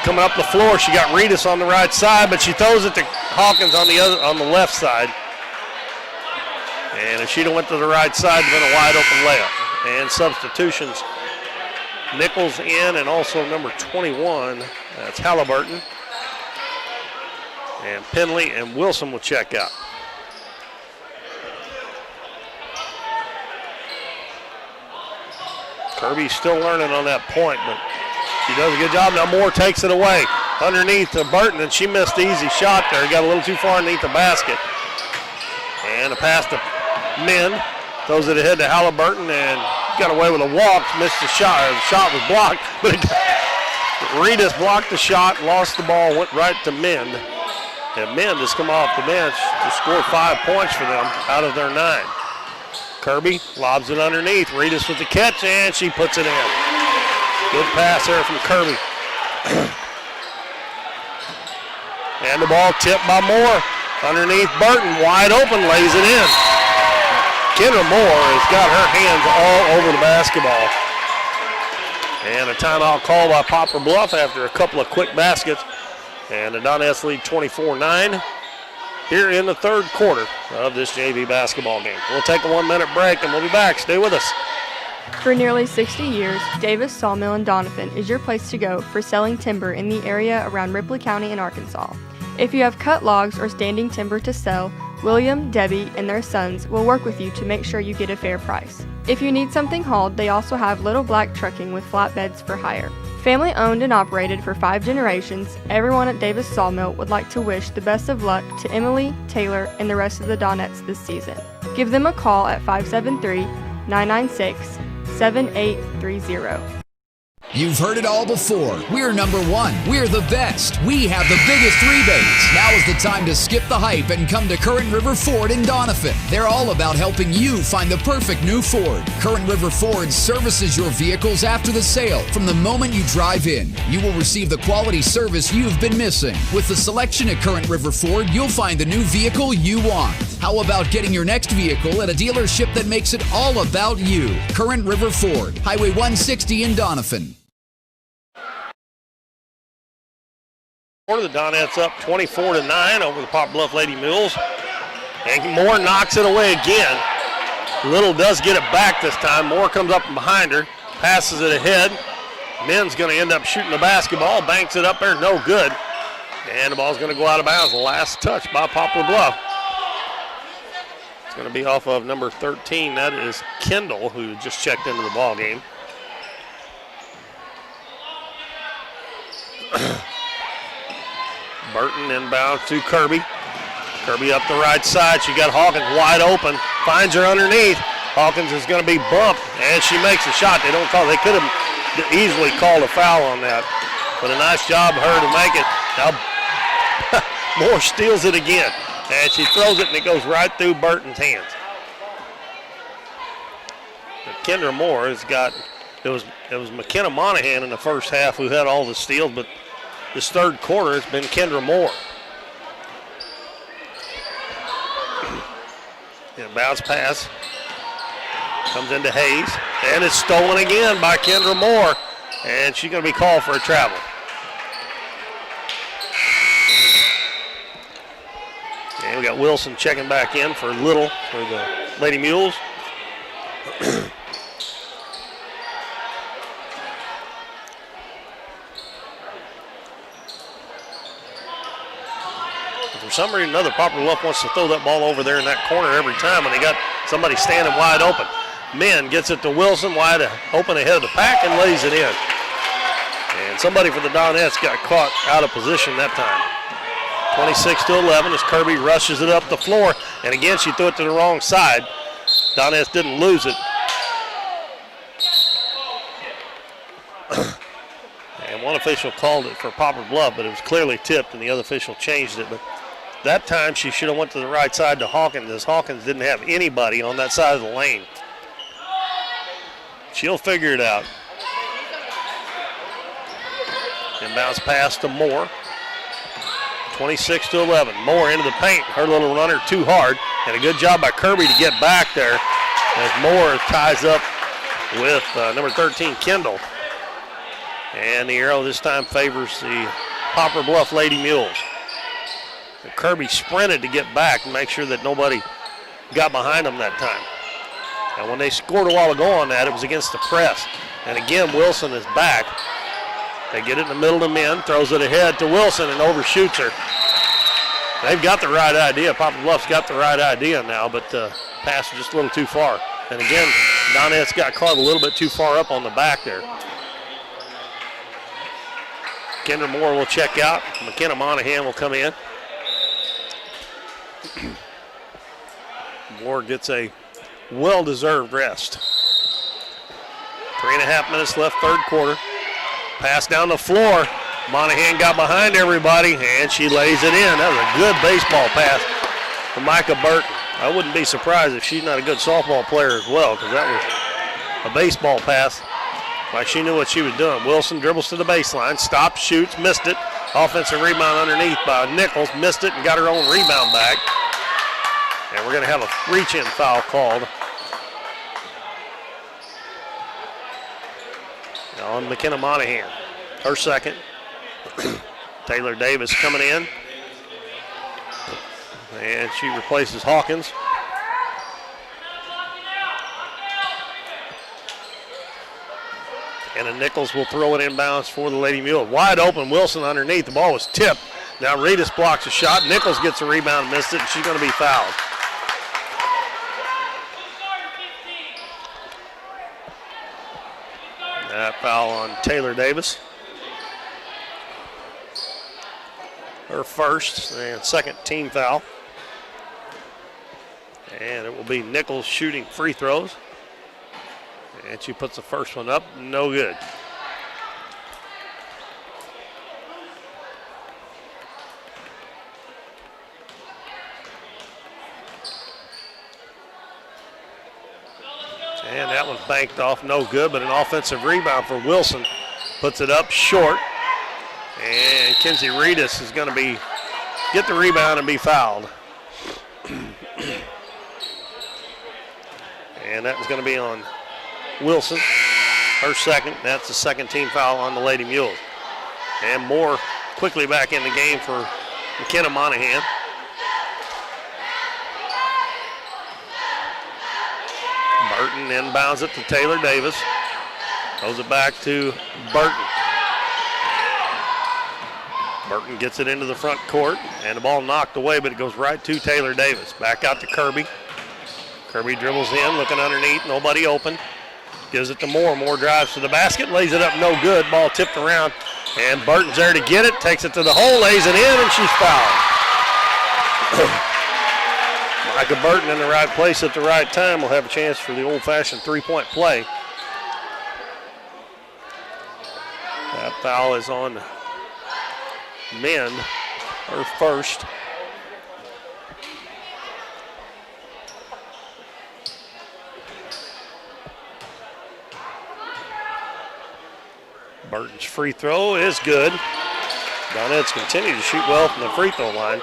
Coming up the floor, she got Reedus on the right side, but she throws it to Hawkins on the left side. And if she'd have went to the right side, it'd been a wide open layup. And substitutions, Nichols in, and also number 21, that's Halliburton. And Penley and Wilson will check out. Kirby's still learning on that point, but She does a good job. Now Moore takes it away underneath to Burton, and she missed the easy shot there. Got a little too far underneath the basket. And a pass to Min. Throws it ahead to Halliburton and got away with a walk. Missed the shot. The shot was blocked, but Reedus blocked the shot, lost the ball, went right to Min. And Min just come off the bench to score 5 points for them out of their 9. Kirby lobs it underneath. Reedus with the catch, and she puts it in. Good pass there from Kirby. And the ball tipped by Moore. Underneath Burton, wide open, lays it in. Kendra Moore has got her hands all over the basketball. And a timeout call by Poplar Bluff after a couple of quick baskets. And the Donettes lead 24-9 here in the third quarter of this JV basketball game. We'll take a 1-minute break and we'll be back. Stay with us. For nearly 60 years, Davis Sawmill in Doniphan is your place to go for selling timber in the area around Ripley County in Arkansas. If you have cut logs or standing timber to sell, William, Debbie, and their sons will work with you to make sure you get a fair price. If you need something hauled, they also have Little Black Trucking with flatbeds for hire. Family owned and operated for 5 generations, everyone at Davis Sawmill would like to wish the best of luck to Emily, Taylor, and the rest of the Donettes this season. Give them a call at 573-996-7830. You've heard it all before. We're number 1. We're the best. We have the biggest rebates. Now is the time to skip the hype and come to Current River Ford in Doniphan. They're all about helping you find the perfect new Ford. Current River Ford services your vehicles after the sale. From the moment you drive in, you will receive the quality service you've been missing. With the selection at Current River Ford, you'll find the new vehicle you want. How about getting your next vehicle at a dealership that makes it all about you? Current River Ford, Highway 160 in Doniphan. The Donettes up 24-9 over the Poplar Bluff Lady Mules. And Moore knocks it away again. Little does get it back this time. Moore comes up from behind her, passes it ahead. Min's going to end up shooting the basketball, banks it up there, no good. And the ball's going to go out of bounds. The last touch by Poplar Bluff. It's going to be off of number 13. That is Kendall, who just checked into the ball game. Burton inbounds to Kirby. Kirby up the right side. She got Hawkins wide open. Finds her underneath. Hawkins is going to be bumped, and she makes a shot. They don't call. They could have easily called a foul on that, but a nice job of her to make it. Now Moore steals it again, and she throws it, and it goes right through Burton's hands. But Kendra Moore has got. It was McKenna Monahan in the first half who had all the steals, but this third quarter has been Kendra Moore. And bounce pass comes into Hayes, and it's stolen again by Kendra Moore, and she's going to be called for a travel. And we got Wilson checking back in for Little for the Lady Mules. For some reason or another, Poplar Bluff wants to throw that ball over there in that corner every time when they got somebody standing wide open. Min gets it to Wilson, wide open ahead of the pack, and lays it in. And somebody for the Donettes got caught out of position that time. 26-11 as Kirby rushes it up the floor, and again she threw it to the wrong side. Donettes didn't lose it. And one official called it for Poplar Bluff, but it was clearly tipped, and the other official changed it. But that time she should have went to the right side to Hawkins, as Hawkins didn't have anybody on that side of the lane. She'll figure it out. Inbounds pass to Moore. 26-11. Moore into the paint. Her little runner too hard, and a good job by Kirby to get back there as Moore ties up with number 13, Kendall. And the arrow this time favors the Poplar Bluff Lady Mules. And Kirby sprinted to get back and make sure that nobody got behind them that time. And when they scored a while ago on that, it was against the press. And again, Wilson is back. They get it in the middle to Min, throws it ahead to Wilson and overshoots her. They've got the right idea. Poplar Bluff's got the right idea now, but pass just a little too far. And again, Donettes got caught a little bit too far up on the back there. Kendra Moore will check out. McKenna Monahan will come in. Moore gets a well-deserved rest. 3.5 minutes left, third quarter. Pass down the floor. Monahan got behind everybody, and she lays it in. That was a good baseball pass from Micah Burton. I wouldn't be surprised if she's not a good softball player as well, because that was a baseball pass. Like she knew what she was doing. Wilson dribbles to the baseline, stops, shoots, missed it. Offensive rebound underneath by Nichols, missed it and got her own rebound back. And we're going to have a reach-in foul called on McKenna Monahan. Her second. Taylor Davis coming in. And she replaces Hawkins. And Nichols will throw it inbounds for the Lady Mules. Wide open, Wilson underneath. The ball was tipped. Now Reedus blocks a shot. Nichols gets a rebound, missed it, and she's going to be fouled. That foul on Taylor Davis. Her first and second team foul. And it will be Nichols shooting free throws. And she puts the first one up, no good. And that one's banked off, no good, but an offensive rebound for Wilson. Puts it up short. And Kenzie Reedus is going to get the rebound and be fouled. And that was going to be on Wilson, her second. That's the second team foul on the Lady Mules. And Moore quickly back in the game for McKenna Monahan. Burton inbounds it to Taylor Davis. Throws it back to Burton. Burton gets it into the front court, and the ball knocked away, but it goes right to Taylor Davis. Back out to Kirby. Kirby dribbles in, looking underneath, nobody open. Gives it to Moore. Moore drives to the basket, lays it up, no good. Ball tipped around, and Burton's there to get it. Takes it to the hole, lays it in, and she's fouled. Micah Burton in the right place at the right time will have a chance for the old-fashioned three-point play. That foul is on men, her first. Burton's free throw is good. Donettes continue to shoot well from the free throw line.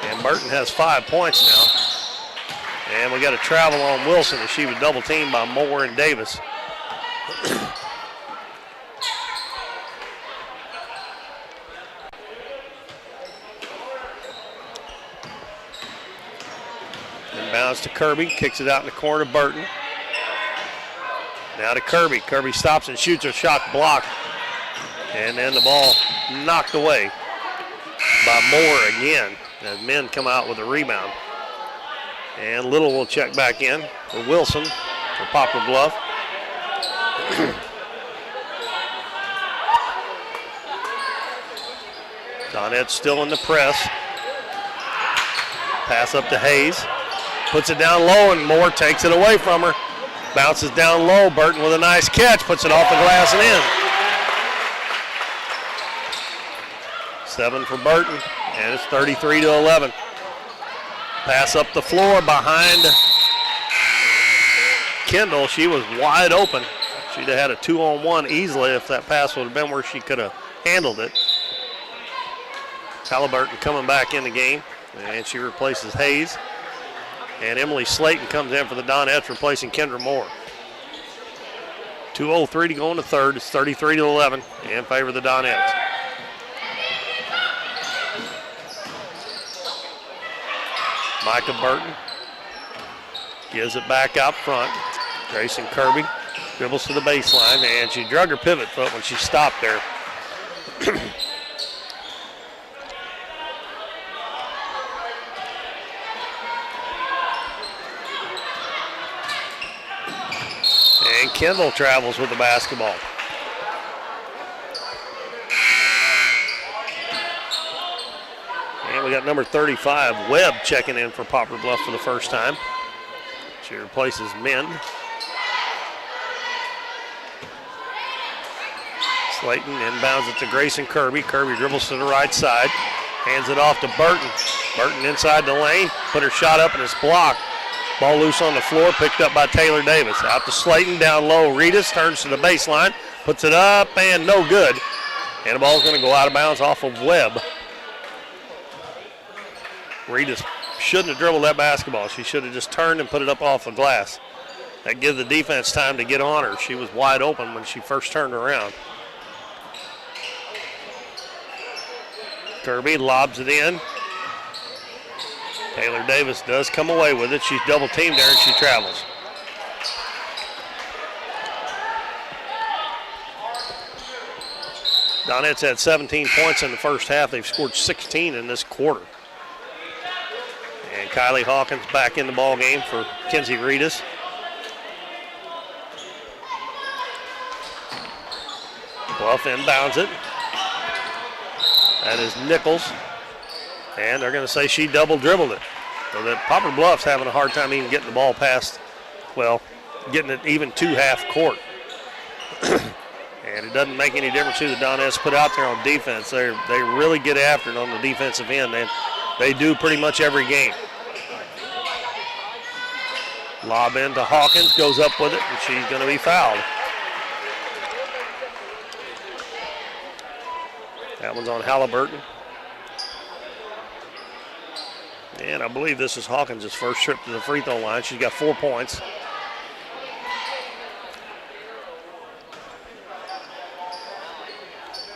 And Burton has 5 points now. And we got a travel on Wilson as she was double teamed by Moore and Davis. Inbounds to Kirby, kicks it out in the corner to Burton. Now to Kirby. Kirby stops and shoots a shot blocked. And then the ball knocked away by Moore again as men come out with a rebound. And Little will check back in for Wilson for Poplar Bluff. Donette still in the press. Pass up to Hayes. Puts it down low, and Moore takes it away from her. Bounces down low. Burton with a nice catch. Puts it off the glass and in. 7 for Burton, and it's 33-11. Pass up the floor behind Kendall. She was wide open. She'd have had a 2-on-1 easily if that pass would have been where she could have handled it. Halliburton coming back in the game, and she replaces Hayes. And Emily Slayton comes in for the Donettes, replacing Kendra Moore. 2:03 to go in the third. It's 33-11 in favor of the Donettes. Micah Burton gives it back out front. Grayson Kirby dribbles to the baseline, and she drug her pivot foot when she stopped there. And Kendall travels with the basketball. we got number 35, Webb, checking in for Poplar Bluff for the first time. She replaces Min. Slayton inbounds it to Grayson Kirby. Kirby dribbles to the right side. Hands it off to Burton. Burton inside the lane. Put her shot up and it's blocked. Ball loose on the floor, picked up by Taylor Davis. Out to Slayton, down low. Reedus turns to the baseline, puts it up, and no good. And the ball's going to go out of bounds off of Webb. Reedus shouldn't have dribbled that basketball. She should have just turned and put it up off the glass. That gives the defense time to get on her. She was wide open when she first turned around. Kirby lobs it in. Taylor Davis does come away with it. She's double teamed there and she travels. Donettes had 17 points in the first half. They've scored 16 in this quarter. And Kylie Hawkins back in the ball game for Kenzie Reedus. Bluff inbounds it. That is Nichols. And they're going to say she double dribbled it. So that Poplar Bluff's having a hard time even getting the ball past, well, getting it even to half court. And it doesn't make any difference who the Donettes put out there on defense. They really get after it on the defensive end, and they do pretty much every game. Lob into Hawkins, goes up with it, and she's going to be fouled. That one's on Halliburton. And I believe this is Hawkins' first trip to the free throw line. She's got 4 points.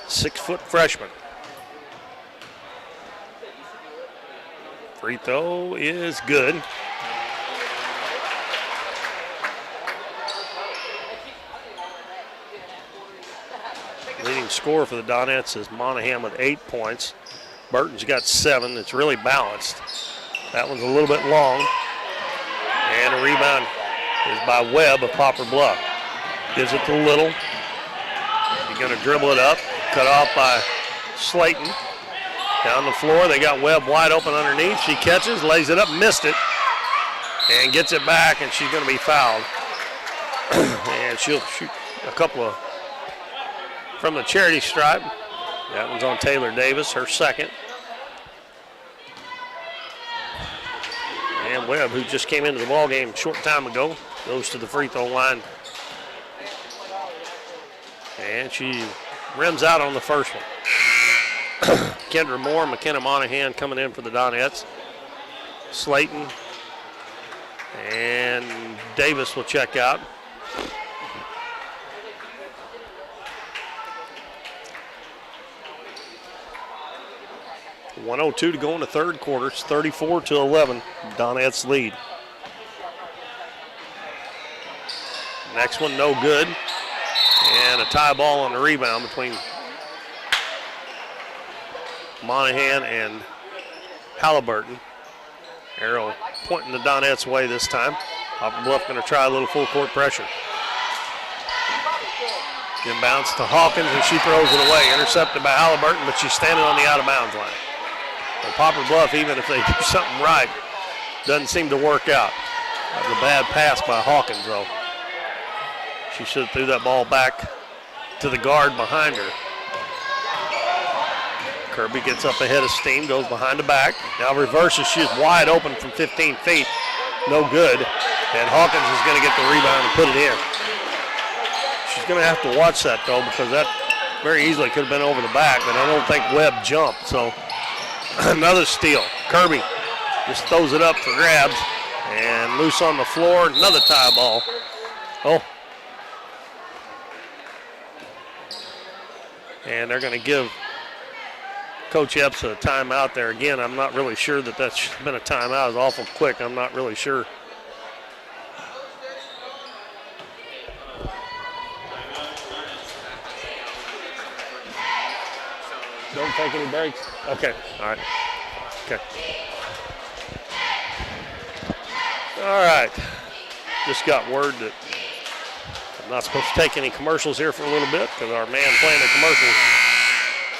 Six-foot freshman. Free throw is good. Leading scorer for the Donettes is Monahan with 8 points. Burton's got 7. It's really balanced. That one's a little bit long. And a rebound is by Webb of Poplar Bluff. Gives it to Little. He's going to dribble it up. Cut off by Slayton. Down the floor, they got Webb wide open underneath. She catches, lays it up, missed it, and gets it back, and she's going to be fouled. And she'll shoot a couple of from the charity stripe. That one's on Taylor Davis, her second. And Webb, who just came into the ball game a short time ago, goes to the free throw line. And she rims out on the first one. Kendra Moore, McKenna Monahan coming in for the Donettes. Slayton and Davis will check out. .102 to go in the third quarter. It's 34-11. Donettes lead. Next one, no good. And a tie ball on the rebound between Monahan and Halliburton. Arrow pointing the Donettes' way this time. Poplar Bluff going to try a little full court pressure. Inbounds to Hawkins and she throws it away. Intercepted by Halliburton, but she's standing on the out of bounds line. And Poplar Bluff, even if they do something right, doesn't seem to work out. That was a bad pass by Hawkins, though. She should have threw that ball back to the guard behind her. Kirby gets up ahead of steam, goes behind the back. Now reverses, she's wide open from 15 feet. No good. And Hawkins is going to get the rebound and put it in. She's going to have to watch that, though, because that very easily could have been over the back, but I don't think Webb jumped. So another steal. Kirby just throws it up for grabs. And loose on the floor, another tie ball. Oh. And they're going to give Coach Epps a timeout there. Again, I'm not really sure that that's been a timeout. It was awful quick. I'm not really sure. Don't take any breaks? Okay, all right. Okay. All right. Just got word that I'm not supposed to take any commercials here for a little bit because our man playing the commercials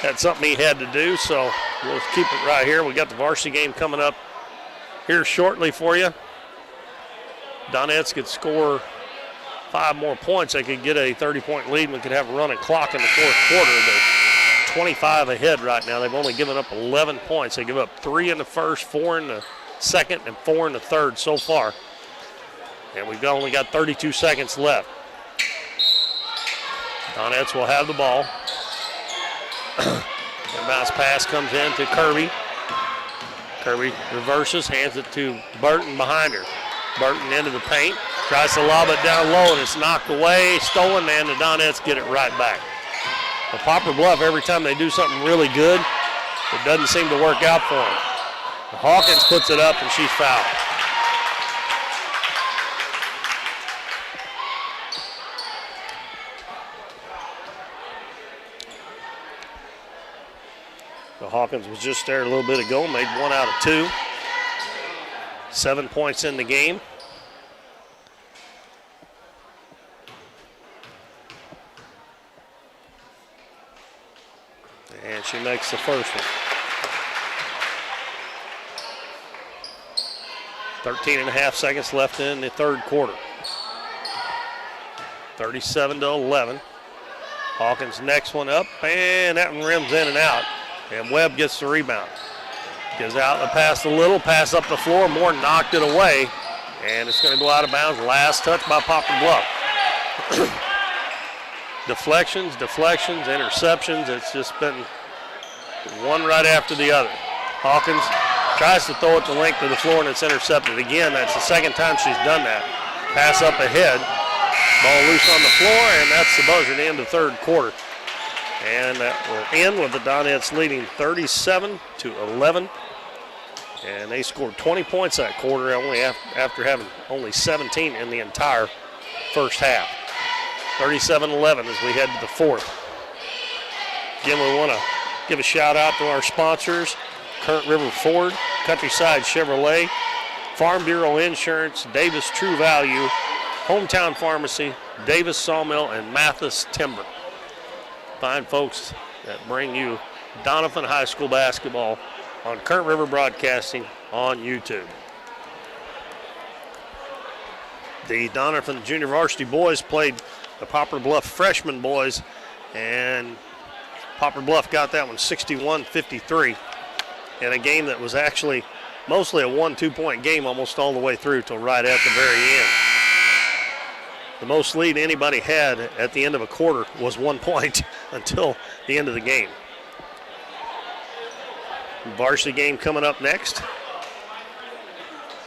had something he had to do, so We'll keep it right here. We got the varsity game coming up here shortly for you. Donettes could score 5 more points. They could get a 30-point lead, and we could have a running clock in the fourth quarter. They're 25 ahead right now. They've only given up 11 points. They give up 3 in the first, 4 in the second, and 4 in the third so far. And we've only got 32 seconds left. Donettes will have the ball. And bounce pass comes in to Kirby. Kirby reverses, hands it to Burton behind her. Burton into the paint, tries to lob it down low, and it's knocked away, stolen, and the Donettes get it right back. The Poplar Bluff, every time they do something really good, it doesn't seem to work out for them. Hawkins puts it up, and she's fouled. So Hawkins was just there a little bit ago, made 1 out of 2. 7 points in the game. And she makes the first one. 13 and a half seconds left in the third quarter. 37-11. Hawkins next one up, and that one rims in and out. And Webb gets the rebound. Gives out the pass a little, pass up the floor. Moore knocked it away, and it's going to go out of bounds. Last touch by Poplar Bluff. Deflections, interceptions. It's just been one right after the other. Hawkins tries to throw it the length of the floor, and it's intercepted again. That's the second time she's done that. Pass up ahead. Ball loose on the floor, and that's the buzzer at the end of the third quarter. And that will end with the Donettes leading 37-11. And they scored 20 points that quarter only after having only 17 in the entire first half. 37-11 as we head to the fourth. Again, we want to give a shout out to our sponsors, Current River Ford, Countryside Chevrolet, Farm Bureau Insurance, Davis True Value, Hometown Pharmacy, Davis Sawmill, and Mathis Timber. Fine folks that bring you Doniphan High School basketball on Current River Broadcasting on YouTube. The Doniphan Junior Varsity boys played the Poplar Bluff freshman boys, and Poplar Bluff got that one 61-53 in a game that was actually mostly a 1-2 point game almost all the way through till right at the very end. The most lead anybody had at the end of a quarter was 1 point until the end of the game. Varsity game coming up next.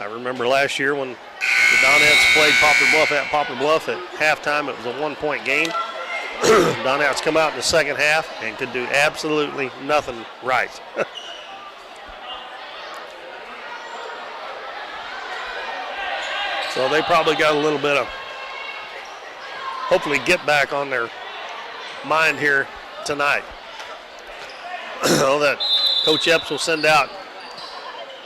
I remember last year when the Donettes played Poplar Bluff at Poplar Bluff at halftime. It was a 1 point game. Donettes come out in the second half and could do absolutely nothing right. So they probably got a little bit of hopefully get back on their mind here tonight. That Coach Epps will send out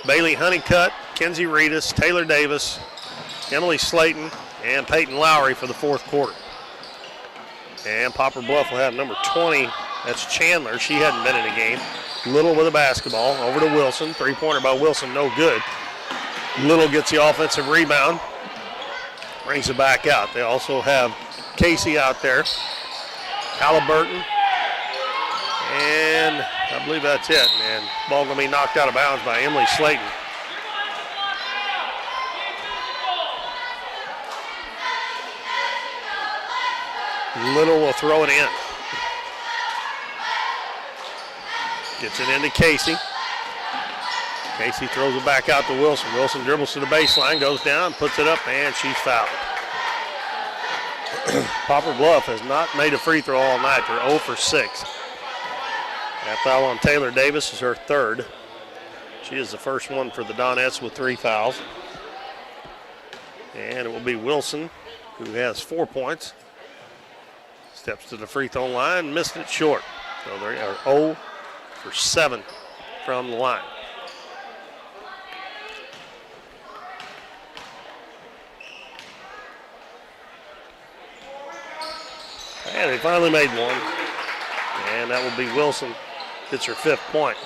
Bailey Honeycutt, Kenzie Reedus, Taylor Davis, Emily Slayton, and Peyton Lowry for the fourth quarter. And Poplar Bluff will have number 20, that's Chandler. She hadn't been in a game. Little with a basketball, over to Wilson. Three-pointer by Wilson, no good. Little gets the offensive rebound, brings it back out. They also have Casey out there, Halliburton, and I believe that's it. And ball going to be knocked out of bounds by Emily Slayton. Little will throw it in. Gets it into Casey. Casey throws it back out to Wilson. Wilson dribbles to the baseline, goes down, puts it up, and she's fouled. Poplar Bluff has not made a free throw all night. They're 0 for 6. That foul on Taylor Davis is her third. She is the first one for the Donettes with 3 fouls. And it will be Wilson, who has 4 points. Steps to the free throw line, missed it short. So they are 0 for 7 from the line. And they finally made one. And that will be Wilson. It's her 5th point.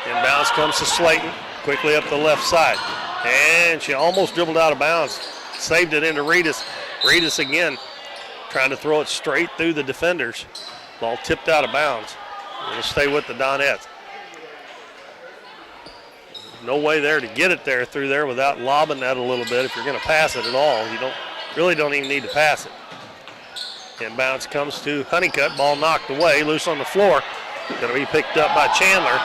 Inbounds comes to Slayton, quickly up the left side. And she almost dribbled out of bounds. Saved it into Reedus. Reedus again, trying to throw it straight through the defenders. Ball tipped out of bounds. It'll stay with the Donettes. No way there to get it there through there without lobbing that a little bit. If you're going to pass it at all, you don't even need to pass it. Inbounds comes to Honeycutt. Ball knocked away, loose on the floor. Going to be picked up by Chandler.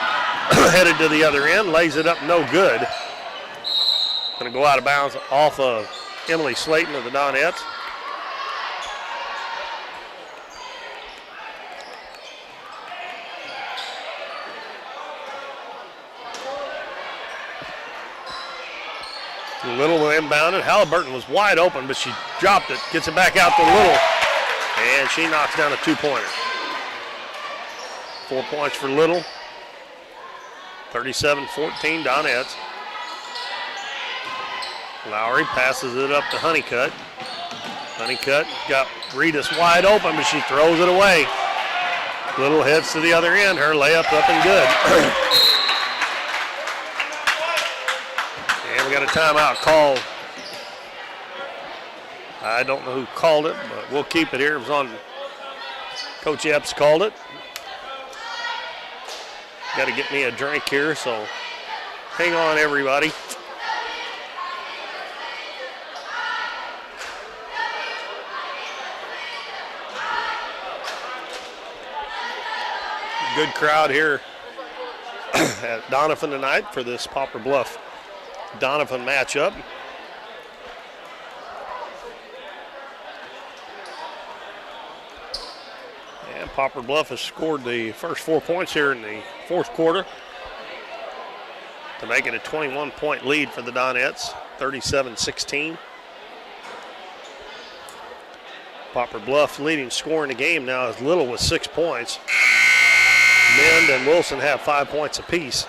Headed to the other end, lays it up, no good. Going to go out of bounds off of Emily Slayton of the Donettes. Little inbounded. Halliburton was wide open, but she dropped it, gets it back out to Little, and she knocks down a two-pointer. 4 points for Little. 37-14 Donettes. Lowry passes it up to Honeycutt. Honeycutt got Reedus wide open, but she throws it away. Little heads to the other end. Her layup's up and good. And we got a timeout called. I don't know who called it, but we'll keep it here. It was on, Coach Epps called it. Got to get me a drink here, so hang on, everybody. Good crowd here at Doniphan tonight for this Poplar Bluff Doniphan matchup. And Poplar Bluff has scored the first 4 points here in the fourth quarter to make it a 21-point lead for the Donettes, 37-16. Poplar Bluff leading scorer in the game now is Little with 6 points. Mend and Wilson have 5 points apiece.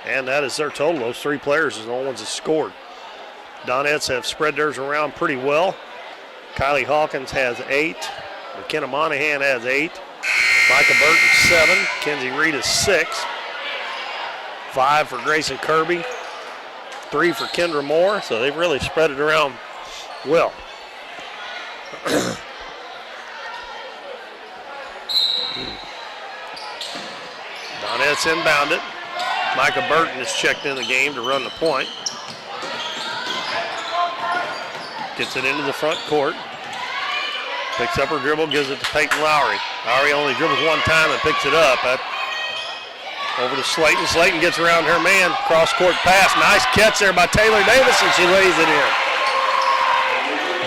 And that is their total. Those three players are the only ones that scored. Donettes have spread theirs around pretty well. Kylie Hawkins has 8. McKenna Monahan has 8. Micah Burton 7. Kenzie Reed is 6. 5 for Grayson Kirby. 3 for Kendra Moore. So they've really spread it around well. Donettes inbound it. Micah Burton is checked in the game to run the point. Gets it into the front court. Picks up her dribble, gives it to Peyton Lowry. Lowry only dribbles one time and picks it up. Over to Slayton. Slayton gets around her man. Cross-court pass. Nice catch there by Taylor Davis, and she lays it in.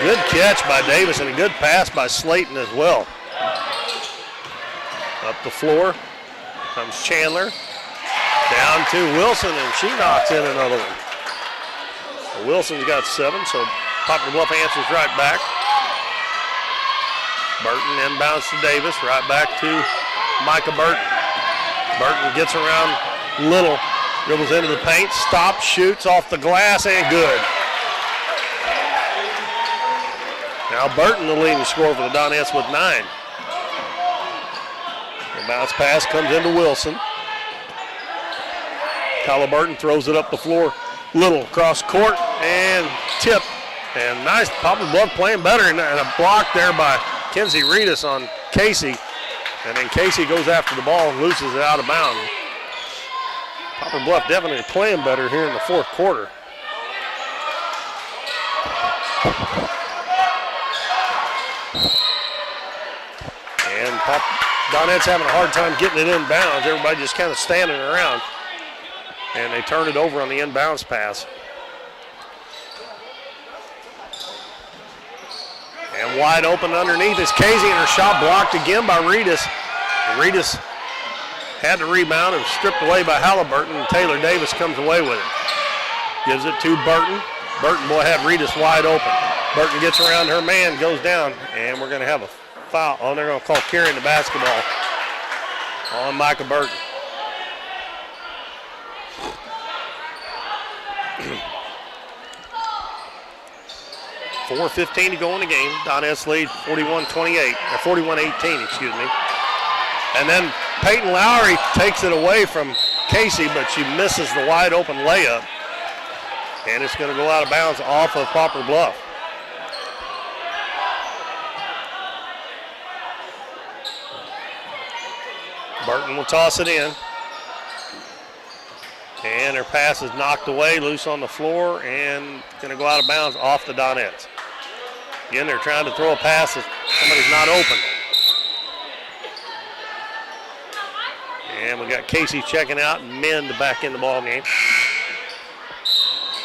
Good catch by Davis and a good pass by Slayton as well. Up the floor comes Chandler. Down to Wilson, and she knocks in another one. So Wilson's got 7, so Poplar Bluff answers right back. Burton inbounds to Davis, right back to Micah Burton. Burton gets around Little, dribbles into the paint, stops, shoots off the glass, and good. Now Burton, the leading scorer for the Donettes, with 9. The bounce pass comes into Wilson. Halliburton throws it up the floor. Little cross court and tip. And nice, Poplar Bluff playing better, and a block there by Kenzie Reedus on Casey. And then Casey goes after the ball and loses it out of bounds. Poplar Bluff definitely playing better here in the fourth quarter. And Donettes having a hard time getting it inbounds. Everybody just kind of standing around. And they turn it over on the inbounds pass. And wide open underneath is Casey, and her shot blocked again by Reedus. Reedus had the rebound and stripped away by Halliburton, and Taylor Davis comes away with it. Gives it to Burton. Burton, boy, had Reedus wide open. Burton gets around her man, goes down, and we're going to have a foul. Oh, they're going to call carrying the basketball on Micah Burton. 4:15 to go in the game. Donettes lead 41-28, or 41-18, excuse me. And then Peyton Lowry takes it away from Casey, but she misses the wide open layup. And it's going to go out of bounds off of Poplar Bluff. Burton will toss it in. And her pass is knocked away, loose on the floor, and going to go out of bounds off the Donettes. Again, they're trying to throw a pass that somebody's not open. And we got Casey checking out and Mend back in the ball game.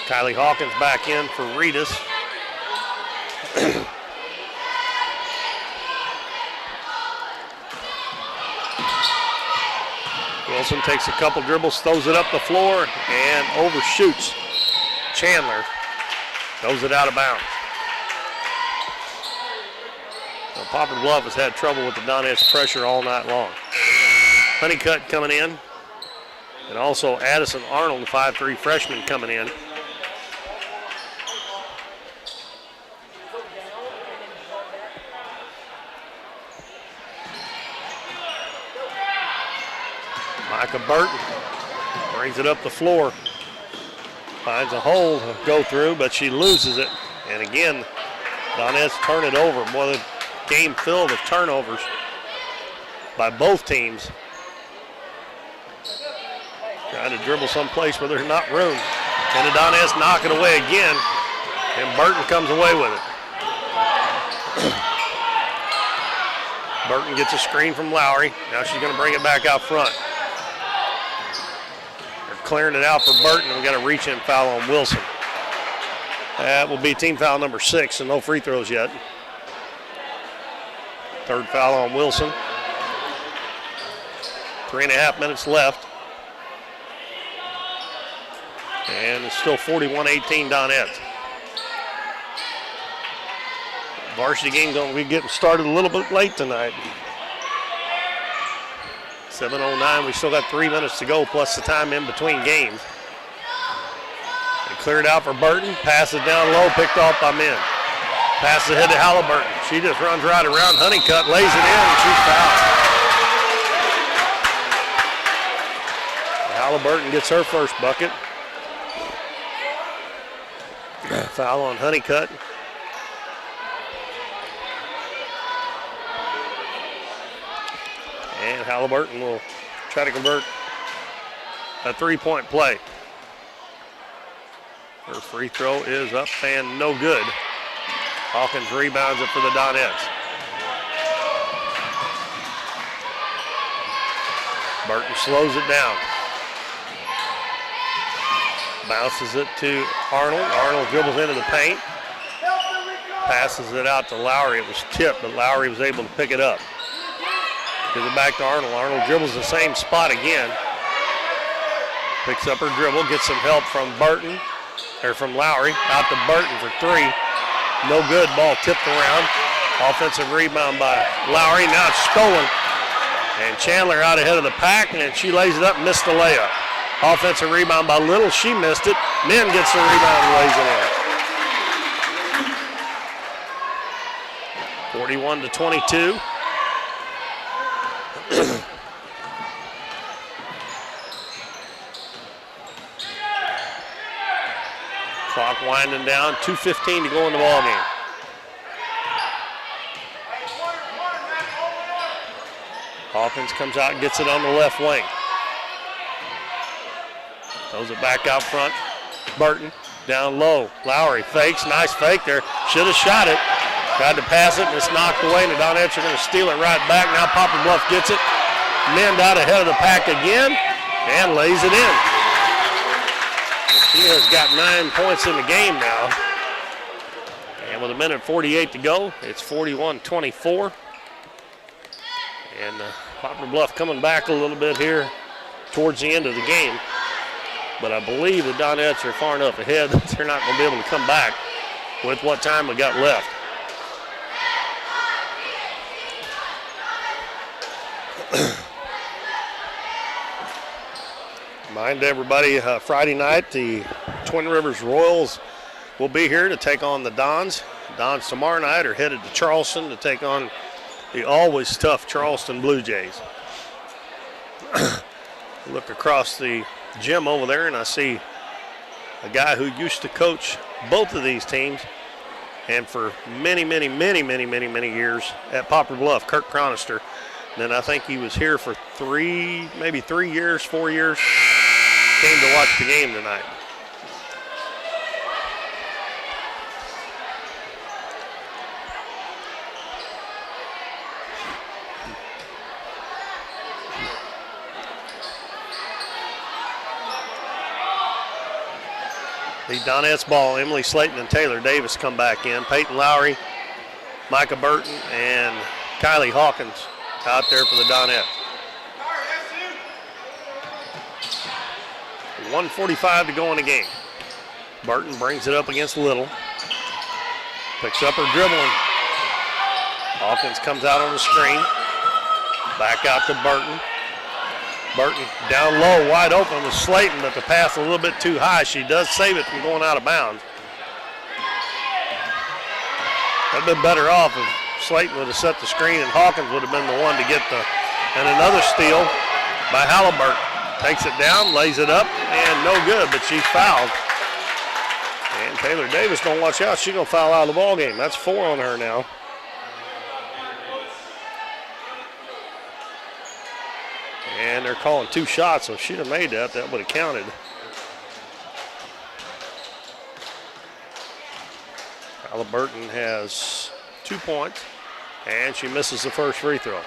Kylie Hawkins back in for Reedus. Wilson takes a couple dribbles, throws it up the floor, and overshoots Chandler. Throws it out of bounds. Now, Poplar Bluff has had trouble with the Donettes pressure all night long. Honeycutt coming in, and also Addison Arnold, the 5'3" freshman, coming in. Micah Burton brings it up the floor. Finds a hole to go through, but she loses it. And again, Donettes turn it over. Boy, the game filled with turnovers by both teams. Trying to dribble someplace where there's not room. And the Donettes knock it away again. And Burton comes away with it. Burton gets a screen from Lowry. Now she's going to bring it back out front. Clearing it out for Burton. We got a reach-in foul on Wilson. That will be team foul number 6, and no free throws yet. Third foul on Wilson. 3.5 minutes left. And it's still 41-18 Donettes. Varsity game going to be getting started a little bit late tonight. 7:09, we still got 3 minutes to go, plus the time in between games. They clear it out for Burton, pass it down low, picked off by Mend. Pass ahead to Halliburton. She just runs right around Honeycutt, lays it in, and she's fouled. Halliburton gets her first bucket. Foul on Honeycutt. And Halliburton will try to convert a three-point play. Her free throw is up and no good. Hawkins rebounds it for the Donettes. Burton slows it down. Bounces it to Arnold. Arnold dribbles into the paint. Passes it out to Lowry. It was tipped, but Lowry was able to pick it up. Gives it back to Arnold. Arnold dribbles the same spot again. Picks up her dribble, gets some help from Burton, or from Lowry. Out to Burton for three. No good. Ball tipped around. Offensive rebound by Lowry. Now it's stolen. And Chandler out ahead of the pack, and she lays it up and missed the layup. Offensive rebound by Little. She missed it. Mend gets the rebound and lays it in. 41-22. Clock winding down, 2:15 to go in the ball game. Hawkins comes out and gets it on the left wing. Throws it back out front. Burton down low. Lowry fakes, nice fake there. Should have shot it. Tried to pass it and it's knocked away, and the Donettes are going to steal it right back. Now Poplar Bluff gets it. Mend out ahead of the pack again and lays it in. She has got 9 points in the game now. And with 1:48 to go, it's 41-24. And Poplar Bluff coming back a little bit here towards the end of the game. But I believe the Donettes are far enough ahead that they're not going to be able to come back with what time we got left. Remind everybody, Friday night, the Twin Rivers Royals will be here to take on the Dons. Dons tomorrow night are headed to Charleston to take on the always tough Charleston Blue Jays. Look across the gym over there, and I see a guy who used to coach both of these teams, and for many years at Poplar Bluff, Kirk Cronister. Then I think he was here for 4 years. Came to watch the game tonight. The Donettes ball, Emily Slayton and Taylor Davis come back in. Peyton Lowry, Micah Burton, and Kylie Hawkins out there for the Donettes. 1:45 to go in the game. Burton brings it up against Little. Picks up her dribbling. Hawkins comes out on the screen. Back out to Burton. Burton down low, wide open with Slayton, but the pass a little bit too high. She does save it from going out of bounds. That'd been better off if Slayton would have set the screen and Hawkins would have been the one to get and another steal by Halliburton. Takes it down, lays it up, and no good, but she's fouled. And Taylor Davis gonna watch out. She's gonna foul out of the ball game. That's 4 on her now. And they're calling 2 shots, so if she'd have made that, that would have counted. Halliburton has 2 points, and she misses the first free throw.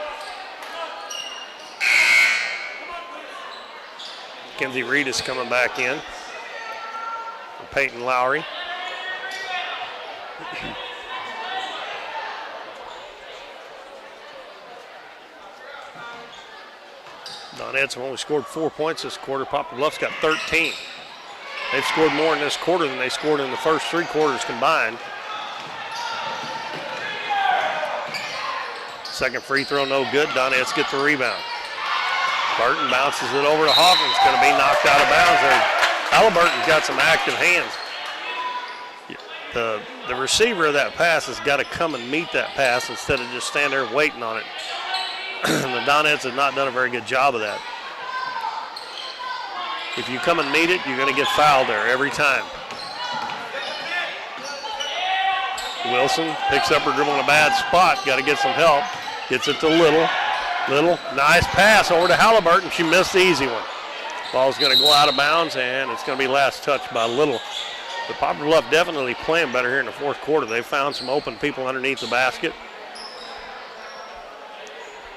Kenzie Reed is coming back in for Peyton Lowry. Donettes have only scored 4 points this quarter. Poplar Bluff's got 13. They've scored more in this quarter than they scored in the first 3 quarters combined. Second free throw, no good. Donettes get the rebound. Burton bounces it over to Hawkins. Going to be knocked out of bounds there. Halliburton's got some active hands. The receiver of that pass has got to come and meet that pass instead of just stand there waiting on it. The Donettes have not done a very good job of that. If you come and meet it, you're going to get fouled there every time. Wilson picks up her dribble in a bad spot. Got to get some help. Gets it to Little. Little, nice pass over to Halliburton. She missed the easy one. Ball's going to go out of bounds, and it's going to be last touch by Little. The Poplar Bluff definitely playing better here in the fourth quarter. They found some open people underneath the basket.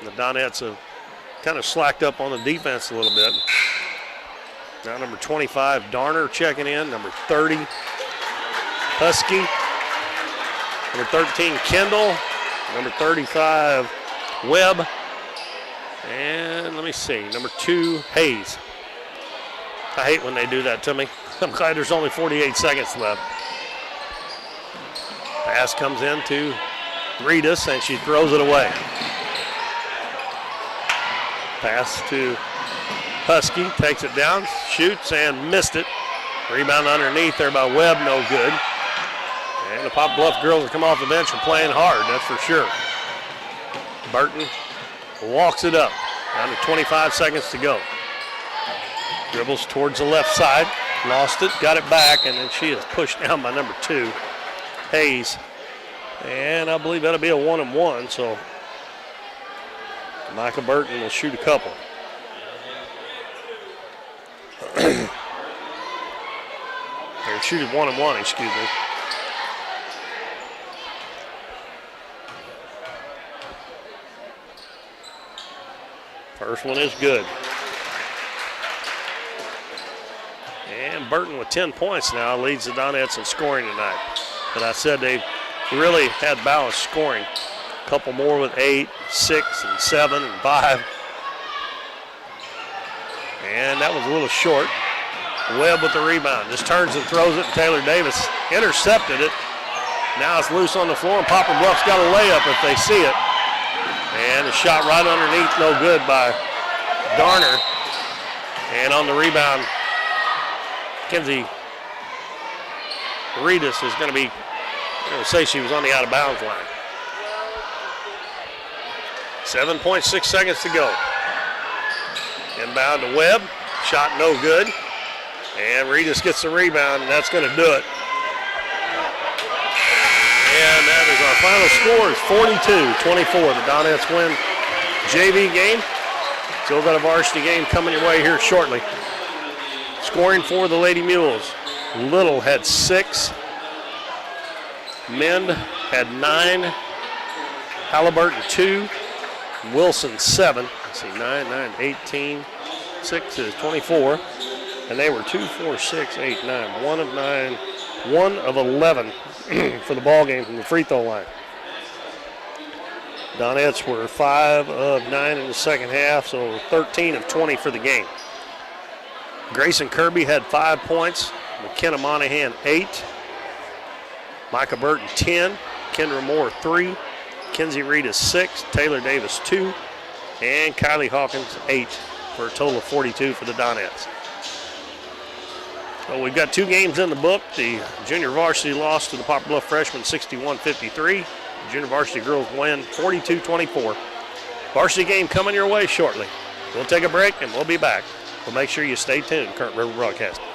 The Donettes have kind of slacked up on the defense a little bit. Now number 25, Darner checking in. Number 30, Husky. Number 13, Kendall. Number 35, Webb. And let me see, number 2, Hayes. I hate when they do that to me. I'm glad there's only 48 seconds left. Pass comes in to Reedus, and she throws it away. Pass to Husky, takes it down, shoots, and missed it. Rebound underneath there by Webb, no good. And the Poplar Bluff girls that come off the bench are playing hard, that's for sure. Burton walks it up, down to 25 seconds to go. Dribbles towards the left side, lost it, got it back, and then she is pushed down by number 2, Hayes. And I believe that'll be a 1-and-1, so Micah Burton will shoot a couple. Or shoot it 1-and-1, excuse me. First one is good. And Burton with 10 points now leads the Donettes in scoring tonight. But I said they really had balanced scoring. A couple more with 8, 6, and 7, and 5. And that was a little short. Webb with the rebound. Just turns and throws it. Taylor Davis intercepted it. Now it's loose on the floor, and Poplar Bluff's got a layup if they see it. And a shot right underneath, no good by Darner. And on the rebound, Kenzie Reedus is going to be, I'm going to say she was on the out of bounds line. 7.6 seconds to go. Inbound to Webb. Shot no good. And Regis gets the rebound, and that's going to do it. And that is our final score is 42-24. The Donettes win JV game. Still got a varsity game coming your way here shortly. Scoring for the Lady Mules. Little had 6. Mend had 9. Halliburton 2. Wilson 7. Let's see, 9, 18. 6 is 24. And they were 2, 4, 6, 8, 9. 1 of 9. 1 of 11 for the ball game from the free throw line. Donettes were 5 of 9 in the second half, so 13 of 20 for the game. Grayson Kirby had 5 points. McKenna Monahan 8. Micah Burton 10. Kendra Moore 3. Kenzie Reed 6. Taylor Davis 2. And Kylie Hawkins 8 for a total of 42 for the Donettes. So we've got 2 games in the book. The junior varsity lost to the Poplar Bluff freshmen 61-53. The junior varsity girls win 42-24. Varsity game coming your way shortly. We'll take a break and we'll be back. So make sure you stay tuned. Current River Broadcasting.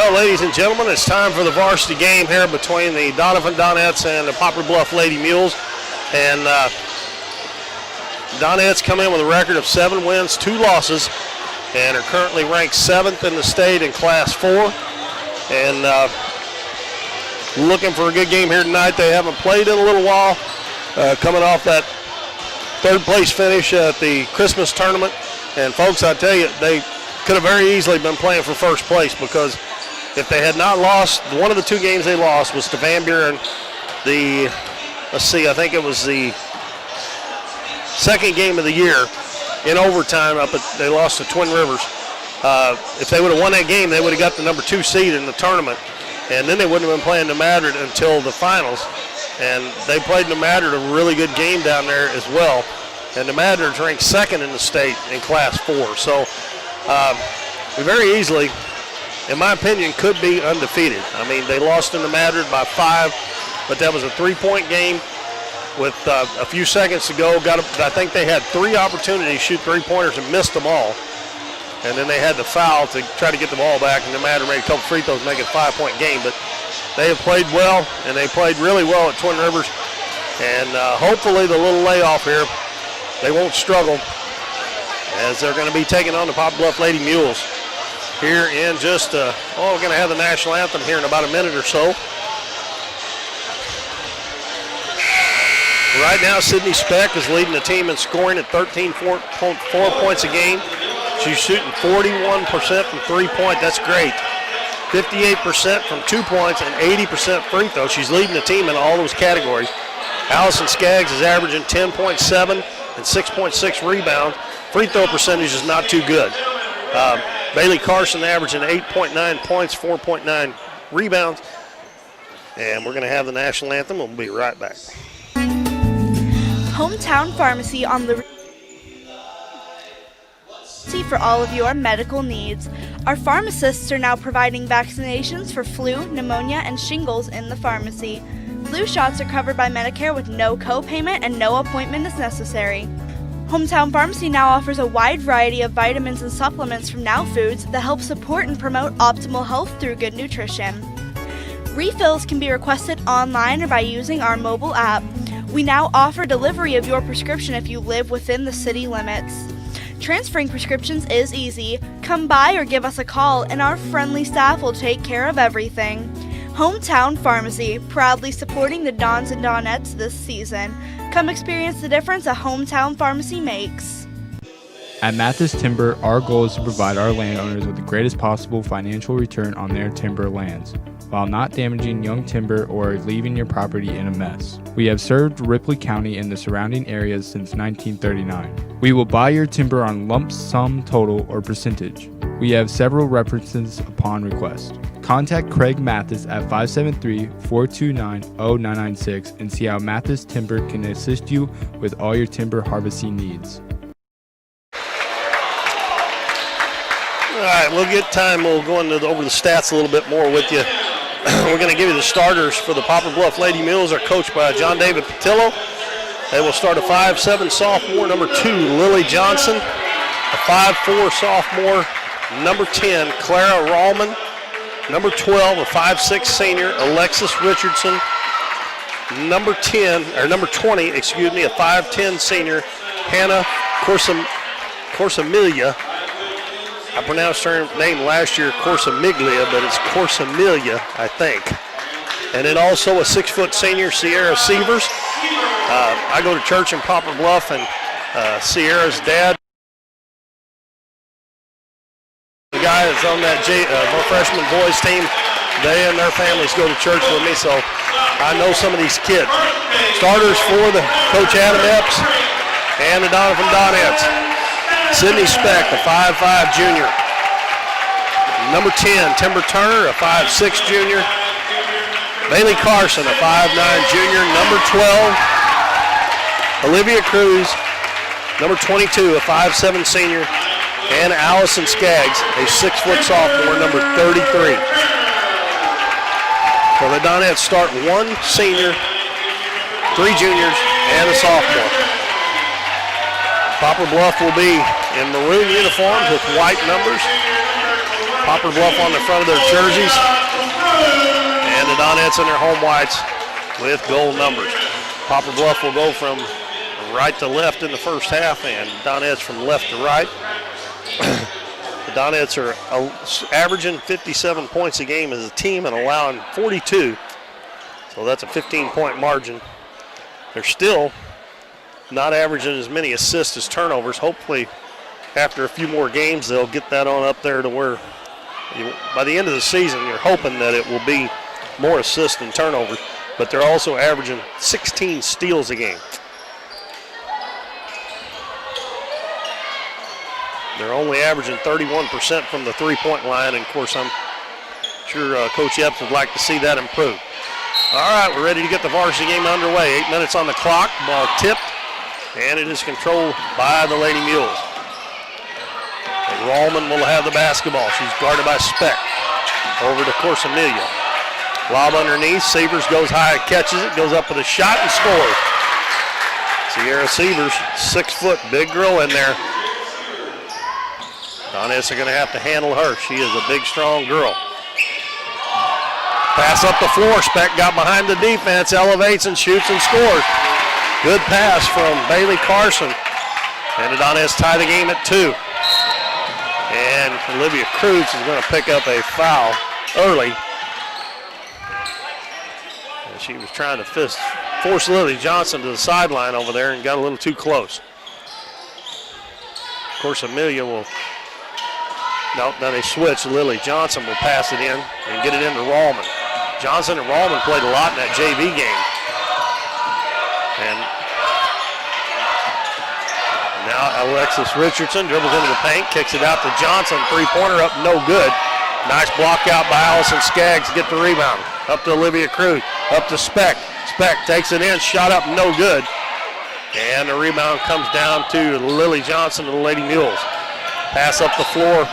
Well, ladies and gentlemen, it's time for the varsity game here between the Doniphan Donettes and the Poplar Bluff Lady Mules. And Donettes come in with a record of 7 wins, 2 losses, and are currently ranked 7th in the state in Class 4. And looking for a good game here tonight. They haven't played in a little while, coming off that 3rd place finish at the Christmas tournament. And folks, I tell you, they could have very easily been playing for 1st place, because if they had not lost, one of the 2 games they lost was to Van Buren. I think it was the 2nd game of the year in overtime. They lost to Twin Rivers. If they would have won that game, they would have got the number 2 seed in the tournament, and then they wouldn't have been playing New Madrid until the finals. And they played New Madrid a really good game down there as well. And New Madrid's ranked 2nd in the state in Class 4. So we very easily, in my opinion, could be undefeated. I mean, they lost in New Madrid by 5, but that was a 3-point game with a few seconds to go. I think they had 3 opportunities to shoot 3-pointers and missed them all. And then they had the foul to try to get the ball back, and New Madrid made a couple free throws, making a 5-point game. But they have played well, and they played really well at Twin Rivers. And hopefully the little layoff here, they won't struggle, as they're going to be taking on the Poplar Bluff Lady Mules here in just, we're going to have the national anthem here in about a minute or so. Right now, Sydney Speck is leading the team in scoring at 13.4 points a game. She's shooting 41% from 3-point. That's great. 58% from 2 points and 80% free throw. She's leading the team in all those categories. Allison Skaggs is averaging 10.7 and 6.6 rebounds. Free throw percentage is not too good. Bailey Carson averaging 8.9 points, 4.9 rebounds. And we're going to have the national anthem. We'll be right back. Hometown Pharmacy on the for all of your medical needs. Our pharmacists are now providing vaccinations for flu, pneumonia, and shingles in the pharmacy. Flu shots are covered by Medicare with no co-payment and no appointment is necessary. Hometown Pharmacy now offers a wide variety of vitamins and supplements from Now Foods that help support and promote optimal health through good nutrition. Refills can be requested online or by using our mobile app. We now offer delivery of your prescription if you live within the city limits. Transferring prescriptions is easy. Come by or give us a call and our friendly staff will take care of everything. Hometown Pharmacy, proudly supporting the Dons and Donettes this season. Come experience the difference a Hometown Pharmacy makes. At Mathis Timber, our goal is to provide our landowners with the greatest possible financial return on their timber lands, while not damaging young timber or leaving your property in a mess. We have served Ripley County and the surrounding areas since 1939. We will buy your timber on lump sum total or percentage. We have several references upon request. Contact Craig Mathis at 573-429-0996 and see how Mathis Timber can assist you with all your timber harvesting needs. All right, we'll get time. We'll go over the stats a little bit more with you. We're going to give you the starters for the Poplar Bluff Lady Mules. Are coached by John David Patillo. They will start a 5'7" sophomore, number 2, Lily Johnson. A 5'4" sophomore, number 10, Clara Rallman. Number 12, a 5'6" senior, Alexis Richardson. Number 20, a 5'10" senior, Hannah Corsamilia. I pronounced her name last year Corsamiglia, but it's Corsamilia, I think. And then also a 6' senior, Sierra Sievers. I go to church in Poplar Bluff, and Sierra's dad, the guy that's on that freshman boys team, they and their families go to church with me, so I know some of these kids. Starters for the Coach Adam Epps and the Doniphan Donettes. Sydney Speck, a 5'5" junior. Number 10, Timber Turner, a 5'6" junior. Bailey Carson, a 5'9" junior. Number 12, Olivia Cruz. Number 22, a 5'7" senior. And Allison Skaggs, a 6' sophomore, number 33. So the Donettes start 1 senior, 3 juniors, and a sophomore. Poplar Bluff will be in maroon uniforms with white numbers. Poplar Bluff on the front of their jerseys. And the Donettes in their home whites with gold numbers. Poplar Bluff will go from right to left in the first half, and Donettes from left to right. The Donettes are averaging 57 points a game as a team and allowing 42. So that's a 15-point margin. They're still not averaging as many assists as turnovers. Hopefully, after a few more games, they'll get that on up there to where by the end of the season, you're hoping that it will be more assists than turnovers. But they're also averaging 16 steals a game. They're only averaging 31% from the three-point line, and of course, I'm sure Coach Epps would like to see that improve. All right, we're ready to get the varsity game underway. 8 minutes on the clock, ball tipped, and it is controlled by the Lady Mules. And Rallman will have the basketball. She's guarded by Speck. Over to Corsamelia. Lob underneath, Severs goes high, catches it, goes up with a shot and scores. Sierra Severs, 6 foot, big girl in there. Donettes are going to have to handle her. She is a big, strong girl. Pass up the floor. Speck got behind the defense, elevates and shoots and scores. Good pass from Bailey Carson. And the Donettes tie the game at 2. And Olivia Cruz is going to pick up a foul early. And she was trying to force Lily Johnson to the sideline over there and got a little too close. Of course, Amelia will. No, now they switch. Lily Johnson will pass it in and get it into Rallman. Johnson and Rallman played a lot in that JV game. And now Alexis Richardson dribbles into the paint, kicks it out to Johnson. Three-pointer up, no good. Nice block out by Allison Skaggs to get the rebound. Up to Olivia Cruz, up to Speck. Speck takes it in, shot up, no good. And the rebound comes down to Lily Johnson and the Lady Mules. Pass up the floor.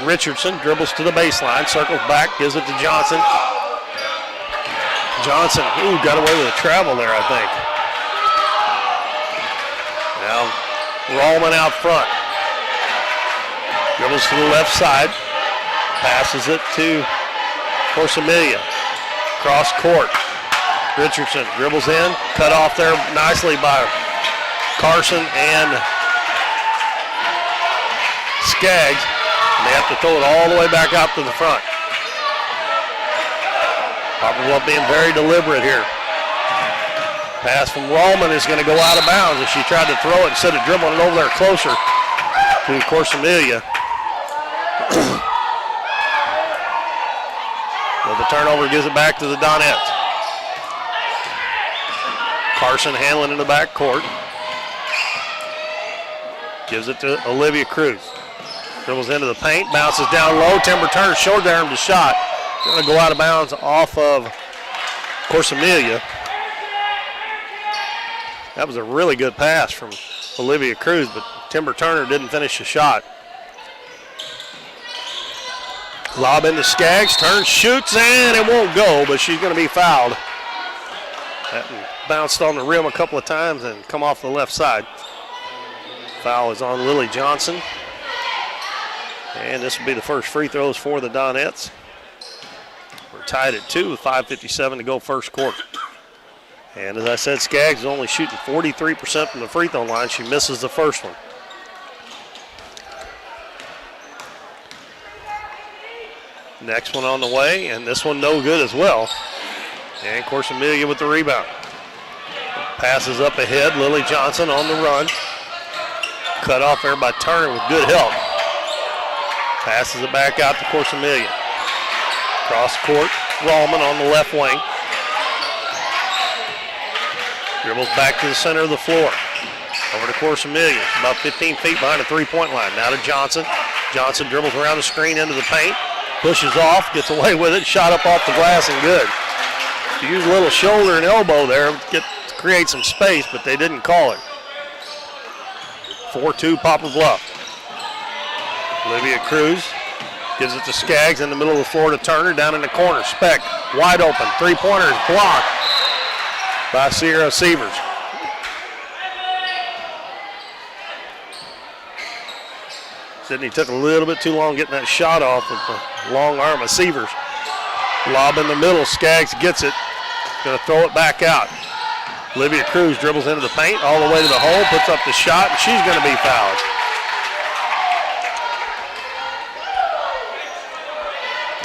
Richardson dribbles to the baseline, circles back, gives it to Johnson. Johnson, got away with a travel there, I think. Now, Rallman out front. Dribbles to the left side. Passes it to Corsamelia. Cross court. Richardson dribbles in, cut off there nicely by Carson and Skaggs. They have to throw it all the way back out to the front. Poplar Bluff being very deliberate here. Pass from Rallman is going to go out of bounds as she tried to throw it instead of dribbling it over there closer to Corsamelia. Well, the turnover gives it back to the Donettes. Carson handling in the back court. Gives it to Olivia Cruz. Dribbles into the paint, bounces down low. Timber Turner short armed the shot. Going to go out of bounds off of Corsamelia. That was a really good pass from Olivia Cruz, but Timber Turner didn't finish the shot. Lob into Skaggs, turns, shoots, and it won't go, but she's going to be fouled. That bounced on the rim a couple of times and come off the left side. Foul is on Lily Johnson. And this will be the first free throws for the Donettes. We're tied at 2 with 5:57 to go first quarter. And as I said, Skaggs is only shooting 43% from the free throw line. She misses the first one. Next one on the way, and this one no good as well. And of course, Amelia with the rebound. Passes up ahead, Lily Johnson on the run. Cut off there by Turner with good help. Passes it back out to Corsamelia. Cross court, Rallman on the left wing. Dribbles back to the center of the floor. Over to Corsamelia, about 15 feet behind the three-point line. Now to Johnson. Johnson dribbles around the screen into the paint. Pushes off, gets away with it, shot up off the glass and good. She used a little shoulder and elbow there to create some space, but they didn't call it. 4-2 Poplar Bluff. Olivia Cruz gives it to Skaggs in the middle of the floor to Turner down in the corner. Speck wide open. Three-pointer is blocked by Sierra Severs. Sydney took a little bit too long getting that shot off with the long arm of Sievers. Lob in the middle, Skaggs gets it. Gonna throw it back out. Olivia Cruz dribbles into the paint all the way to the hole, puts up the shot, and she's gonna be fouled.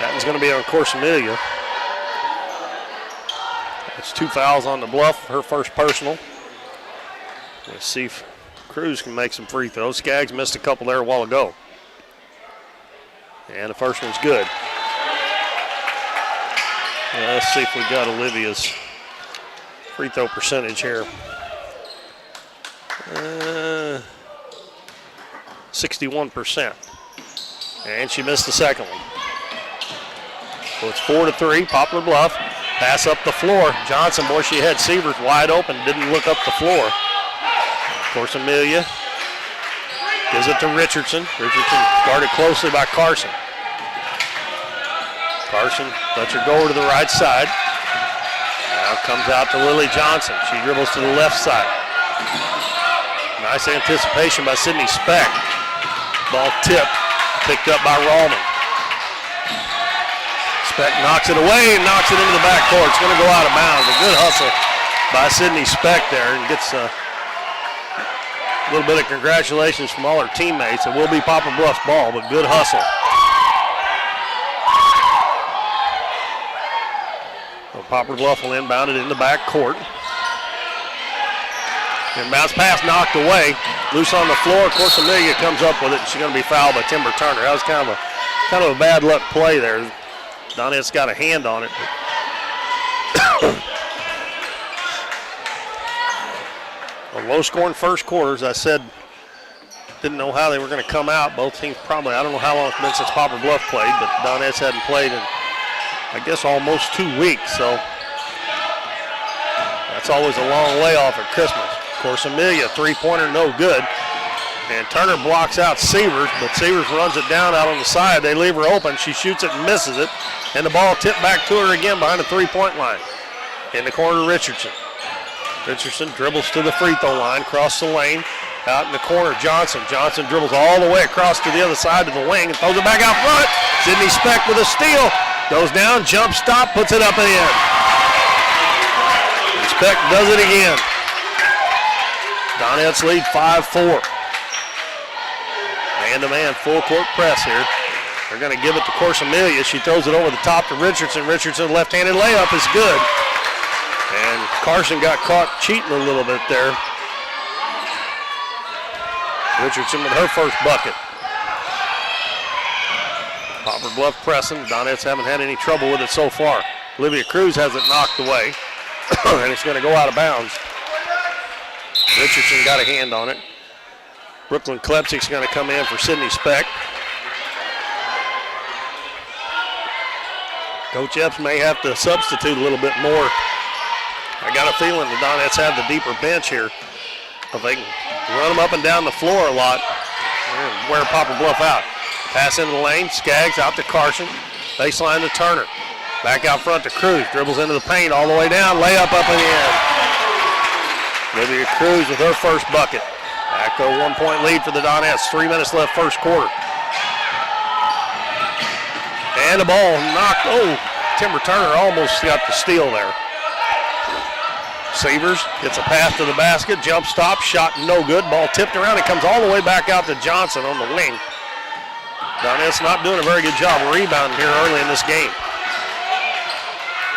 That one's gonna be on Corsamelia. That's 2 fouls on the Bluff, her first personal. Let's see if Cruz can make some free throws. Skaggs missed a couple there a while ago. And the first one's good. Let's see if we got Olivia's free throw percentage here. 61%. And she missed the second one. So it's 4-3, Poplar Bluff. Pass up the floor. Johnson, boy, she had Sievers wide open, didn't look up the floor. Of course, Amelia gives it to Richardson. Richardson guarded closely by Carson. Carson lets her go over to the right side. Now comes out to Lily Johnson. She dribbles to the left side. Nice anticipation by Sydney Speck. Ball tipped, picked up by Rallman. Speck knocks it away and knocks it into the backcourt. It's going to go out of bounds. A good hustle by Sydney Speck there, and gets a little bit of congratulations from all her teammates. It will be Poplar Bluff's ball, but good hustle. So Poplar Bluff will inbound it in the backcourt. Inbounds pass knocked away. Loose on the floor. Of course, Amelia comes up with it. She's going to be fouled by Timber Turner. That was kind of a bad luck play there. Donettes got a hand on it. A low-scoring first quarter, as I said, didn't know how they were going to come out. Both teams probably, I don't know how long it's been since Poplar Bluff played, but Donettes hadn't played in, I guess, almost 2 weeks. So that's always a long way off at Christmas. Of course, Amelia, three-pointer, no good. And Turner blocks out Sievers, but Sievers runs it down out on the side. They leave her open. She shoots it and misses it. And the ball tipped back to her again behind the three-point line. In the corner, Richardson. Richardson dribbles to the free throw line, across the lane. Out in the corner, Johnson. Johnson dribbles all the way across to the other side of the wing and throws it back out front. Sydney Speck with a steal. Goes down, jump stop, puts it up and in. And Speck does it again. Donettes lead 5-4. Man-to-man full court press here. They're going to give it to Corsamelia. She throws it over the top to Richardson. Richardson left-handed layup is good. And Carson got caught cheating a little bit there. Richardson with her first bucket. Poplar Bluff pressing. Donettes haven't had any trouble with it so far. Olivia Cruz has it knocked away. And it's going to go out of bounds. Richardson got a hand on it. Brooklyn Klepsik's going to come in for Sydney Speck. Coach Epps may have to substitute a little bit more. I got a feeling the Donettes have the deeper bench here. If they can run them up and down the floor a lot, wear Poplar Bluff out. Pass into the lane, Skaggs out to Carson. Baseline to Turner. Back out front to Cruz. Dribbles into the paint all the way down. Layup up and in. Olivia Cruz with her first bucket. Back to a 1-point lead for the Donettes. 3 minutes left first quarter. And the ball knocked. Oh, Timber Turner almost got the steal there. Sievers gets a pass to the basket. Jump stop. Shot no good. Ball tipped around. It comes all the way back out to Johnson on the wing. Donettes not doing a very good job of rebounding here early in this game.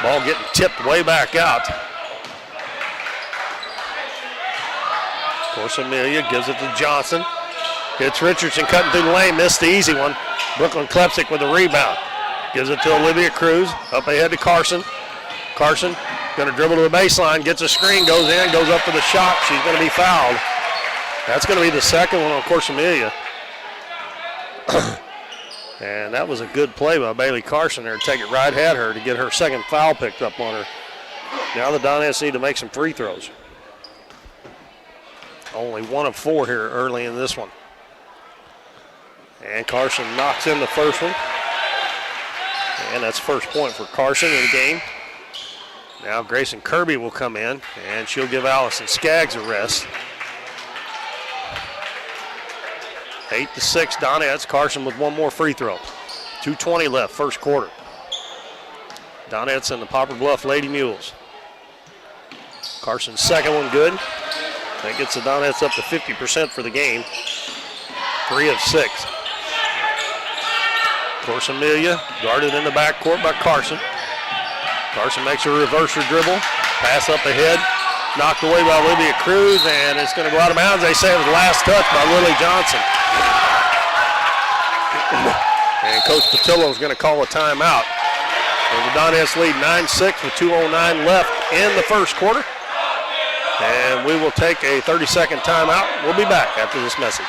Ball getting tipped way back out. Of course, Amelia gives it to Johnson. Hits Richardson cutting through the lane. Missed the easy one. Brooklyn Klepsik with the rebound. Gives it to Olivia Cruz. Up ahead to Carson. Carson going to dribble to the baseline. Gets a screen. Goes in. Goes up for the shot. She's going to be fouled. That's going to be the second one on course Amelia. And that was a good play by Bailey Carson there to take it right at her to get her second foul picked up on her. Now the Donettes need to make some free throws. Only 1 of 4 here early in this one. And Carson knocks in the first one. And that's first point for Carson in the game. Now Grayson Kirby will come in, and she'll give Allison Skaggs a rest. 8-6 Donettes. Carson with one more free throw. 2:20 left, first quarter. Donettes and the Poplar Bluff Lady Mules. Carson's second one good. That gets the Donettes up to 50% for the game. 3 of 6. Corsomelia guarded in the backcourt by Carson. Carson makes a reverser dribble. Pass up ahead. Knocked away by Olivia Cruz, and it's going to go out of bounds. They say it was last touch by Lily Johnson. And Coach Patillo is going to call a timeout. So the Donettes lead 9-6 with 2:09 left in the first quarter. And we will take a 30-second timeout. We'll be back after this message.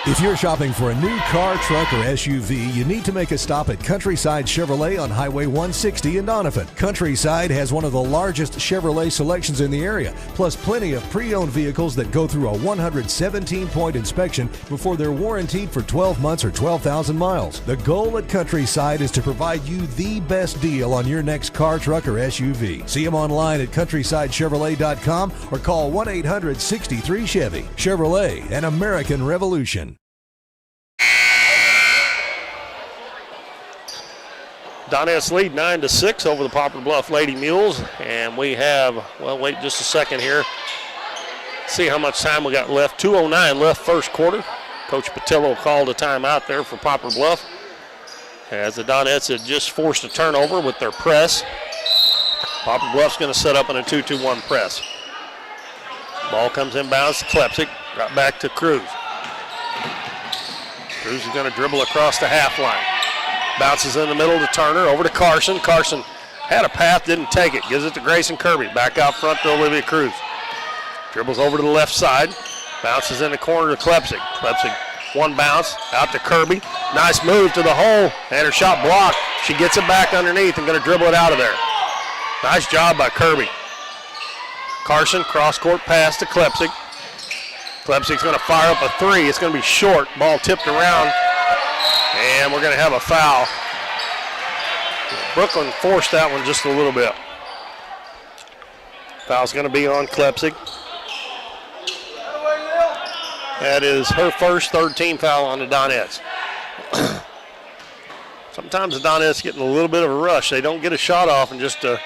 If you're shopping for a new car, truck, or SUV, you need to make a stop at Countryside Chevrolet on Highway 160 in Doniphan. Countryside has one of the largest Chevrolet selections in the area, plus plenty of pre-owned vehicles that go through a 117-point inspection before they're warranted for 12 months or 12,000 miles. The goal at Countryside is to provide you the best deal on your next car, truck, or SUV. See them online at CountrysideChevrolet.com or call 1-800-63-CHEVY. Chevrolet, an American revolution. Donettes lead 9-6 over the Poplar Bluff Lady Mules, and we have, well, wait just a second here. See how much time we got left. 2:09 left first quarter. Coach Patillo called a timeout there for Poplar Bluff, as the Donettes had just forced a turnover with their press. Poplar Bluff's going to set up in a 2-2-1 press. Ball comes inbounds to Klepsik, right back to Cruz. Cruz is going to dribble across the half line. Bounces in the middle to Turner, over to Carson. Carson had a path, didn't take it. Gives it to Grayson Kirby. Back out front to Olivia Cruz. Dribbles over to the left side. Bounces in the corner to Klepsik. Klepsik, one bounce, out to Kirby. Nice move to the hole, and her shot blocked. She gets it back underneath and going to dribble it out of there. Nice job by Kirby. Carson, cross-court pass to Klepsik. Klepsik's going to fire up a three. It's going to be short. Ball tipped around. And we're going to have a foul. Brooklyn forced that one just a little bit. Foul's going to be on Klepsik. That is her first third-team foul on the Donettes. Sometimes the Donettes getting a little bit of a rush. They don't get a shot off in just a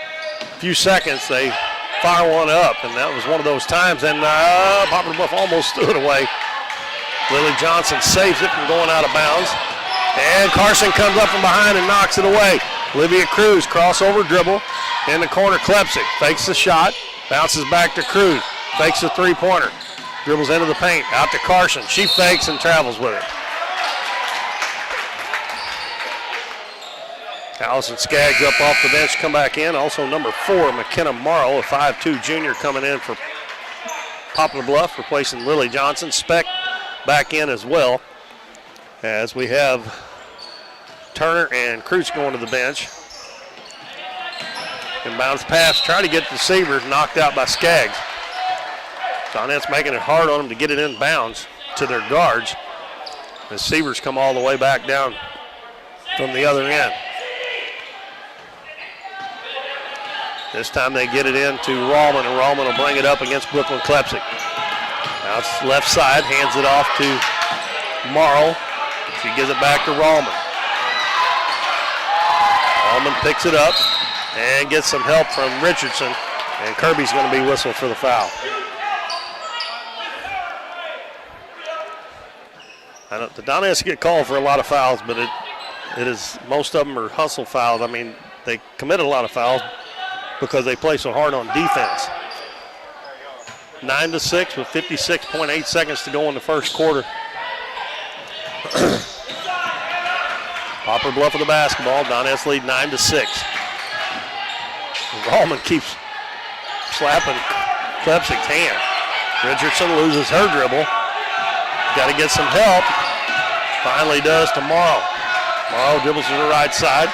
few seconds. They fire one up, and that was one of those times. And Poplar Bluff almost threw it away. Lily Johnson saves it from going out of bounds. And Carson comes up from behind and knocks it away. Olivia Cruz, crossover dribble. In the corner, Klepsik fakes the shot. Bounces back to Cruz. Fakes the three-pointer. Dribbles into the paint. Out to Carson. She fakes and travels with it. Allison Skaggs up off the bench, come back in. Also number 4, McKenna Morrow, a 5'2 junior coming in for Poplar Bluff, replacing Lily Johnson. Speck back in as well, as we have Turner and Cruz going to the bench. Inbounds pass, try to get the Severs, knocked out by Skaggs. Donettes making it hard on them to get it in bounds to their guards. The Severs come all the way back down from the other end. This time they get it into Rallman, and Rallman will bring it up against Brooklyn Klepsik. Now it's left side, hands it off to Morrow. She gives it back to Rallman. Rallman picks it up and gets some help from Richardson, and Kirby's going to be whistled for the foul. I know the Donettes get called for a lot of fouls, but it is, most of them are hustle fouls. I mean, they commit a lot of fouls because they play so hard on defense. 9-6 with 56.8 seconds to go in the first quarter. Poplar Bluff with the basketball. Donettes lead 9-6. Rallman keeps slapping Klepsik's hand. Richardson loses her dribble. Got to get some help. Finally does to Morrow. Morrow dribbles to the right side.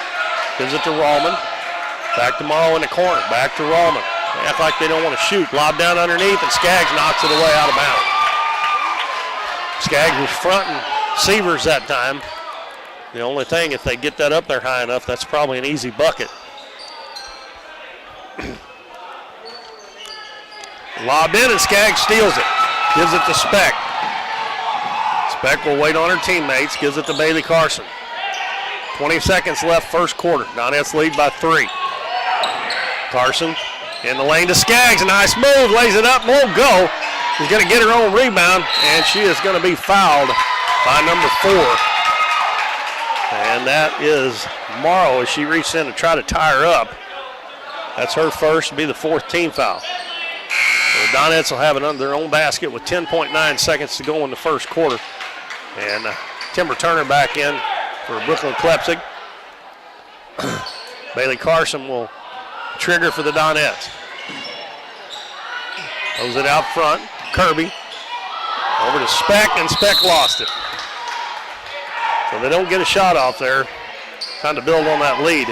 Gives it to Rallman. Back to Morrow in the corner. Back to Rallman. They act like they don't want to shoot. Lob down underneath, and Skaggs knocks it away out of bounds. Skaggs was fronting Severs that time. The only thing, if they get that up there high enough, that's probably an easy bucket. Lobbed in, and Skaggs steals it. Gives it to Speck. Speck will wait on her teammates, gives it to Bailey Carson. 20 seconds left, first quarter. Donettes lead by 3. Carson in the lane to Skaggs. Nice move, lays it up, won't go. She's going to get her own rebound, and she is going to be fouled by number 4. And that is Morrow as she reaches in to try to tie her up. That's her first, to be the 4th team foul. The Donettes will have it under their own basket with 10.9 seconds to go in the first quarter. And Timber Turner back in for Brooklyn Klepsig. Bailey Carson will trigger for the Donettes. Throws it out front. Kirby over to Speck, and Speck lost it. So they don't get a shot off there. Trying to build on that lead.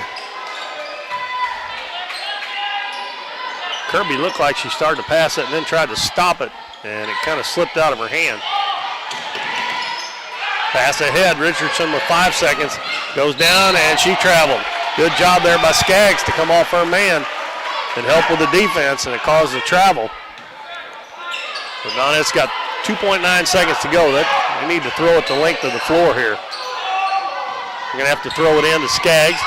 Kirby looked like she started to pass it and then tried to stop it, and it kind of slipped out of her hand. Pass ahead, Richardson with 5 seconds, goes down, and she traveled. Good job there by Skaggs to come off her man and help with the defense, and it caused the travel. The Donettes got 2.9 seconds to go. They need to throw it the length of the floor here. We're going to have to throw it in to Skaggs.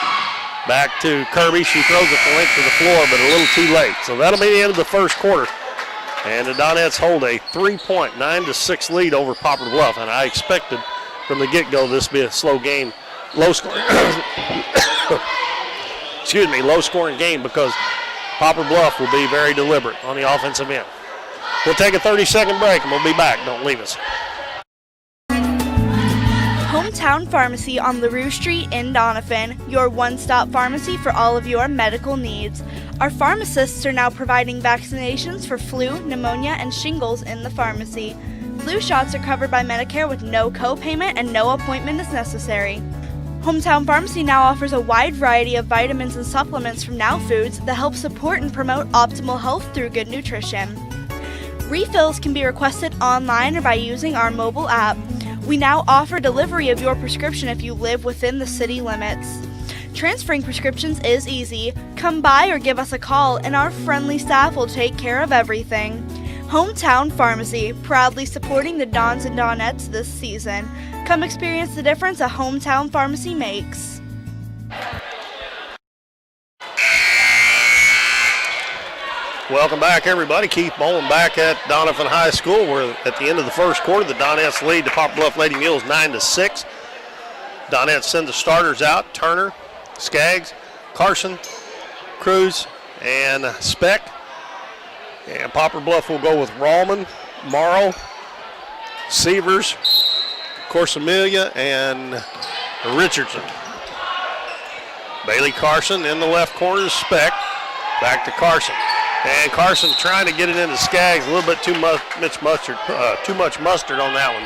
Back to Kirby. She throws it the length of the floor, but a little too late. So that'll be the end of the first quarter. And the Donettes hold a 3-9-6 lead over Poplar Bluff. And I expected from the get-go this to be a slow game, low-scoring low-scoring game, because Poplar Bluff will be very deliberate on the offensive end. We'll take a 30-second break, and we'll be back. Don't leave us. Hometown Pharmacy on LaRue Street in Doniphan, your one-stop pharmacy for all of your medical needs. Our pharmacists are now providing vaccinations for flu, pneumonia, and shingles in the pharmacy. Flu shots are covered by Medicare with no co-payment and no appointment is necessary. Hometown Pharmacy now offers a wide variety of vitamins and supplements from Now Foods that help support and promote optimal health through good nutrition. Refills can be requested online or by using our mobile app. We now offer delivery of your prescription if you live within the city limits. Transferring prescriptions is easy. Come by or give us a call and our friendly staff will take care of everything. Hometown Pharmacy, proudly supporting the Dons and Donettes this season. Come experience the difference a Hometown Pharmacy makes. Welcome back, everybody. Keith Bowen back at Doniphan High School. We're at the end of the first quarter. The Donettes lead the Poplar Bluff Lady Mules 9-6. Donettes send the starters out. Turner, Skaggs, Carson, Cruz, and Speck. And Poplar Bluff will go with Rallman, Morrow, Severs, Corsamelia, and Richardson. Bailey Carson in the left corner, Speck. Back to Carson. And Carson trying to get it into Skaggs. A little bit too much mustard on that one.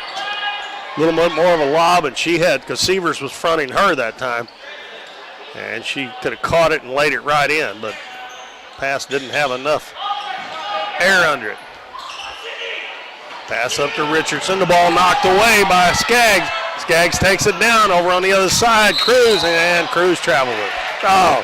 A little bit more of a lob, and she had, because Severs was fronting her that time. And she could have caught it and laid it right in, but pass didn't have enough air under it. Pass up to Richardson. The ball knocked away by Skaggs. Skaggs takes it down over on the other side. Cruz, and Cruz traveled with it. Oh.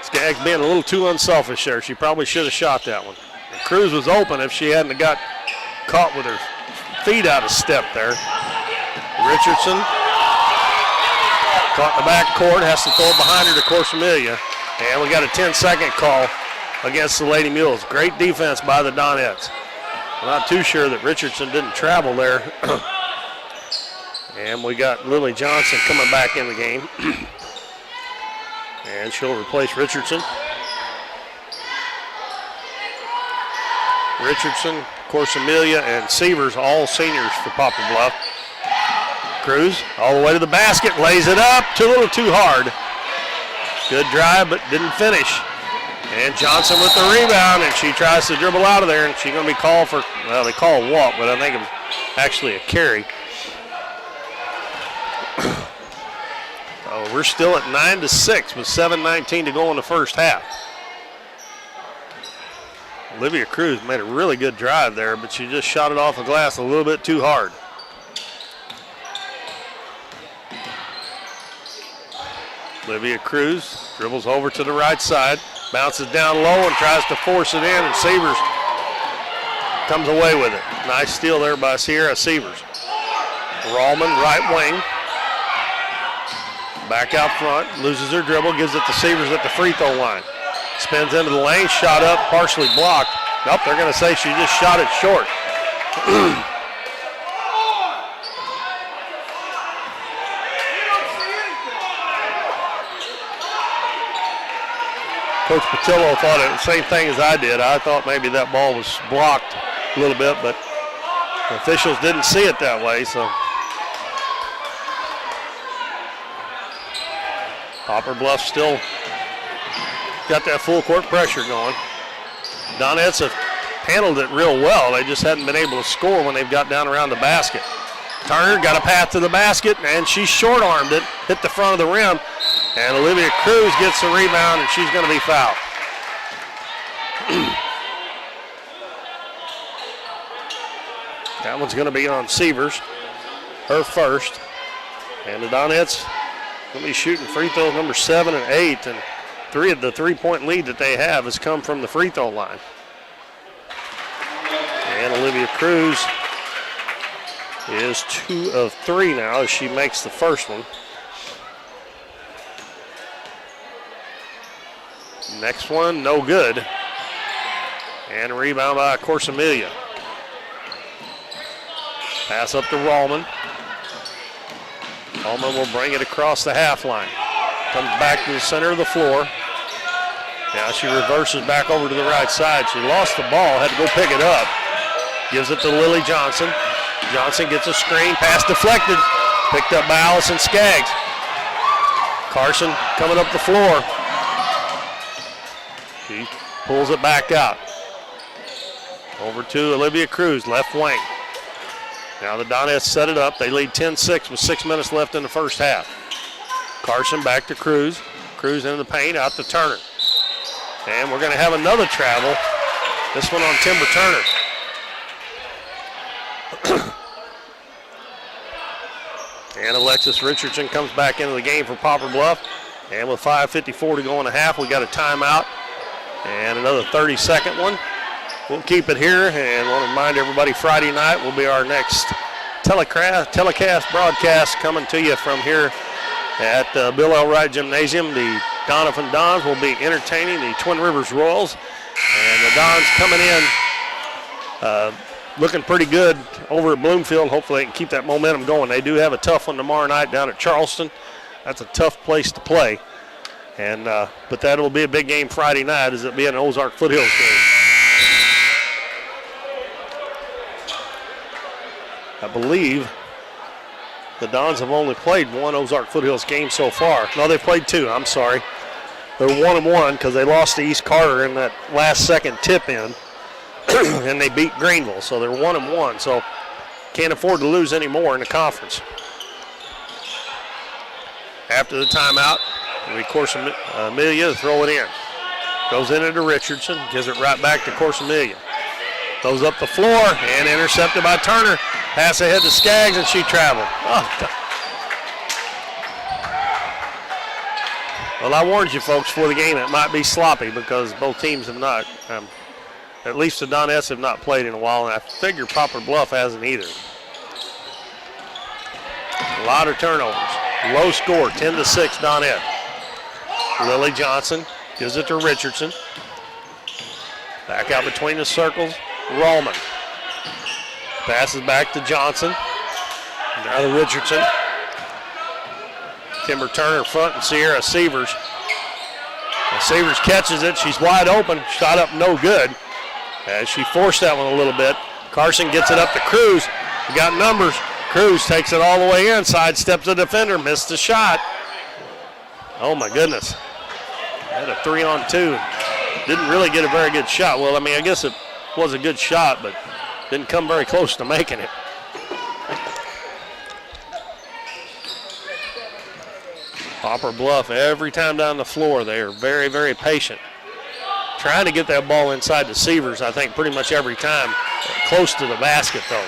Skaggs being a little too unselfish there. She probably should have shot that one. And Cruz was open if she hadn't got caught with her feet out of step there. Richardson caught in the back court, has to throw it behind her to Corsamelia. And we got a 10-second call against the Lady Mules. Great defense by the Donettes. I'm not too sure that Richardson didn't travel there. And we got Lily Johnson coming back in the game. And she'll replace Richardson. Richardson, Corsamelia, and Severs, all seniors for Poplar Bluff. Cruz all the way to the basket, lays it up, a little too hard. Good drive, but didn't finish. And Johnson with the rebound, and she tries to dribble out of there, and she's going to be called for, well, they call a walk, but I think it was actually a carry. We're still at 9-6 with 7:19 to go in the first half. Olivia Cruz made a really good drive there, but she just shot it off the glass a little bit too hard. Olivia Cruz dribbles over to the right side, bounces down low and tries to force it in, and Severs comes away with it. Nice steal there by Sierra Severs. Rallman, right wing. Back out front, loses her dribble, gives it to Severs at the free throw line. Spins into the lane, shot up, partially blocked. Nope, they're going to say she just shot it short. Coach Patillo thought it the same thing as I did. I thought maybe that ball was blocked a little bit, but the officials didn't see it that way, so. Poplar Bluff still got that full court pressure going. Donettes have handled it real well. They just hadn't been able to score when they've got down around the basket. Turner got a path to the basket, and she short-armed it, hit the front of the rim, and Olivia Cruz gets the rebound, and she's going to be fouled. That one's going to be on Severs, her first. And the Donettes going to be shooting free throws number 7 and 8, and the three-point lead that they have has come from the free throw line. And Olivia Cruz is 2 of 3 now as she makes the first one. Next one, no good. And a rebound by Corsamelia. Pass up to Rallman. Rallman will bring it across the half line. Comes back to the center of the floor. Now she reverses back over to the right side. She lost the ball, had to go pick it up. Gives it to Lily Johnson. Johnson gets a screen, pass deflected. Picked up by Allison Skaggs. Carson coming up the floor. She pulls it back out. Over to Olivia Cruz, left wing. Now the Donettes set it up. They lead 10-6 with 6 minutes left in the first half. Carson back to Cruz. Cruz into the paint, out to Turner. And we're going to have another travel. This one on Timber Turner. And Alexis Richardson comes back into the game for Poplar Bluff. And with 5:54 to go in the half, we got a timeout. And another 30-second one. We'll keep it here, and want to remind everybody Friday night will be our next telecast broadcast coming to you from here at Bill L. Wright Gymnasium. The Doniphan Dons will be entertaining the Twin Rivers Royals, and the Dons coming in looking pretty good over at Bloomfield. Hopefully they can keep that momentum going. They do have a tough one tomorrow night down at Charleston. That's a tough place to play, and but that will be a big game Friday night as it be an Ozark Foothills game. I believe the Dons have only played one Ozark Foothills game so far. No, they've played 2, I'm sorry. They're 1-1 because they lost to East Carter in that last second tip in, and they beat Greenville, so they're 1-1, so can't afford to lose any more in the conference. After the timeout, of course, Amelia to throw it in. Goes into Richardson, gives it right back to Corsamelia. Goes up the floor and intercepted by Turner. Pass ahead to Skaggs, and she traveled. Oh, God. Well, I warned you folks before the game it might be sloppy because both teams have not, at least the Donettes have not played in a while, and I figure Poplar Bluff hasn't either. A lot of turnovers. Low score, 10-6 Donette. Lily Johnson gives it to Richardson. Back out between the circles, Rallman. Passes back to Johnson. Now to Richardson. Timber Turner front and Sierra Severs. And Severs catches it. She's wide open. Shot up no good. As she forced that one a little bit. Carson gets it up to Cruz. We got numbers. Cruz takes it all the way in. Sidesteps the defender. Missed the shot. Oh my goodness. Had a 3-on-2. Didn't really get a very good shot. Well, I mean, I guess it was a good shot, but didn't come very close to making it. Poplar Bluff, every time down the floor, they are very, very patient. Trying to get that ball inside the Severs, I think, pretty much every time. Close to the basket, though.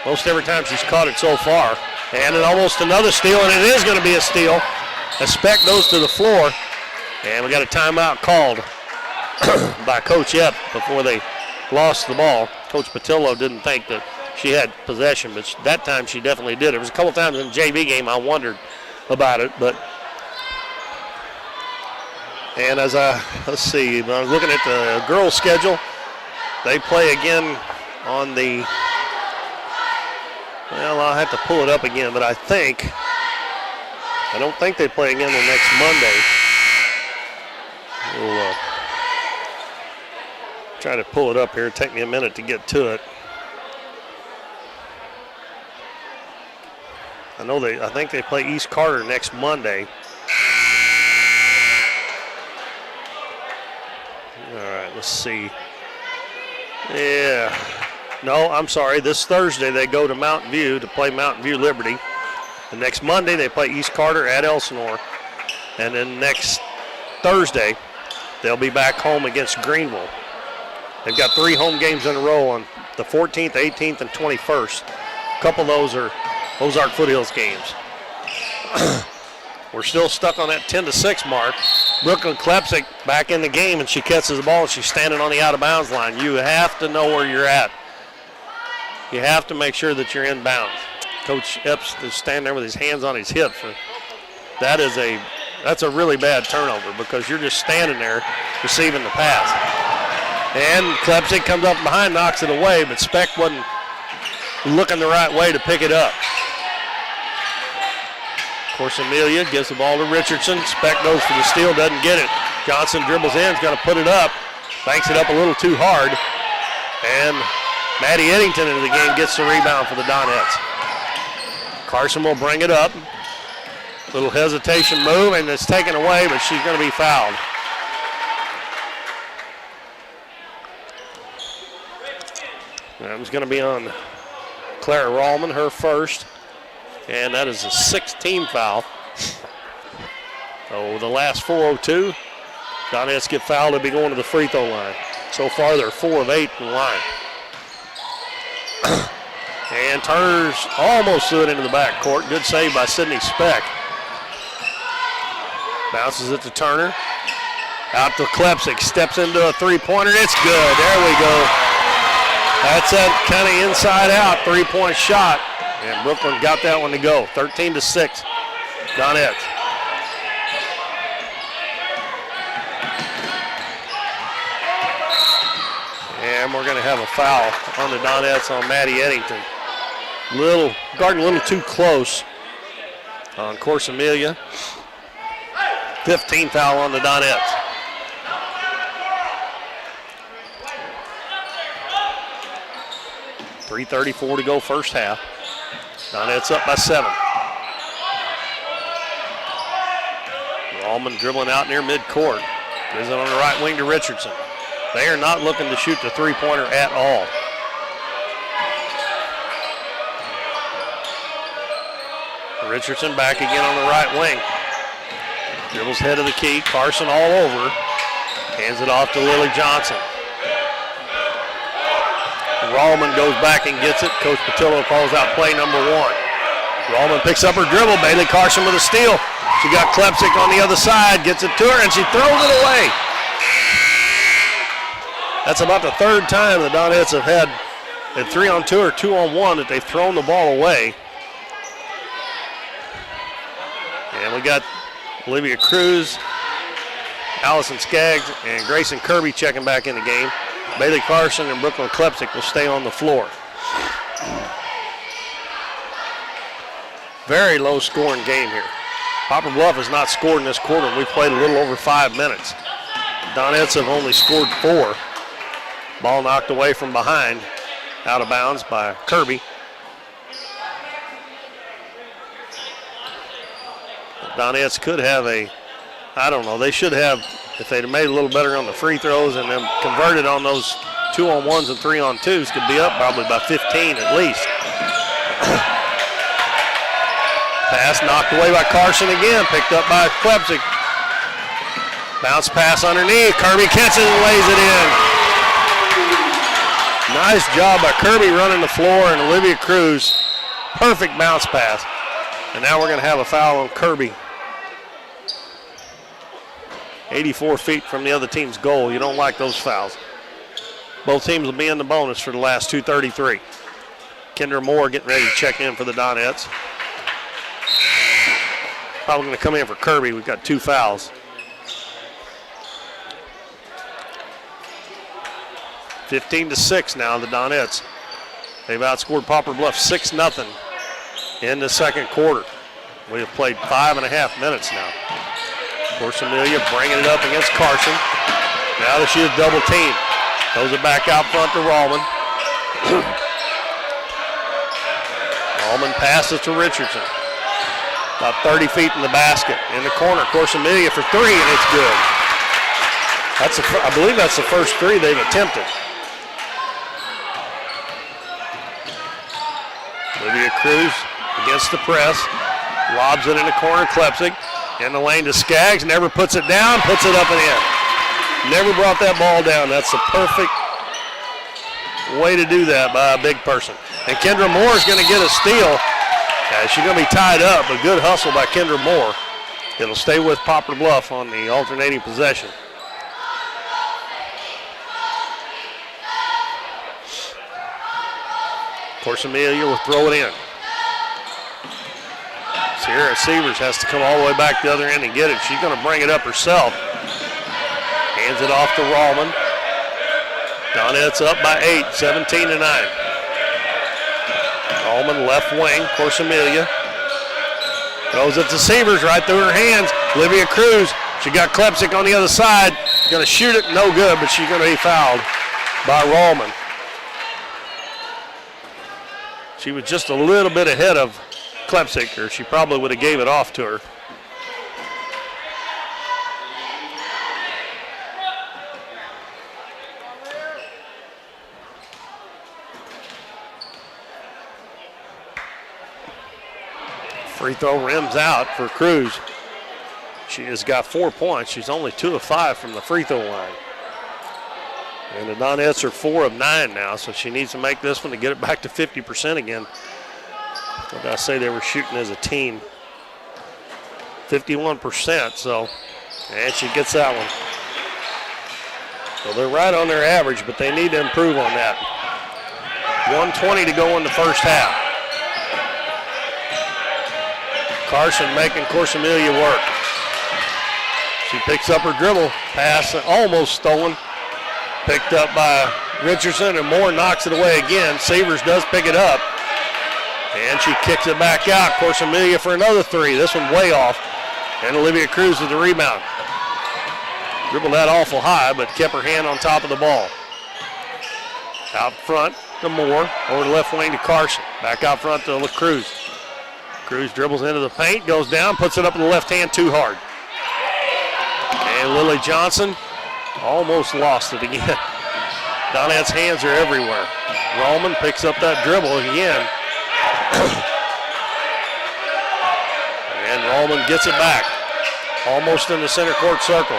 Most every time she's caught it so far. And then almost another steal, and it is going to be a steal. A Speck goes to the floor, and we got a timeout called by Coach Epp before they lost the ball. Coach Patillo didn't think that she had possession, but that time she definitely did. There was a couple times in the JV game I wondered about it, but and let's see, when I was looking at the girls' schedule, they play again on the, well, I'll have to pull it up again, but I don't think they play again the next Monday. We'll try to pull it up here. It'll take me a minute to get to it. I think they play East Carter next Monday. All right, let's see. Yeah. No, I'm sorry. This Thursday they go to Mountain View to play Mountain View Liberty. The next Monday they play East Carter at Elsinore. And then next Thursday they'll be back home against Greenville. They've got 3 home games in a row on the 14th, 18th, and 21st. A couple of those are Ozark Foothills games. We're still stuck on that 10-6 mark. Brooklyn Klepsik back in the game, and she catches the ball, and she's standing on the out-of-bounds line. You have to know where you're at. You have to make sure that you're in bounds. Coach Epps is standing there with his hands on his hips. That's a really bad turnover because you're just standing there receiving the pass. And Klepsik comes up behind, knocks it away, but Speck wasn't looking the right way to pick it up. Of course, Amelia gives the ball to Richardson. Speck goes for the steal, doesn't get it. Johnson dribbles in, is going to put it up. Banks it up a little too hard. And Maddie Eddington into the game gets the rebound for the Donettes. Carson will bring it up. Little hesitation move, and it's taken away, but she's going to be fouled. That was going to be on Clara Rallman, her first. And that is a 6th-team foul. So the last 4:02, Donettes get fouled, they'll be going to the free throw line. So far, they're 4 of 8 in the line. And Turner's almost threw it into the backcourt. Good save by Sydney Speck. Bounces it to Turner. Out to Klepsik, steps into a three-pointer. It's good. There we go. That's that kind of inside-out three-point shot. And Brooklyn got that one to go. 13-6, Donettes. And we're going to have a foul on the Donettes on Maddie Eddington. Guarding a little too close on Course Amelia. 15 foul on the Donettes. .334 to go first half. Donettes up by 7. Rallman dribbling out near midcourt. Gives it on the right wing to Richardson. They are not looking to shoot the three-pointer at all. Richardson back again on the right wing. Dribbles head of the key. Carson all over. Hands it off to Lily Johnson. Rallman goes back and gets it. Coach Patillo calls out play number 1. Rallman picks up her dribble. Bailey Carson with a steal. She got Klepsik on the other side. Gets it to her, and she throws it away. That's about the 3rd time the Donettes have had at 3-on-2 or 2-on-1 that they've thrown the ball away. And we got Olivia Cruz, Allison Skaggs, and Grayson Kirby checking back in the game. Bailey Carson and Brooklyn Klepsik will stay on the floor. Very low scoring game here. Poplar Bluff has not scored in this quarter, and we've played a little over 5 minutes. Donettes have only scored 4. Ball knocked away from behind, out of bounds by Kirby. Donettes could have they should have, if they'd have made a little better on the free throws and then converted on those 2-on-1s and 3-on-2s, could be up probably by 15 at least. Pass knocked away by Carson again, picked up by Klepsik. Bounce pass underneath, Kirby catches and lays it in. Nice job by Kirby running the floor and Olivia Cruz. Perfect bounce pass. And now we're going to have a foul on Kirby. 84 feet from the other team's goal. You don't like those fouls. Both teams will be in the bonus for the last 2:33. Kendra Moore getting ready to check in for the Donettes. Probably going to come in for Kirby. We've got 2 fouls. 15-6 now, the Donettes. They've outscored Poplar Bluff 6-0 in the second quarter. We have played 5.5 minutes now. Of course, Amelia bringing it up against Carson. Now that she is double teamed. Throws it back out front to Rallman. Rallman passes to Richardson. About 30 feet in the basket. In the corner, of course, Amelia for 3, and it's good. I believe that's the first 3 they've attempted. Olivia Cruz against the press. Lobs it in the corner, Klepsig. In the lane to Skaggs, never puts it down, puts it up and in. Never brought that ball down. That's the perfect way to do that by a big person. And Kendra Moore is going to get a steal. She's going to be tied up, but good hustle by Kendra Moore. It'll stay with Poplar Bluff on the alternating possession. Of course, Amelia will throw it in. Sierra Severs has to come all the way back the other end and get it. She's going to bring it up herself. Hands it off to Rallman. Donettes up by 8, 17-9. Rallman left wing, of course, Amelia. Throws it to Severs right through her hands. Olivia Cruz, she got Klepsik on the other side. Going to shoot it, no good, but she's going to be fouled by Rallman. She was just a little bit ahead of Klepsik, or she probably would have gave it off to her. Free throw rims out for Cruz. She has got 4 points. She's only 2 of 5 from the free throw line. And the Donettes are 4 of 9 now, so she needs to make this one to get it back to 50% again. What did I say they were shooting as a team? 51%, so, and she gets that one. So they're right on their average, but they need to improve on that. 1:20 to go in the first half. Carson making Corsamelia work. She picks up her dribble, pass almost stolen. Picked up by Richardson, and Moore knocks it away again. Severs does pick it up, and she kicks it back out. Corsamelia for another 3. This one way off, and Olivia Cruz with the rebound. Dribbled that awful high, but kept her hand on top of the ball. Out front to Moore, over the left wing to Carson. Back out front to Cruz. Cruz dribbles into the paint, goes down, puts it up in the left hand too hard. And Lily Johnson almost lost it again. Donette's hands are everywhere. Rallman picks up that dribble again. And Rallman gets it back. Almost in the center court circle.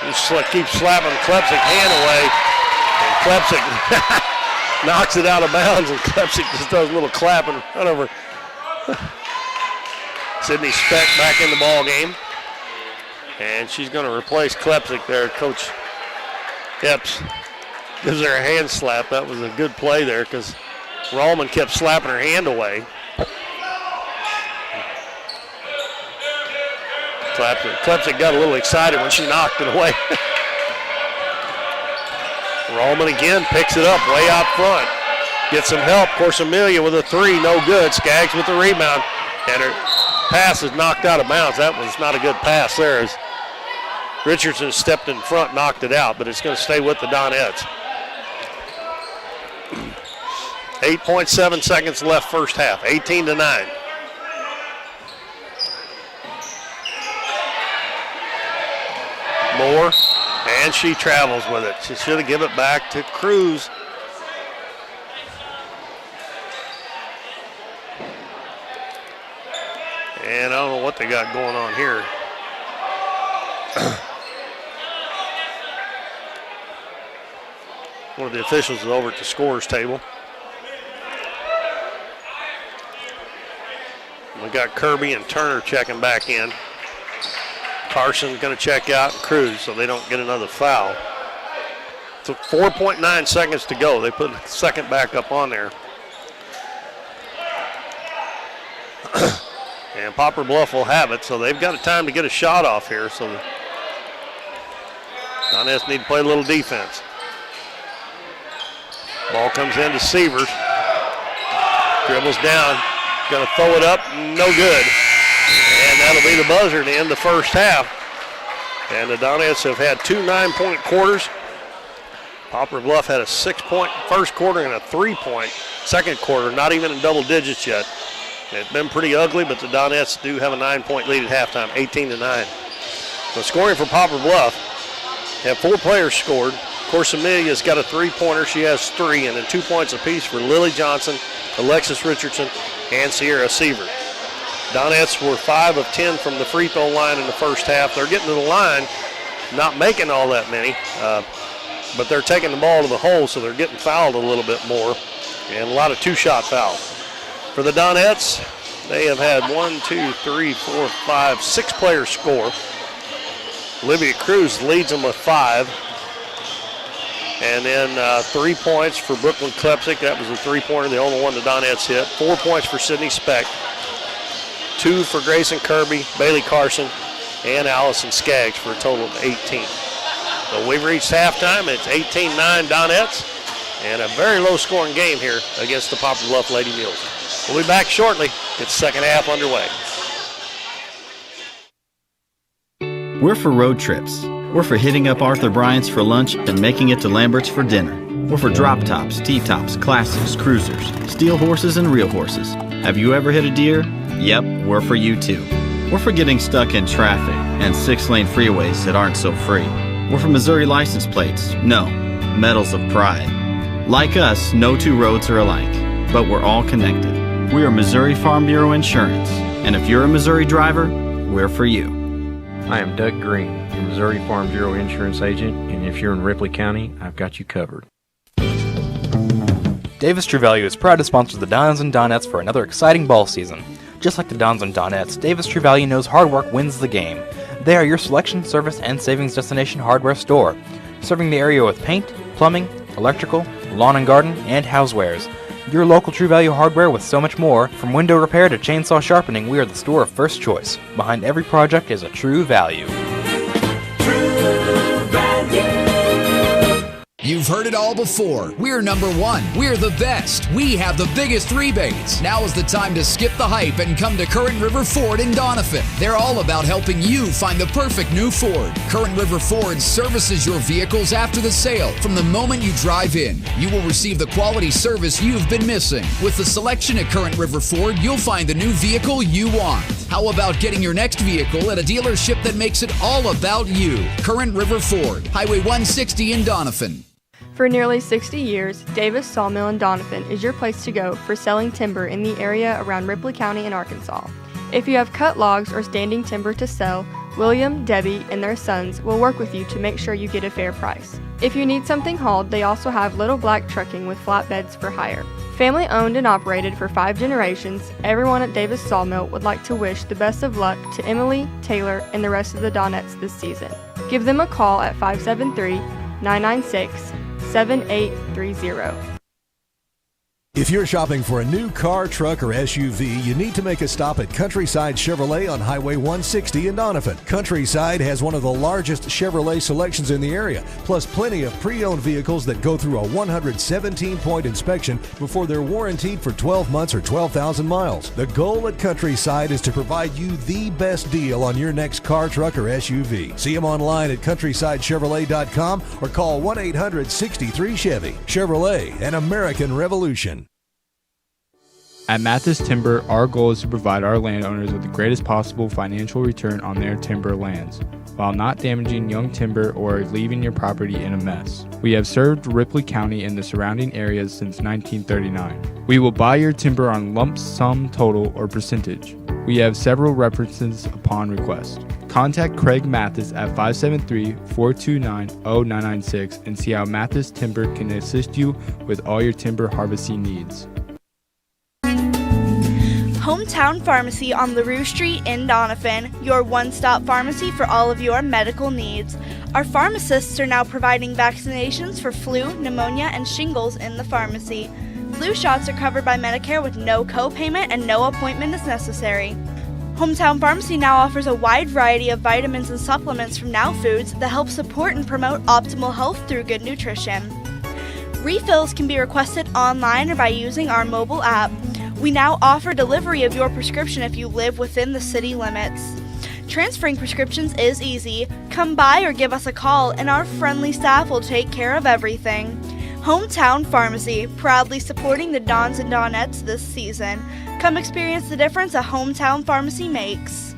He keeps slapping Klepsik hand away. And Klepsik knocks it out of bounds, and Klepsik just does a little clap in front of her. Sydney Speck back in the ball game. And she's going to replace Klepsik there. Coach Epps gives her a hand slap. That was a good play there because Rallman kept slapping her hand away. Klepsik got a little excited when she knocked it away. Rallman again picks it up way out front. Gets some help. Corsamelia with a 3, no good. Skaggs with the rebound. And her pass is knocked out of bounds. That was not a good pass there. As Richardson stepped in front, knocked it out, but it's going to stay with the Donettes. 8.7 seconds left first half, 18-9. Moore, and she travels with it. She should have given it back to Cruz. And I don't know what they got going on here. One of the officials is over at the scorer's table. We got Kirby and Turner checking back in. Carson's going to check out Cruz so they don't get another foul. 4.9 seconds to go. They put the second back up on there. And Poplar Bluff will have it, so they've got a time to get a shot off here. So the Donettes need to play a little defense. Ball comes in to Sievers. Dribbles down. Going to throw it up. No good. And that'll be the buzzer to end the first half. And the Donettes have had 2 9-point quarters. Poplar Bluff had a 6-point first quarter and a 3-point second quarter, not even in double digits yet. It's been pretty ugly, but the Donettes do have a 9-point lead at halftime, 18-9. So scoring for Poplar Bluff, have 4 players scored. Of course, Amelia's got a 3-pointer. She has 3, and then 2 points apiece for Lily Johnson, Alexis Richardson, and Sierra Seaver. Donettes were 5 of 10 from the free throw line in the first half. They're getting to the line, not making all that many, but they're taking the ball to the hole, so they're getting fouled a little bit more, and a lot of 2-shot fouls. For the Donettes, they have had 6 players score. Olivia Cruz leads them with 5. And then 3 points for Brooklyn Klepsik. That was a 3-pointer, the only one the Donettes hit. 4 points for Sydney Speck. 2 for Grayson Kirby, Bailey Carson, and Allison Skaggs for a total of 18. So we've reached halftime. It's 18-9 Donettes. And a very low-scoring game here against the Poplar Bluff Lady Mules. We'll be back shortly. It's second half underway. We're for road trips. We're for hitting up Arthur Bryant's for lunch and making it to Lambert's for dinner. We're for drop tops, T-tops, classics, cruisers, steel horses, and real horses. Have you ever hit a deer? Yep, we're for you too. We're for getting stuck in traffic and 6-lane freeways that aren't so free. We're for Missouri license plates. No, medals of pride. Like us, no 2 roads are alike, but we're all connected. We are Missouri Farm Bureau Insurance, and if you're a Missouri driver, we're for you. I am Doug Green, your Missouri Farm Bureau Insurance Agent, and if you're in Ripley County, I've got you covered. Davis True Value is proud to sponsor the Dons and Donettes for another exciting ball season. Just like the Dons and Donettes, Davis True Value knows hard work wins the game. They are your selection, service, and savings destination hardware store, serving the area with paint, plumbing, electrical, lawn and garden, and housewares. Your local True Value hardware with so much more. From window repair to chainsaw sharpening, we are the store of first choice. Behind every project is a True Value. You've heard it all before. We're number 1. We're the best. We have the biggest rebates. Now is the time to skip the hype and come to Current River Ford in Doniphan. They're all about helping you find the perfect new Ford. Current River Ford services your vehicles after the sale. From the moment you drive in, you will receive the quality service you've been missing. With the selection at Current River Ford, you'll find the new vehicle you want. How about getting your next vehicle at a dealership that makes it all about you? Current River Ford, Highway 160 in Doniphan. For nearly 60 years, Davis Sawmill in Doniphan is your place to go for selling timber in the area around Ripley County and Arkansas. If you have cut logs or standing timber to sell, William, Debbie, and their sons will work with you to make sure you get a fair price. If you need something hauled, they also have Little Black Trucking with flatbeds for hire. Family owned and operated for 5 generations, everyone at Davis Sawmill would like to wish the best of luck to Emily, Taylor, and the rest of the Donettes this season. Give them a call at 573-996-7830. If you're shopping for a new car, truck, or SUV, you need to make a stop at Countryside Chevrolet on Highway 160 in Doniphan. Countryside has one of the largest Chevrolet selections in the area, plus plenty of pre-owned vehicles that go through a 117-point inspection before they're warranted for 12 months or 12,000 miles. The goal at Countryside is to provide you the best deal on your next car, truck, or SUV. See them online at CountrysideChevrolet.com or call 1-800-63-CHEVY. Chevrolet, an American revolution. At Mathis Timber, our goal is to provide our landowners with the greatest possible financial return on their timber lands, while not damaging young timber or leaving your property in a mess. We have served Ripley County and the surrounding areas since 1939. We will buy your timber on lump sum total or percentage. We have several references upon request. Contact Craig Mathis at 573-429-0996 and see how Mathis Timber can assist you with all your timber harvesting needs. Hometown Pharmacy on LaRue Street in Doniphan, your one-stop pharmacy for all of your medical needs. Our pharmacists are now providing vaccinations for flu, pneumonia, and shingles in the pharmacy. Flu shots are covered by Medicare with no co-payment and no appointment is necessary. Hometown Pharmacy now offers a wide variety of vitamins and supplements from Now Foods that help support and promote optimal health through good nutrition. Refills can be requested online or by using our mobile app. We now offer delivery of your prescription if you live within the city limits. Transferring prescriptions is easy. Come by or give us a call and our friendly staff will take care of everything. Hometown Pharmacy, proudly supporting the Dons and Donettes this season. Come experience the difference a Hometown Pharmacy makes.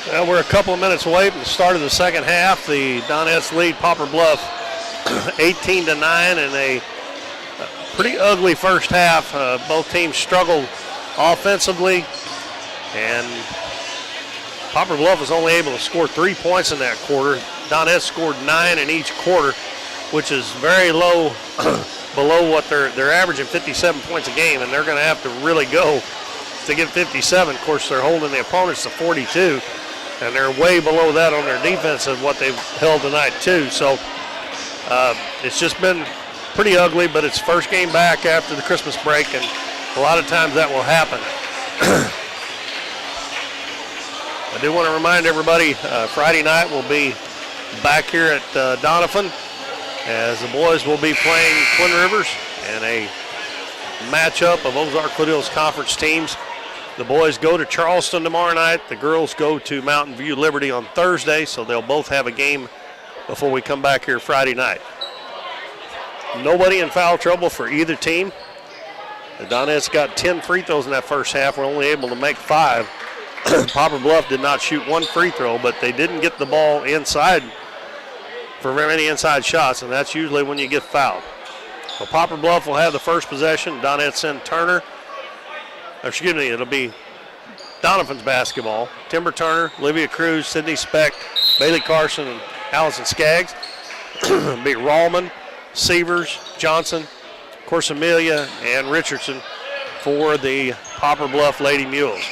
Well, we're a couple of minutes away from the start of the second half. The Donettes lead Poplar Bluff 18-9 in a pretty ugly first half. Both teams struggled offensively, and Poplar Bluff was only able to score 3 points in that quarter. Donettes scored 9 in each quarter, which is very low, below what they're averaging 57 points a game, and they're going to have to really go to get 57. Of course, they're holding the opponents to 42, and they're way below that on their defense of what they've held tonight too. So it's just been pretty ugly, but it's first game back after the Christmas break, and a lot of times that will happen. I do want to remind everybody, Friday night we'll be back here at Doniphan, as the boys will be playing Twin Rivers And a matchup of Ozark Foothills Conference teams. The boys go to Charleston tomorrow night. The girls go to Mountain View Liberty on Thursday, so they'll both have a game before we come back here Friday night. Nobody in foul trouble for either team. The Donettes got 10 free throws in that first half. We're only able to make 5. Poplar Bluff did not shoot 1 free throw, but they didn't get the ball inside for very many inside shots, and that's usually when you get fouled. So Poplar Bluff will have the first possession. Donettes send Turner. Excuse me, it'll be Doniphan's basketball. Timber Turner, Olivia Cruz, Sydney Speck, Bailey Carson, and Allison Skaggs. It'll be Rallman, Severs, Johnson, Corsamelia, and Richardson for the Poplar Bluff Lady Mules.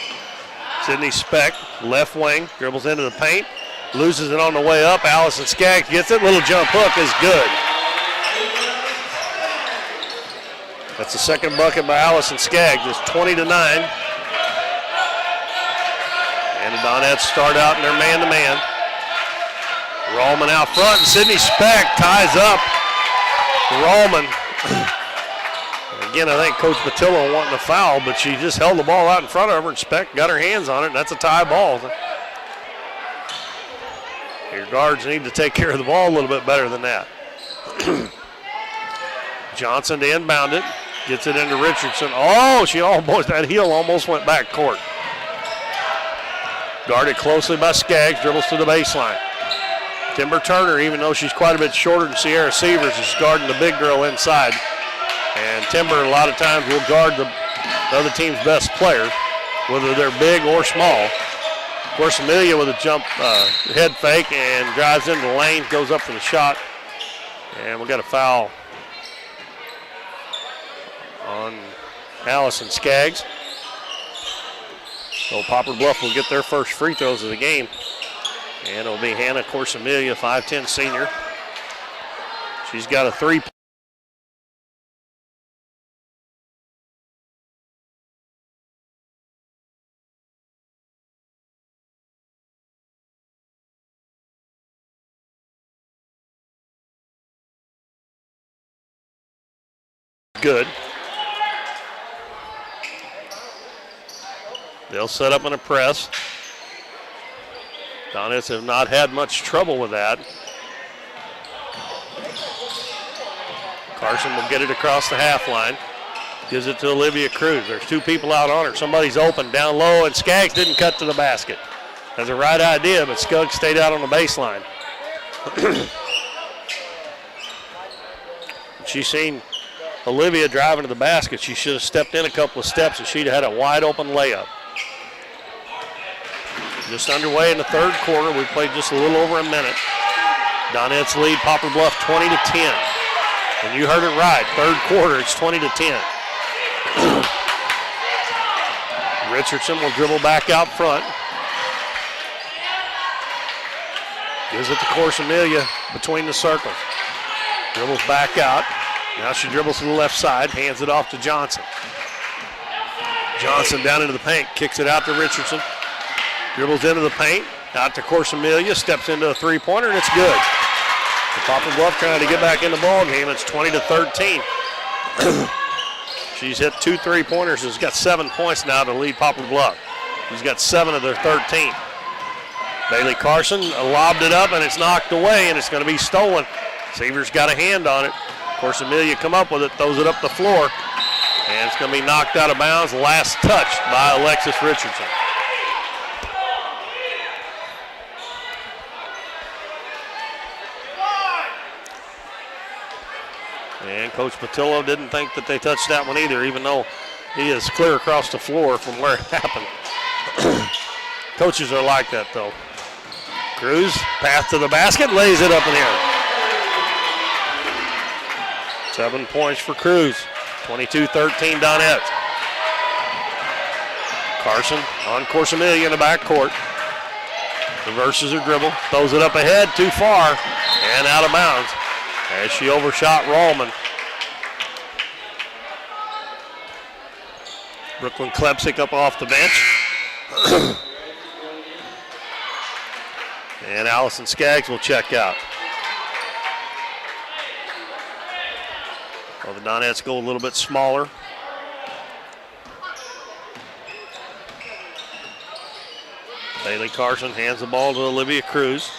Sydney Speck, left wing, dribbles into the paint, loses it on the way up. Allison Skaggs gets it. Little jump hook is good. That's the second bucket by Allison Skaggs. It's 20-9. And the Donettes start out in their man-to-man. Rallman out front, and Sydney Speck ties up Rallman. Again, I think Coach Patillo wanting a foul, but she just held the ball out in front of her, and Speck got her hands on it, and that's a tie ball. Your guards need to take care of the ball a little bit better than that. Johnson to inbound it. Gets it into Richardson. Oh, that heel almost went back court. Guarded closely by Skaggs, dribbles to the baseline. Timber Turner, even though she's quite a bit shorter than Sierra Severs, is guarding the big girl inside. And Timber a lot of times will guard the other team's best player, whether they're big or small. Of course, Amelia with a jump head fake and drives into the lane, goes up for the shot. And we got a foul on Allison Skaggs. So Poplar Bluff will get their first free throws of the game. And it'll be Hannah Corsamelia, 5'10" senior. She's got a 3. Good. They'll set up in a press. Donettes have not had much trouble with that. Carson will get it across the half line. Gives it to Olivia Cruz. There's 2 people out on her. Somebody's open down low, and Skaggs didn't cut to the basket. That's the right idea, but Skaggs stayed out on the baseline. She's seen Olivia driving to the basket. She should have stepped in a couple of steps, and she'd have had a wide open layup. Just underway in the third quarter. We played just a little over a minute. Donettes lead Poplar Bluff 20-10. And you heard it right. Third quarter, it's 20-10. Richardson will dribble back out front. Gives it to Corsamelia between the circles. Dribbles back out. Now she dribbles to the left side, hands it off to Johnson. Johnson down into the paint, kicks it out to Richardson. Dribbles into the paint, out to Corsamelia, steps into a three-pointer, and it's good. The Poplar Bluff trying to get back in the ball game. It's 20-13. She's hit 2 3-pointers. Has got 7 points now to lead Poplar Bluff. She's got 7 of their 13. Bailey Carson lobbed it up, and it's knocked away, and it's going to be stolen. Severs got a hand on it. Corsamelia come up with it, throws it up the floor, and it's going to be knocked out of bounds. Last touch by Alexis Richardson. And Coach Patillo didn't think that they touched that one either, even though he is clear across the floor from where it happened. Coaches are like that, though. Cruz, path to the basket, lays it up in the air. 7 points for Cruz. 22-13 Donettes. Carson on Corsamelia in the backcourt. Reverses her dribble, throws it up ahead, too far, and out of bounds as she overshot Rallman. Brooklyn Klepsik up off the bench. And Allison Skaggs will check out. Well, the Donettes go a little bit smaller. Bailey Carson hands the ball to Olivia Cruz.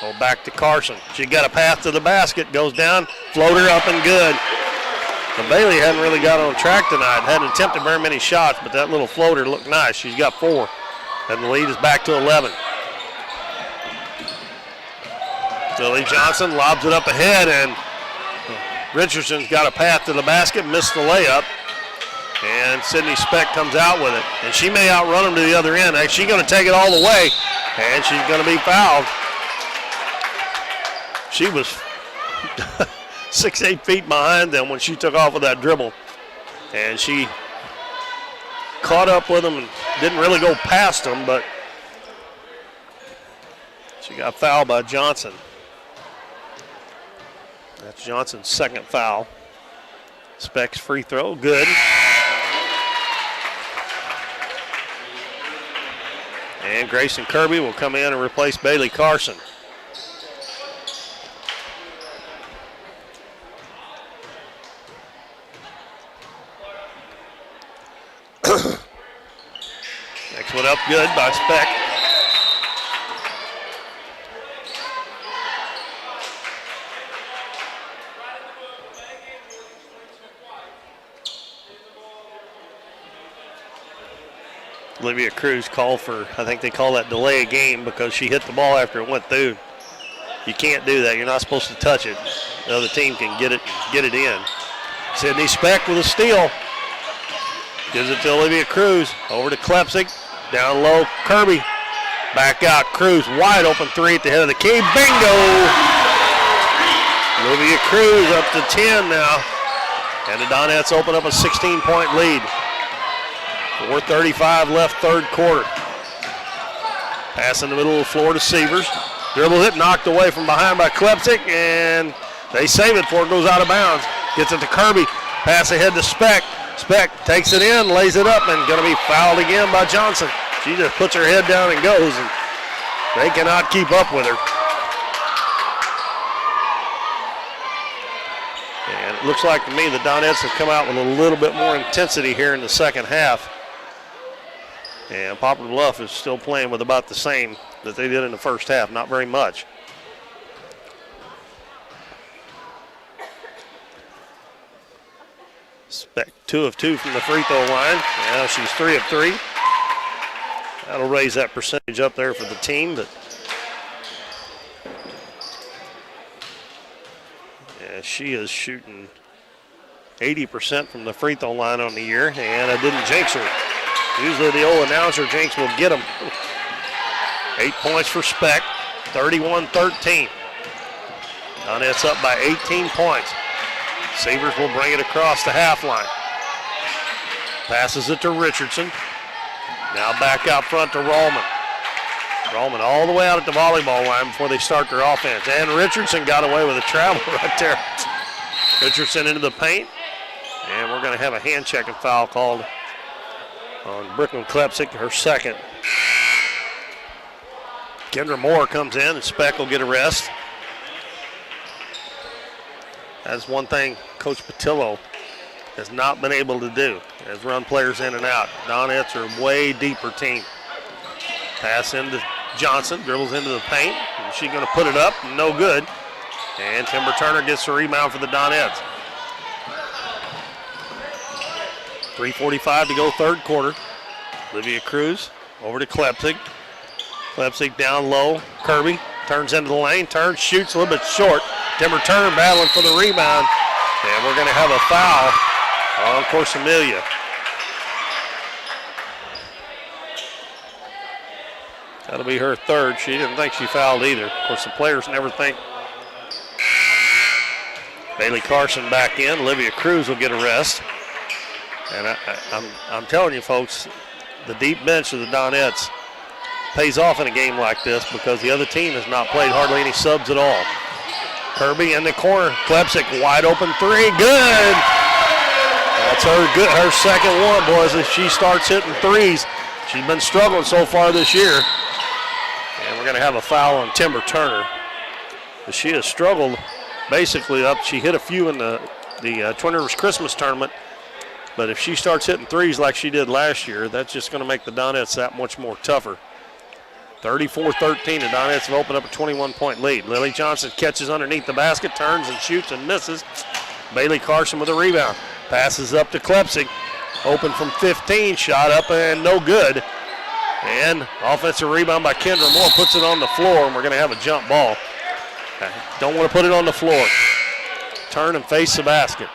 Go back to Carson. She got a path to the basket, goes down, floater up and good. So Bailey hadn't really got on track tonight, hadn't attempted very many shots, but that little floater looked nice. She's got 4, and the lead is back to 11. Lily Johnson lobs it up ahead, and Richardson's got a path to the basket, missed the layup. And Sydney Speck comes out with it. And she may outrun him to the other end. She's going to take it all the way, and she's going to be fouled. She was 6-8 feet behind them when she took off with that dribble. And she caught up with them and didn't really go past them, but she got fouled by Johnson. That's Johnson's second foul. Speck's free throw, good. And Grayson Kirby will come in and replace Bailey Carson. Next one up good by Speck. Olivia Cruz called for, I think they call that delay a game because she hit the ball after it went through. You can't do that. You're not supposed to touch it. The other team can get it in. Sydney Speck with a steal. Gives it to Olivia Cruz. Over to Klepsik. Down low, Kirby. Back out, Cruz. Wide open 3 at the head of the key. Bingo! Olivia Cruz up to 10 now. And the Donettes open up a 16-point lead. 4:35 left, third quarter. Pass in the middle of the floor to Sievers. Dribble hit, knocked away from behind by Klepsik, and they save it before it goes out of bounds. Gets it to Kirby. Pass ahead to Speck. Speck takes it in, lays it up, and going to be fouled again by Johnson. She just puts her head down and goes, and they cannot keep up with her. And it looks like to me the Donettes have come out with a little bit more intensity here in the second half. And Poplar Bluff is still playing with about the same that they did in the first half, not very much. Speck 2 of 2 from the free throw line. Now she's 3 of 3. That'll raise that percentage up there for the team, but yeah, she is shooting 80% from the free throw line on the year, and I didn't jinx her. Usually the old announcer jinx will get them. 8 points for Speck, 31-13. Donettes up by 18 points. Sievers will bring it across the half line. Passes it to Richardson. Now back out front to Rollman. Rollman all the way out at the volleyball line before they start their offense. And Richardson got away with a travel right there. Richardson into the paint. And we're going to have a hand checking foul called on Brooklyn Klepsik, her second. Kendra Moore comes in and Speck will get a rest. That's one thing Coach Patillo has not been able to do, is run players in and out. Donettes are a way deeper team. Pass into Johnson, dribbles into the paint, and she's going to put it up, no good. And Timber Turner gets the rebound for the Donettes. 3:45 to go, third quarter. Olivia Cruz over to Klepsik. Klepsik down low. Kirby turns into the lane, turns, shoots a little bit short. Timber Turner battling for the rebound. And we're going to have a foul on Corsamelia. That'll be her third. She didn't think she fouled either. Of course, the players never think. Bailey Carson back in. Olivia Cruz will get a rest. And I'm telling you, folks, the deep bench of the Donettes pays off in a game like this because the other team has not played hardly any subs at all. Kirby in the corner. Klepsik wide open 3. Good. That's her second one, boys, as she starts hitting threes. She's been struggling so far this year. And we're going to have a foul on Timber Turner. She has struggled basically up. She hit a few in the the Twin Rivers Christmas tournament. But if she starts hitting threes like she did last year, that's just going to make the Donettes that much more tougher. 34-13, the Donettes have opened up a 21-point lead. Lily Johnson catches underneath the basket, turns and shoots and misses. Bailey Carson with a rebound. Passes up to Klepsig. Open from 15, shot up and no good. And offensive rebound by Kendra Moore puts it on the floor, and we're going to have a jump ball. Don't want to put it on the floor. Turn and face the basket.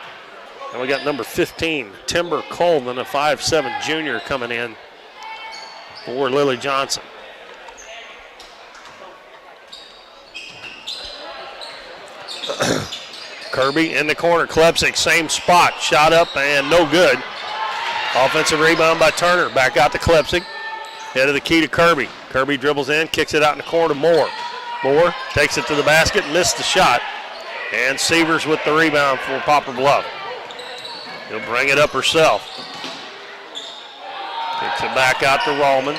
And we got number 15, Timber Colvin, a 5'7" junior coming in for Lily Johnson. Kirby in the corner, Klepsig, same spot, shot up and no good. Offensive rebound by Turner, back out to Klepsig. Head of the key to Kirby. Kirby dribbles in, kicks it out in the corner to Moore. Moore takes it to the basket, missed the shot. And Severs with the rebound for Poplar Bluff. He'll bring it up herself. Kicks it back out to Rallman.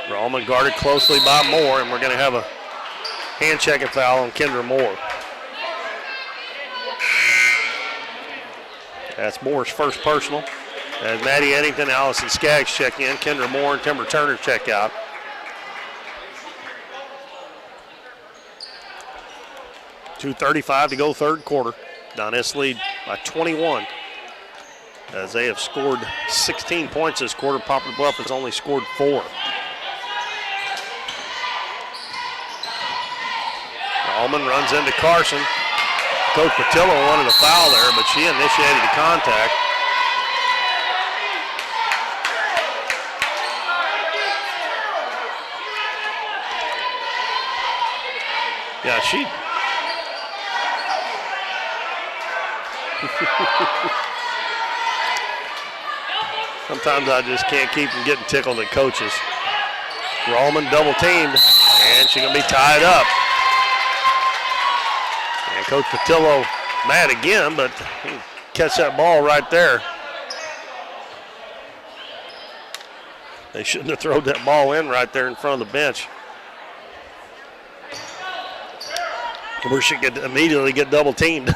Rallman guarded closely by Moore, and we're going to have a hand-checking foul on Kendra Moore. That's Moore's first personal. As Maddie Eddington, Allison Skaggs check in, Kendra Moore and Timber Turner check out. .2:35 to go third quarter. Donettes lead by 21. As they have scored 16 points this quarter, Poplar Bluff has only scored 4. Allman runs into Carson. Coach Patillo wanted a foul there, but she initiated the contact. Yeah, she. Sometimes I just can't keep from getting tickled at coaches. Rallman double teamed, and she's going to be tied up. And Coach Patillo mad again, but he catch that ball right there. They shouldn't have thrown that ball in right there in front of the bench. We should immediately get double teamed.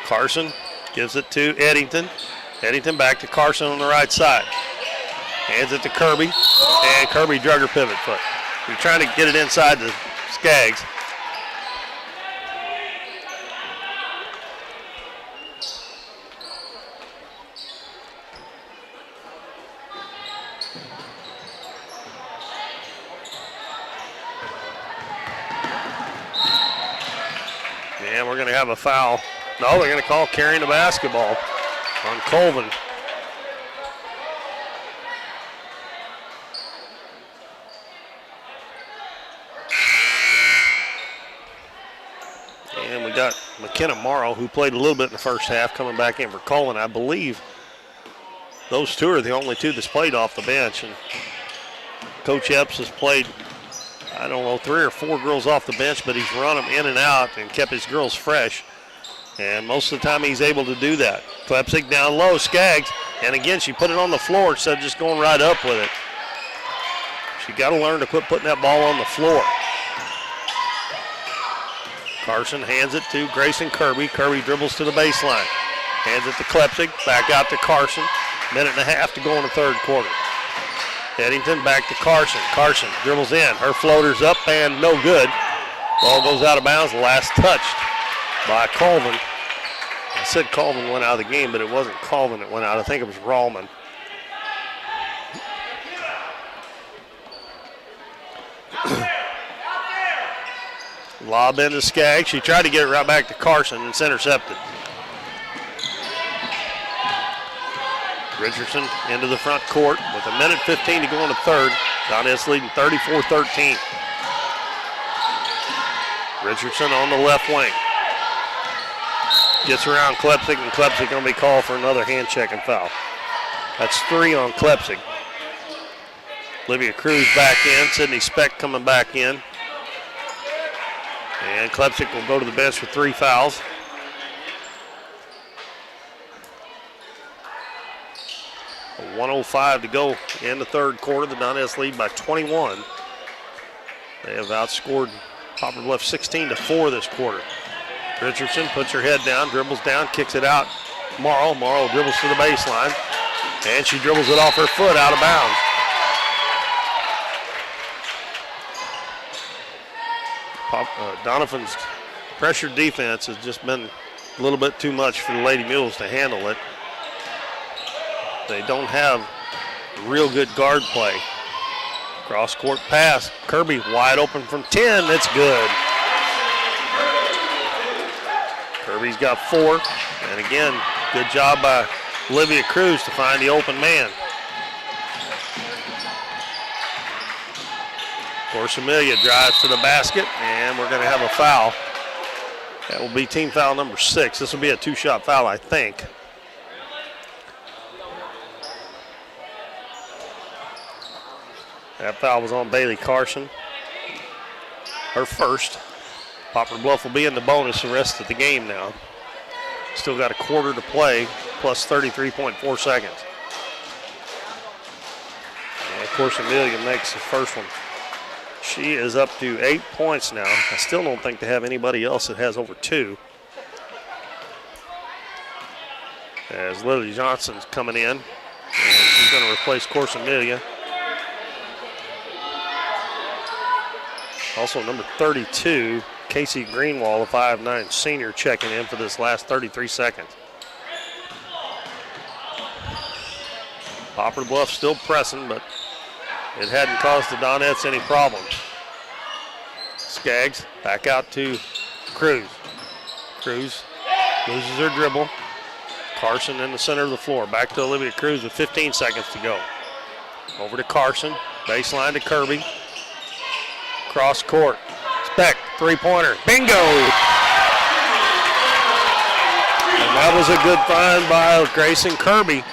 Carson gives it to Eddington. Eddington back to Carson on the right side. Hands it to Kirby, and Kirby drug her pivot foot. We're trying to get it inside the Skaggs. And we're going to have a foul. No, they're going to call carrying the basketball on Colvin. And we got McKenna Morrow, who played a little bit in the first half, coming back in for Colvin. I believe those two are the only two that's played off the bench. And Coach Epps has played, I don't know, 3 or 4 girls off the bench, but he's run them in and out and kept his girls fresh. And most of the time he's able to do that. Klepsig down low, Skaggs. And again, she put it on the floor instead of just going right up with it. She got to learn to quit putting that ball on the floor. Carson hands it to Grayson Kirby. Kirby dribbles to the baseline. Hands it to Klepsig. Back out to Carson. Minute and a half to go in the third quarter. Eddington back to Carson. Carson dribbles in. Her floater's up and no good. Ball goes out of bounds. Last touched by Colvin. I said Colvin went out of the game, but it wasn't Colvin that went out. I think it was Rallman. Lob into Skaggs. She tried to get it right back to Carson, and it's intercepted. Richardson into the front court with a minute 15 to go in the third. Donettes leading 34-13. Richardson on the left wing. Gets around Klepsig, and Klepsig going to be called for another hand-checking foul. That's 3 on Klepsig. Olivia Cruz back in. Sydney Speck coming back in. And Klepsig will go to the bench with 3 fouls. 1:05 to go in the third quarter. The Donettes lead by 21. They have outscored Poplar Bluff 16-4 this quarter. Richardson puts her head down, dribbles down, kicks it out. Morrow dribbles to the baseline, and she dribbles it off her foot out of bounds. Doniphan's pressure defense has just been a little bit too much for the Lady Mules to handle it. They don't have real good guard play. Cross court pass. Kirby wide open from 10. That's good. Kirby's got 4. And again, good job by Olivia Cruz to find the open man. Amelia drives to the basket, and we're going to have a foul. That will be team foul number 6. This will be a 2-shot foul, I think. That foul was on Bailey Carson. Her first. Poplar Bluff will be in the bonus the rest of the game now. Still got a quarter to play, plus 33.4 seconds. And of course, Amelia makes the first one. She is up to 8 points now. I still don't think they have anybody else that has over 2. As Lily Johnson's coming in, and she's going to replace Amelia. Also, number 32, Casey Greenwald, a 5'9" senior, checking in for this last 33 seconds. Poplar Bluff still pressing, but it hadn't caused the Donettes any problems. Skaggs back out to Cruz. Cruz loses her dribble. Carson in the center of the floor. Back to Olivia Cruz with 15 seconds to go. Over to Carson. Baseline to Kirby. Cross court. Speck, three-pointer. Bingo! And that was a good find by Grayson Kirby.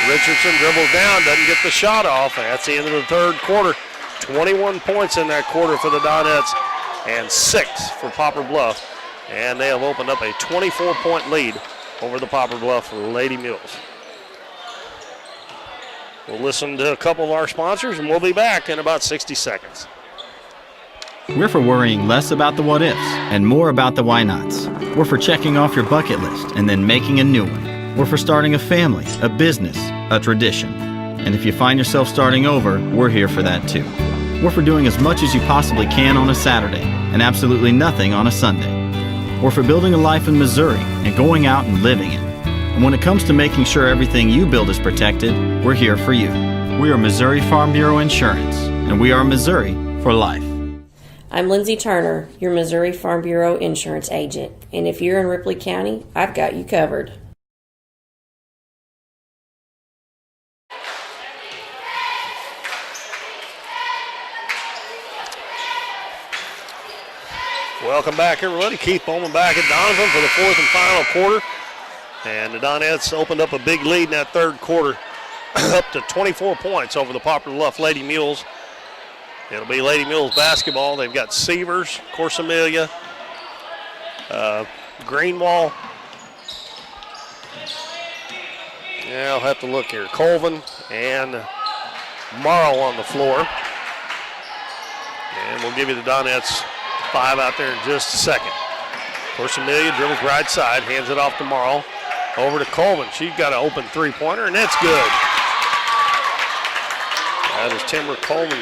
Richardson dribbles down, doesn't get the shot off. That's the end of the third quarter. 21 points in that quarter for the Donettes and 6 for Poplar Bluff. And they have opened up a 24-point lead over the Poplar Bluff Lady Mules. We'll listen to a couple of our sponsors, and we'll be back in about 60 seconds. We're for worrying less about the what ifs and more about the why nots. We're for checking off your bucket list and then making a new one. We're for starting a family, a business, a tradition. And if you find yourself starting over, we're here for that too. We're for doing as much as you possibly can on a Saturday and absolutely nothing on a Sunday. We're for building a life in Missouri and going out and living it. And when it comes to making sure everything you build is protected, we're here for you. We are Missouri Farm Bureau Insurance, and we are Missouri for life. I'm Lindsay Turner, your Missouri Farm Bureau insurance agent, and if you're in Ripley County, I've got you covered. Welcome back, everybody. Keith Bowman back at Doniphan for the fourth and final quarter. And the Donettes opened up a big lead in that third quarter, up to 24 points over the Poplar Bluff Lady Mules. It'll be Lady Mules basketball. They've got Sievers, Amelia, Greenwall. Yeah, I'll have to look here. Colvin and Morrow on the floor. And we'll give you the Donettes 5 out there in just a second. Amelia dribbles right side, hands it off to Morrow. Over to Colvin. She's got an open three-pointer, and that's good. That is Timber Colvin.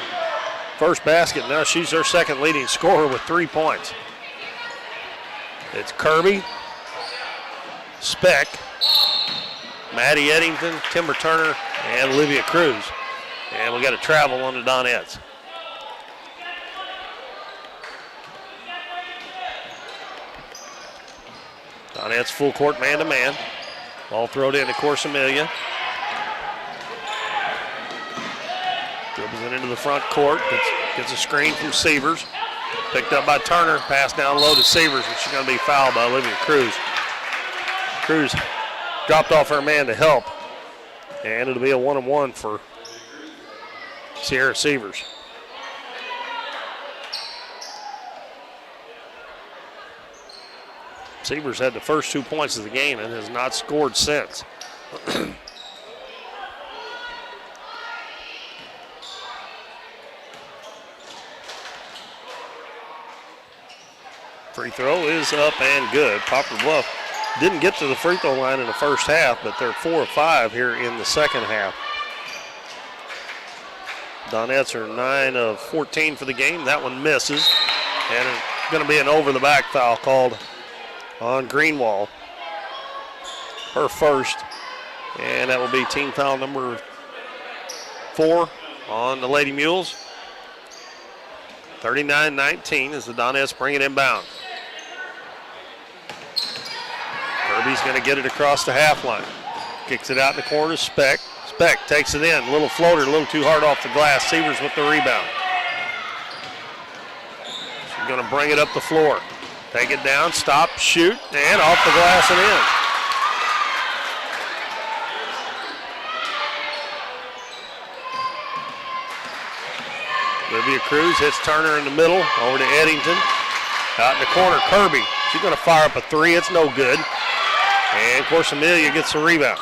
First basket. Now she's their second leading scorer with 3 points. It's Kirby, Speck, Maddie Eddington, Timber Turner, and Olivia Cruz. And we got a travel on the Donettes. Donettes full court man-to-man. Ball thrown in to Amelia. Dribbles it into the front court. Gets a screen from Sievers. Picked up by Turner. Pass down low to Sievers, and she's going to be fouled by Olivia Cruz. Cruz dropped off her man to help. And it'll be a 1-on-1 for Sierra Sievers. Sievers had the first 2 points of the game and has not scored since. Free throw is up and good. Poplar Bluff didn't get to the free throw line in the first half, but they're 4 of 5 here in the second half. Donettes are 9 of 14 for the game. That one misses. And it's going to be an over-the-back foul called on Greenwald. Her first. And that will be team foul number 4 on the Lady Mules. 39-19 as the Donettes bring it inbound. Kirby's going to get it across the half line. Kicks it out in the corner. Speck takes it in. Little floater, a little too hard off the glass. Severs with the rebound. She's going to bring it up the floor. Take it down, stop, shoot, and off the glass and in. Olivia Cruz hits Turner in the middle, over to Eddington. Out in the corner, Kirby. She's going to fire up a three. It's no good. And, of course, Amelia gets the rebound.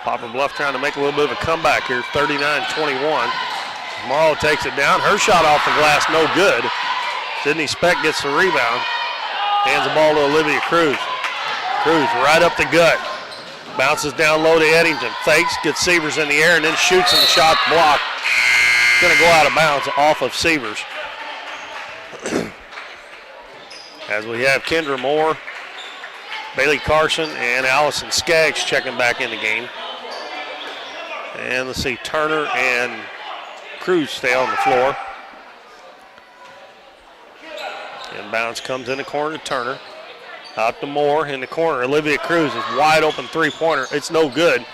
Poplar Bluff trying to make a little bit of a comeback here, 39-21. Morrow takes it down. Her shot off the glass, no good. Sydney Speck gets the rebound. Hands the ball to Olivia Cruz. Cruz right up the gut. Bounces down low to Eddington. Fakes, gets Severs in the air, and then shoots, and the shot blocked. Going to go out of bounds off of Severs. As we have Kendra Moore, Bailey Carson, and Allison Skaggs checking back in the game. And let's see, Turner and Cruz stay on the floor. Inbounds comes in the corner to Turner. Out to Moore in the corner. Olivia Cruz is wide open three-pointer. It's no good.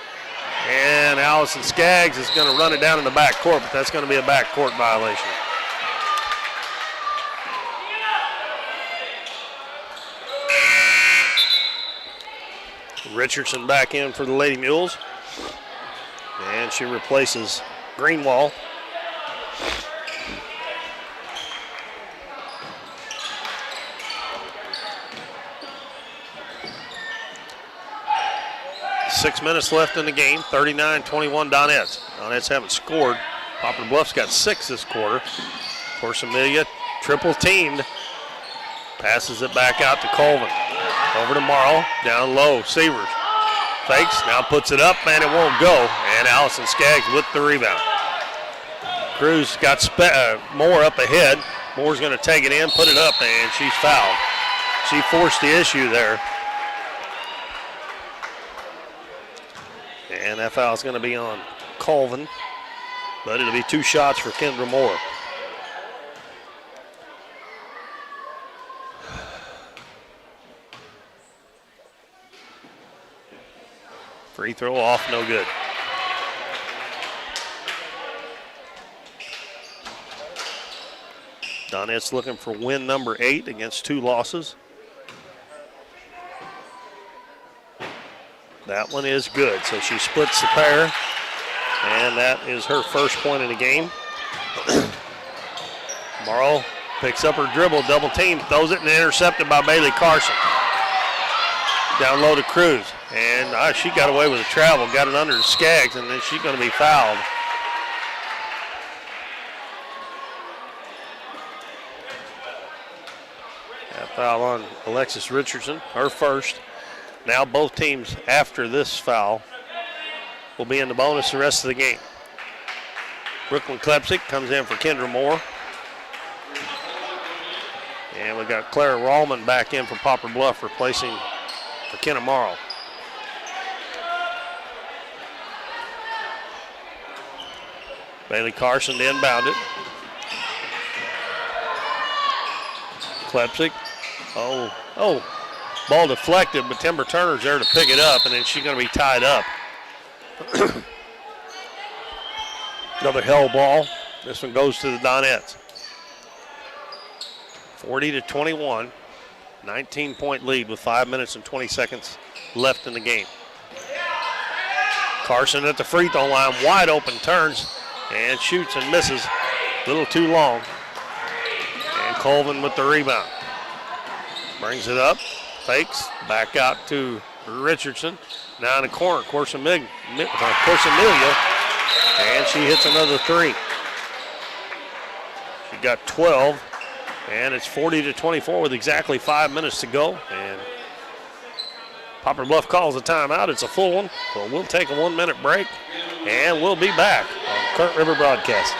And Allison Skaggs is going to run it down in the back court, but that's going to be a backcourt violation. Richardson back in for the Lady Mules. And she replaces Greenwald. Six minutes left in the game, 39-21 Donettes. Donettes haven't scored. Poplar Bluff's got 6 this quarter. Of course, Amelia triple teamed. Passes it back out to Colvin. Over to Morrow, down low, Severs. Fakes, now puts it up, and it won't go. And Allison Skaggs with the rebound. Cruz got Moore up ahead. Moore's going to take it in, put it up, and she's fouled. She forced the issue there. And that foul is going to be on Colvin, but it'll be 2 shots for Kendra Moore. Free throw off, no good. Donettes looking for win number 8 against 2 losses. That one is good, so she splits the pair, and that is her first point in the game. Morrow picks up her dribble, double team, throws it, and intercepted by Bailey Carson. Down low to Cruz, and she got away with a travel, got it under to Skaggs, and then she's going to be fouled. That foul on Alexis Richardson, her first. Now both teams after this foul will be in the bonus the rest of the game. Brooklyn Klepsik comes in for Kendra Moore. And we got Clara Rallman back in for Poplar Bluff, replacing McKenna Morrow. Bailey Carson to inbound it. Klepsik. Ball deflected, but Timber Turner's there to pick it up, and then she's going to be tied up. Another hell ball. This one goes to the Donettes. 40-21. 19-point lead with 5 minutes and 20 seconds left in the game. Carson at the free throw line, wide open, turns and shoots and misses. A little too long. And Colvin with the rebound. Brings it up. Fakes, back out to Richardson. Now in the corner, Corsamelia, and she hits another 3. She got 12. And it's 40-24 with exactly 5 minutes to go. And Poplar Bluff calls a timeout. It's a full one. So we'll take a 1-minute break, and we'll be back on Current River Broadcasting.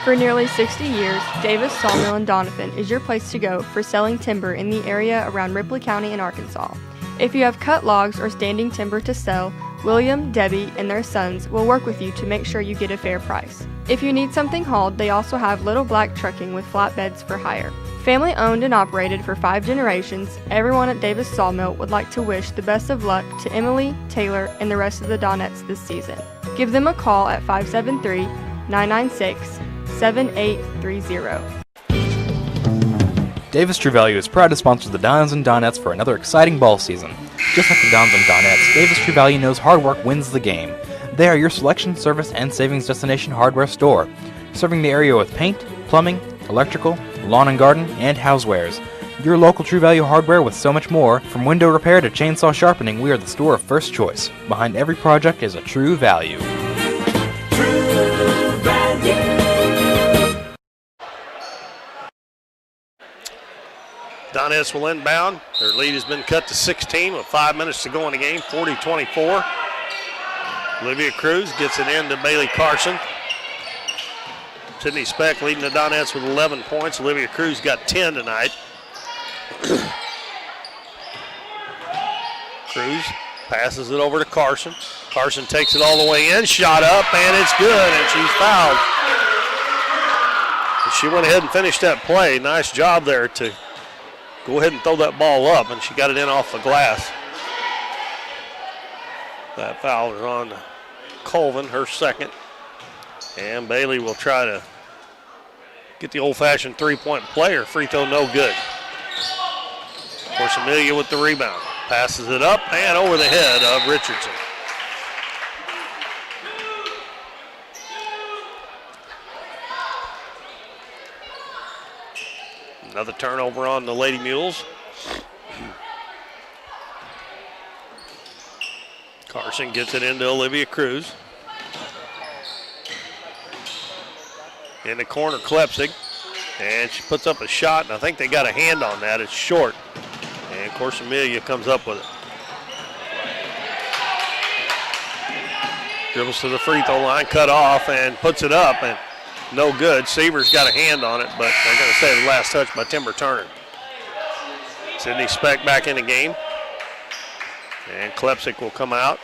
For nearly 60 years, Davis Sawmill in Doniphan is your place to go for selling timber in the area around Ripley County in Arkansas. If you have cut logs or standing timber to sell, William, Debbie, and their sons will work with you to make sure you get a fair price. If you need something hauled, they also have Little Black Trucking with flatbeds for hire. Family owned and operated for 5 generations, everyone at Davis Sawmill would like to wish the best of luck to Emily, Taylor, and the rest of the Donettes this season. Give them a call at 573-996-7830. Davis True Value is proud to sponsor the Dons and Donettes for another exciting ball season. Just like the Dons and Donettes, Davis True Value knows hard work wins the game. They are your selection, service, and savings destination hardware store, serving the area with paint, plumbing, electrical, lawn and garden, and housewares. Your local True Value hardware with so much more. From window repair to chainsaw sharpening, we are the store of first choice. Behind every project is a True Value. True Value. Donettes will inbound. Their lead has been cut to 16 with 5 minutes to go in the game, 40-24. Olivia Cruz gets it in to Bailey Carson. Sydney Speck leading the Donettes with 11 points. Olivia Cruz got 10 tonight. Cruz passes it over to Carson. Carson takes it all the way in, shot up, and it's good, and she's fouled. And she went ahead and finished that play. Nice job there to go ahead and throw that ball up, and she got it in off the glass. That foul is on Colvin, her second. And Bailey will try to get the old-fashioned three-point play. Her free throw no good. Of course, Amelia with the rebound. Passes it up and over the head of Richardson. Another turnover on the Lady Mules. Carson gets it into Olivia Cruz. In the corner, Klepsig. And she puts up a shot, and I think they got a hand on that. It's short. And, of course, Amelia comes up with it. Dribbles to the free throw line, cut off, and puts it up, and no good. Seaver's got a hand on it, but they're going to say the last touch by Timber Turner. Sydney Speck back in the game. And Klepsig will come out.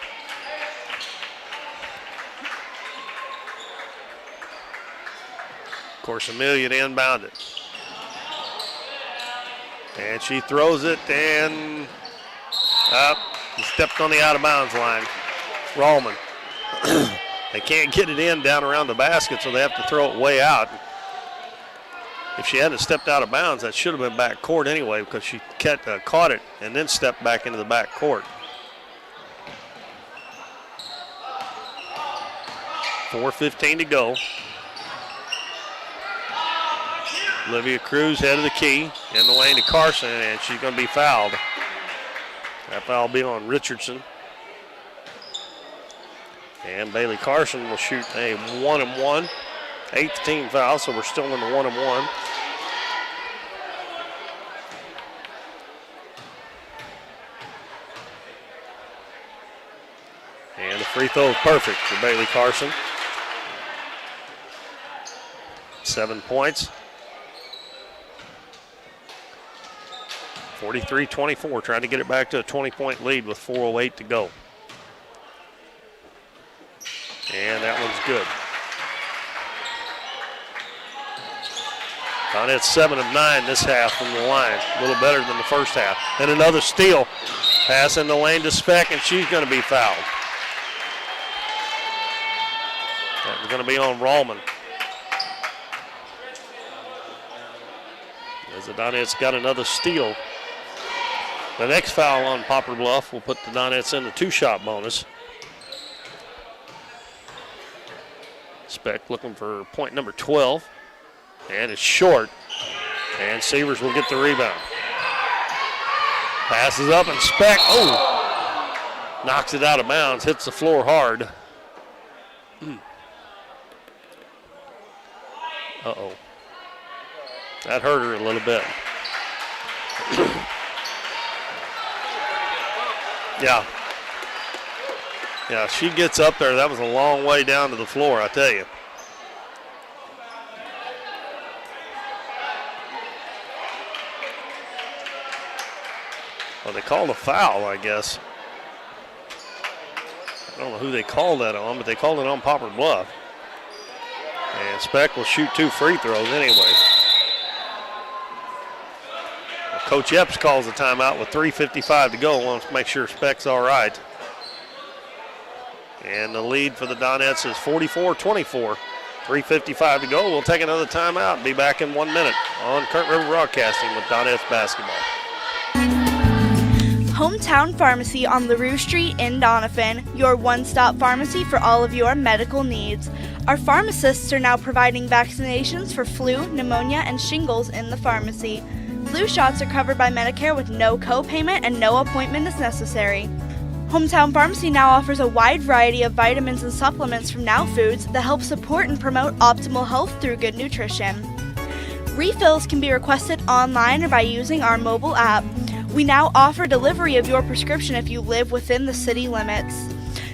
Of course, Amelia inbound it. And she throws it and up. Stepped on the out of bounds line. Rallman. They can't get it in down around the basket, so they have to throw it way out. If she hadn't stepped out of bounds, that should have been back court anyway, because she caught it and then stepped back into the back court. 4:15 to go. Olivia Cruz head of the key in the lane to Carson, and she's going to be fouled. That foul will be on Richardson. And Bailey Carson will shoot a 1-and-1. 8th team foul, so we're still in the 1-and-1. And the free throw is perfect for Bailey Carson. 7 points. 43-24, trying to get it back to a 20-point lead with 4:08 to go. And that one's good. Donettes 7 of 9 this half from the line. A little better than the first half. And another steal. Pass in the lane to Speck, and she's going to be fouled. That's going to be on Rallman. As the Donettes got another steal. The next foul on Poplar Bluff will put the Donettes in the 2-shot bonus. Speck looking for point number 12. And it's short. And Severs will get the rebound. Passes up and Speck, knocks it out of bounds, hits the floor hard. Uh-oh. That hurt her a little bit. Yeah. Yeah, she gets up there. That was a long way down to the floor, I tell you. Well, they called a foul, I guess. I don't know who they called that on, but they called it on Poplar Bluff. And Speck will shoot 2 free throws anyway. Well, Coach Epps calls the timeout with 3:55 to go. Wants to make sure Speck's all right. And the lead for the Donettes is 44-24. 3:55 to go. We'll take another timeout and be back in 1 minute on Current River Broadcasting with Donettes basketball. Hometown Pharmacy on LaRue Street in Doniphan, your one-stop pharmacy for all of your medical needs. Our pharmacists are now providing vaccinations for flu, pneumonia, and shingles in the pharmacy. Flu shots are covered by Medicare with no co-payment and no appointment is necessary. Hometown Pharmacy now offers a wide variety of vitamins and supplements from Now Foods that help support and promote optimal health through good nutrition. Refills can be requested online or by using our mobile app. We now offer delivery of your prescription if you live within the city limits.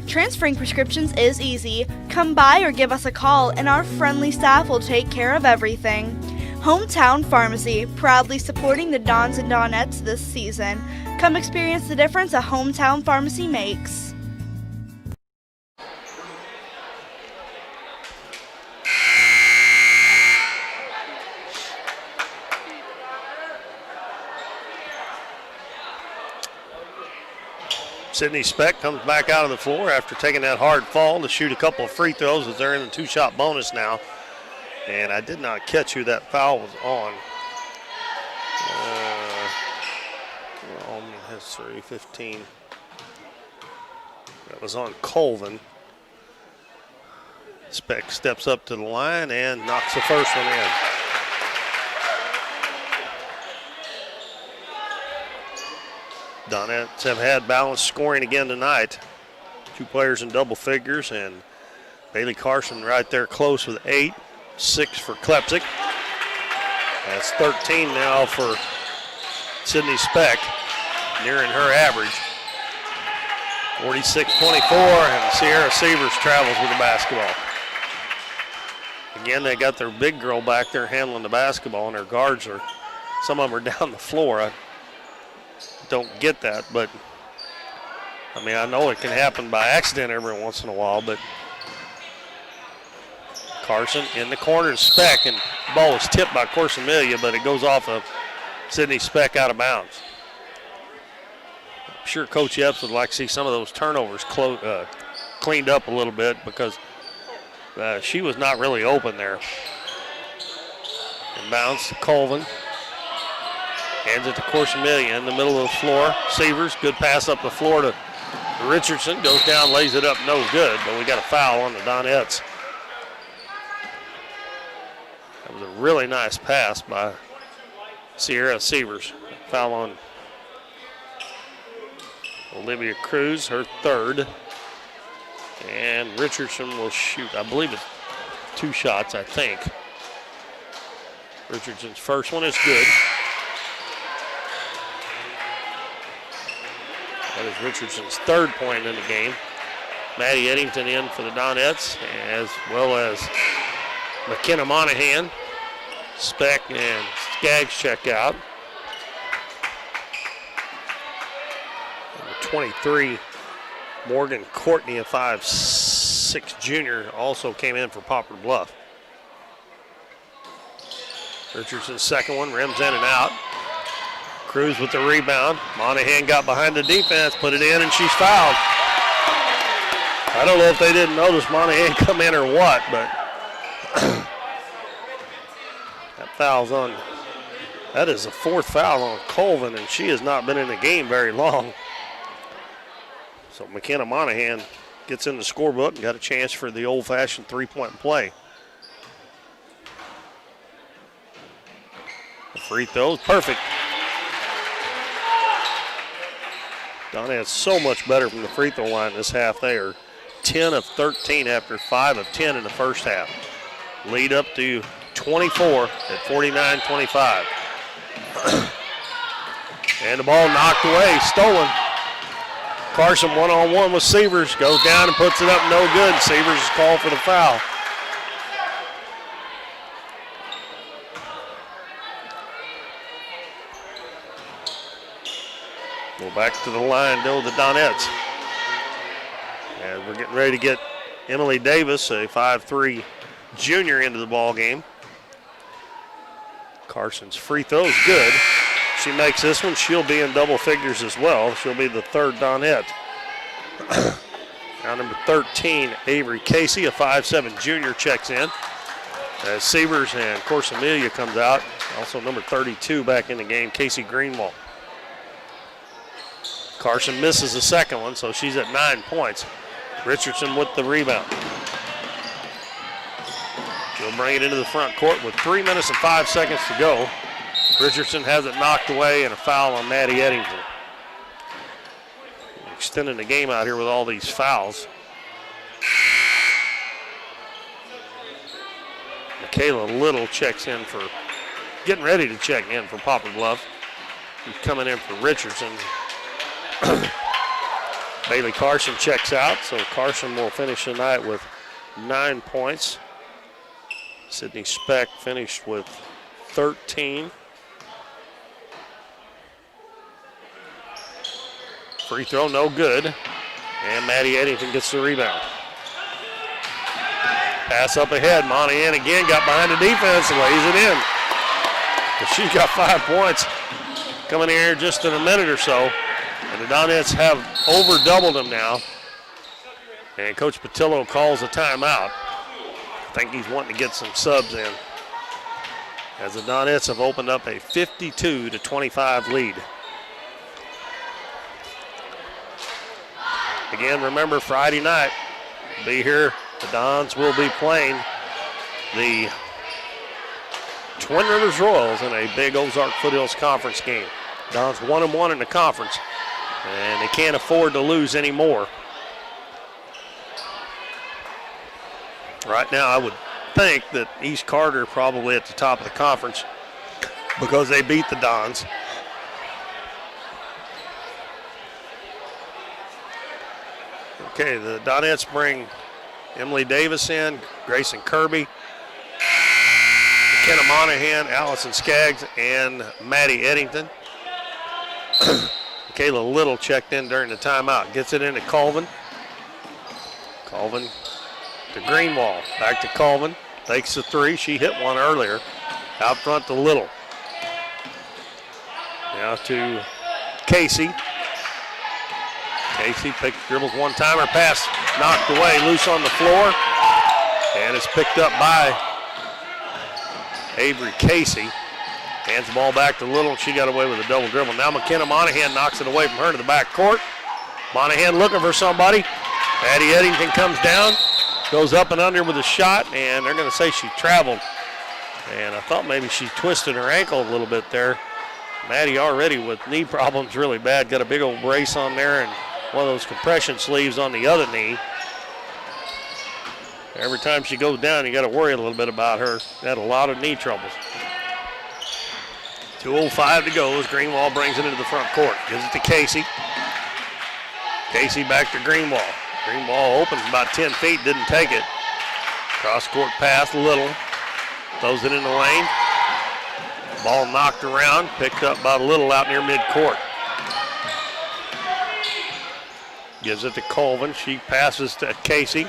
Transferring prescriptions is easy. Come by or give us a call and our friendly staff will take care of everything. Hometown Pharmacy, proudly supporting the Dons and Donettes this season. Come experience the difference a Hometown Pharmacy makes. Sydney Speck comes back out of the floor after taking that hard fall to shoot a couple of free throws as they're in the 2-shot bonus now. And I did not catch who that foul was on. History 15. That was on Colvin. Speck steps up to the line and knocks the first one in. Donettes have had balanced scoring again tonight. 2 players in double figures, and Bailey Carson right there close with 8, 6 for Klepsik. That's 13 now for Sydney Speck, nearing her average. 46-24, and Sierra Severs travels with the basketball. Again, they got their big girl back there handling the basketball, and their guards are, some of them are down the floor. I don't get that, but I mean, I know it can happen by accident every once in a while, but Carson in the corner, Speck, and the ball was tipped by Corsomelia, but it goes off of Sydney Speck out of bounds. I'm sure Coach Epps would like to see some of those turnovers cleaned up a little bit because she was not really open there. Inbounds to Colvin. Hands it to Corsomelia in the middle of the floor. Severs, good pass up the floor to Richardson. Goes down, lays it up, no good, but we got a foul on the Donettes. That was a really nice pass by Sierra Severs. Foul on Olivia Cruz, her third. And Richardson will shoot, I believe it's 2 shots, I think. Richardson's first one is good. That is Richardson's 3rd point in the game. Maddie Eddington in for the Donettes, as well as McKenna Monahan. Speck and Skaggs check out. Number 23, Morgan Courtney, a 5'6" junior, also came in for Poplar Bluff. Richardson's second one, rims in and out. Cruz with the rebound. Monahan got behind the defense, put it in, and she's fouled. I don't know if they didn't notice Monahan come in or what, but that foul's on. That is the 4th foul on Colvin, and she has not been in the game very long. So McKenna Monahan gets in the scorebook and got a chance for the old-fashioned 3-point play. The free throw is perfect. Donnettes so much better from the free throw line this half. They are 10 of 13 after 5 of 10 in the first half. Lead up to 24 at 49-25. And the ball knocked away, stolen. Carson one-on-one with Severs, goes down and puts it up, no good. Severs is called for the foul. Go back to the line, though, the Donettes. And we're getting ready to get Emily Davis, a 5'3" junior, into the ball game. Carson's free throw is good. She makes this one, she'll be in double figures as well. She'll be the third Donette. Now number 13, Avery Casey, a 5'7" junior, checks in. As Severs and Corsamelia comes out. Also number 32 back in the game, Casey Greenwald. Carson misses the second one, so she's at 9 points. Richardson with the rebound. She'll bring it into the front court with 3 minutes and 5 seconds to go. Richardson has it knocked away and a foul on Maddie Eddington. Extending the game out here with all these fouls. Michaela Little checks in for, getting ready to check in for Poplar Bluff. He's coming in for Richardson. Bailey Carson checks out, so Carson will finish the night with 9 points. Sydney Speck finished with 13. Free throw, no good. And Maddie Eddington gets the rebound. Pass up ahead. Monahan again got behind the defense and lays it in. But she's got 5 points coming here just in a minute or so. And the Donettes have over-doubled them now. And Coach Patillo calls a timeout. I think he's wanting to get some subs in, as the Donettes have opened up a 52-25 lead. Again, remember, Friday night, be here. The Dons will be playing the Twin Rivers Royals in a big Ozark Foothills Conference game. Dons 1-1 in the conference, and they can't afford to lose anymore. Right now, I would think that East Carter probably at the top of the conference because they beat the Dons. Okay, the Donettes bring Emily Davis in, Grayson Kirby, McKenna Monahan, Allison Skaggs, and Maddie Eddington. Michaela Little checked in during the timeout. Gets it into Colvin. Colvin to Greenwald. Back to Colvin. Takes the three. She hit one earlier. Out front to Little. Now to Casey. Casey dribbles one-timer, pass knocked away, loose on the floor, and it's picked up by Avery Casey. Hands the ball back to Little, and she got away with a double dribble. Now McKenna Monahan knocks it away from her to the back court. Monahan looking for somebody. Maddie Eddington comes down, goes up and under with a shot, and they're going to say she traveled. And I thought maybe she twisted her ankle a little bit there. Maddie already with knee problems really bad, got a big old brace on there and one of those compression sleeves on the other knee. Every time she goes down, you got to worry a little bit about her. Had a lot of knee troubles. 2:05 to go as Greenwald brings it into the front court. Gives it to Casey. Casey back to Greenwald. Greenwald open about 10 feet, didn't take it. Cross court pass, Little. Throws it in the lane. Ball knocked around, picked up by Little out near midcourt. Gives it to Colvin. She passes to Casey.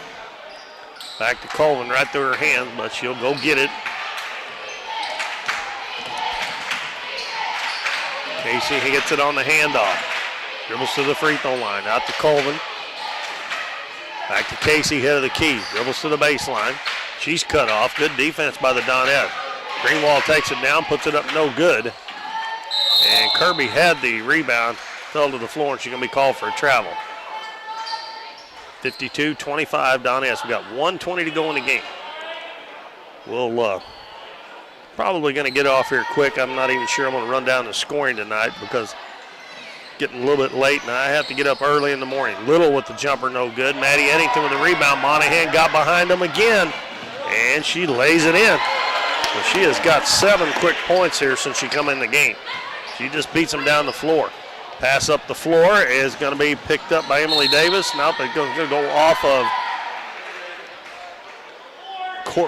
Back to Colvin right through her hands, but she'll go get it. Casey, he gets it on the handoff. Dribbles to the free throw line. Out to Colvin. Back to Casey, head of the key. Dribbles to the baseline. She's cut off. Good defense by the Donette. Greenwald takes it down, puts it up no good. And Kirby had the rebound, fell to the floor, and she's going to be called for a travel. 52-25 Donettes. We got 1:20 to go in the game. We'll probably going to get off here quick. I'm not even sure I'm going to run down the scoring tonight because getting a little bit late, and I have to get up early in the morning. Little with the jumper, no good. Maddie Eddington with the rebound. Monahan got behind him again, and she lays it in. Well, she has got 7 quick points here since she come in the game. She just beats them down the floor. Pass up the floor is going to be picked up by Emily Davis. Nope, it's going to go off of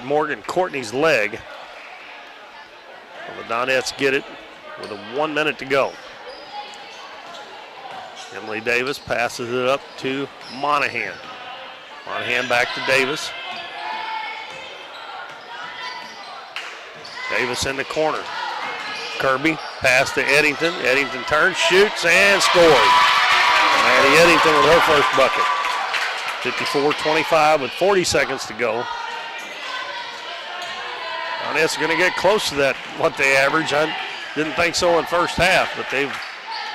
Morgan Courtney's leg. Well, the Donettes get it with 1 minute to go. Emily Davis passes it up to Monahan. Monahan back to Davis. Davis in the corner. Kirby pass to Eddington. Eddington turns, shoots, and scores. Maddie Eddington with her first bucket. 54-25 with 40 seconds to go. Donettes are going to get close to that, what they average. I didn't think so in first half, but they've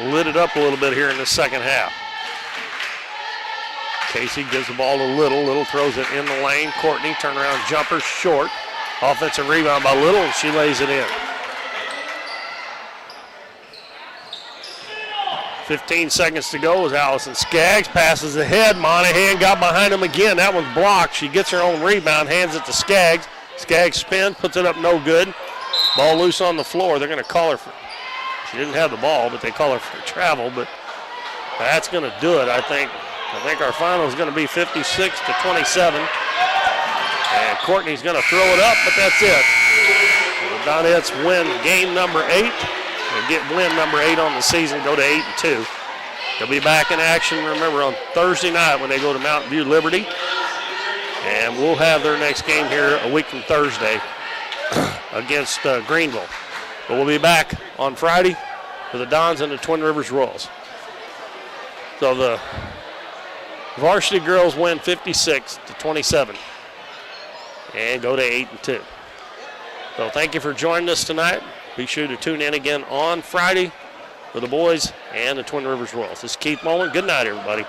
lit it up a little bit here in the second half. Casey gives the ball to Little. Little throws it in the lane. Courtney, turnaround jumper, short. Offensive rebound by Little, and she lays it in. 15 seconds to go as Allison Skaggs passes ahead. Monahan got behind him again. That one's blocked. She gets her own rebound, hands it to Skaggs. Skaggs spins, puts it up no good. Ball loose on the floor. They're going to call her for, she didn't have the ball, but they call her for travel. But that's going to do it, I think. I think our final is going to be 56-27. And Courtney's going to throw it up, but that's it. The Donettes win game number 8. They get win number 8 on the season, go to 8-2. They'll be back in action, remember, on Thursday night when they go to Mountain View Liberty. And we'll have their next game here a week from Thursday against Greenville. But we'll be back on Friday for the Dons and the Twin Rivers Royals. So the varsity girls win 56-27 and go to 8-2. So thank you for joining us tonight. Be sure to tune in again on Friday for the boys and the Twin Rivers Royals. This is Keith Mullen. Good night, everybody.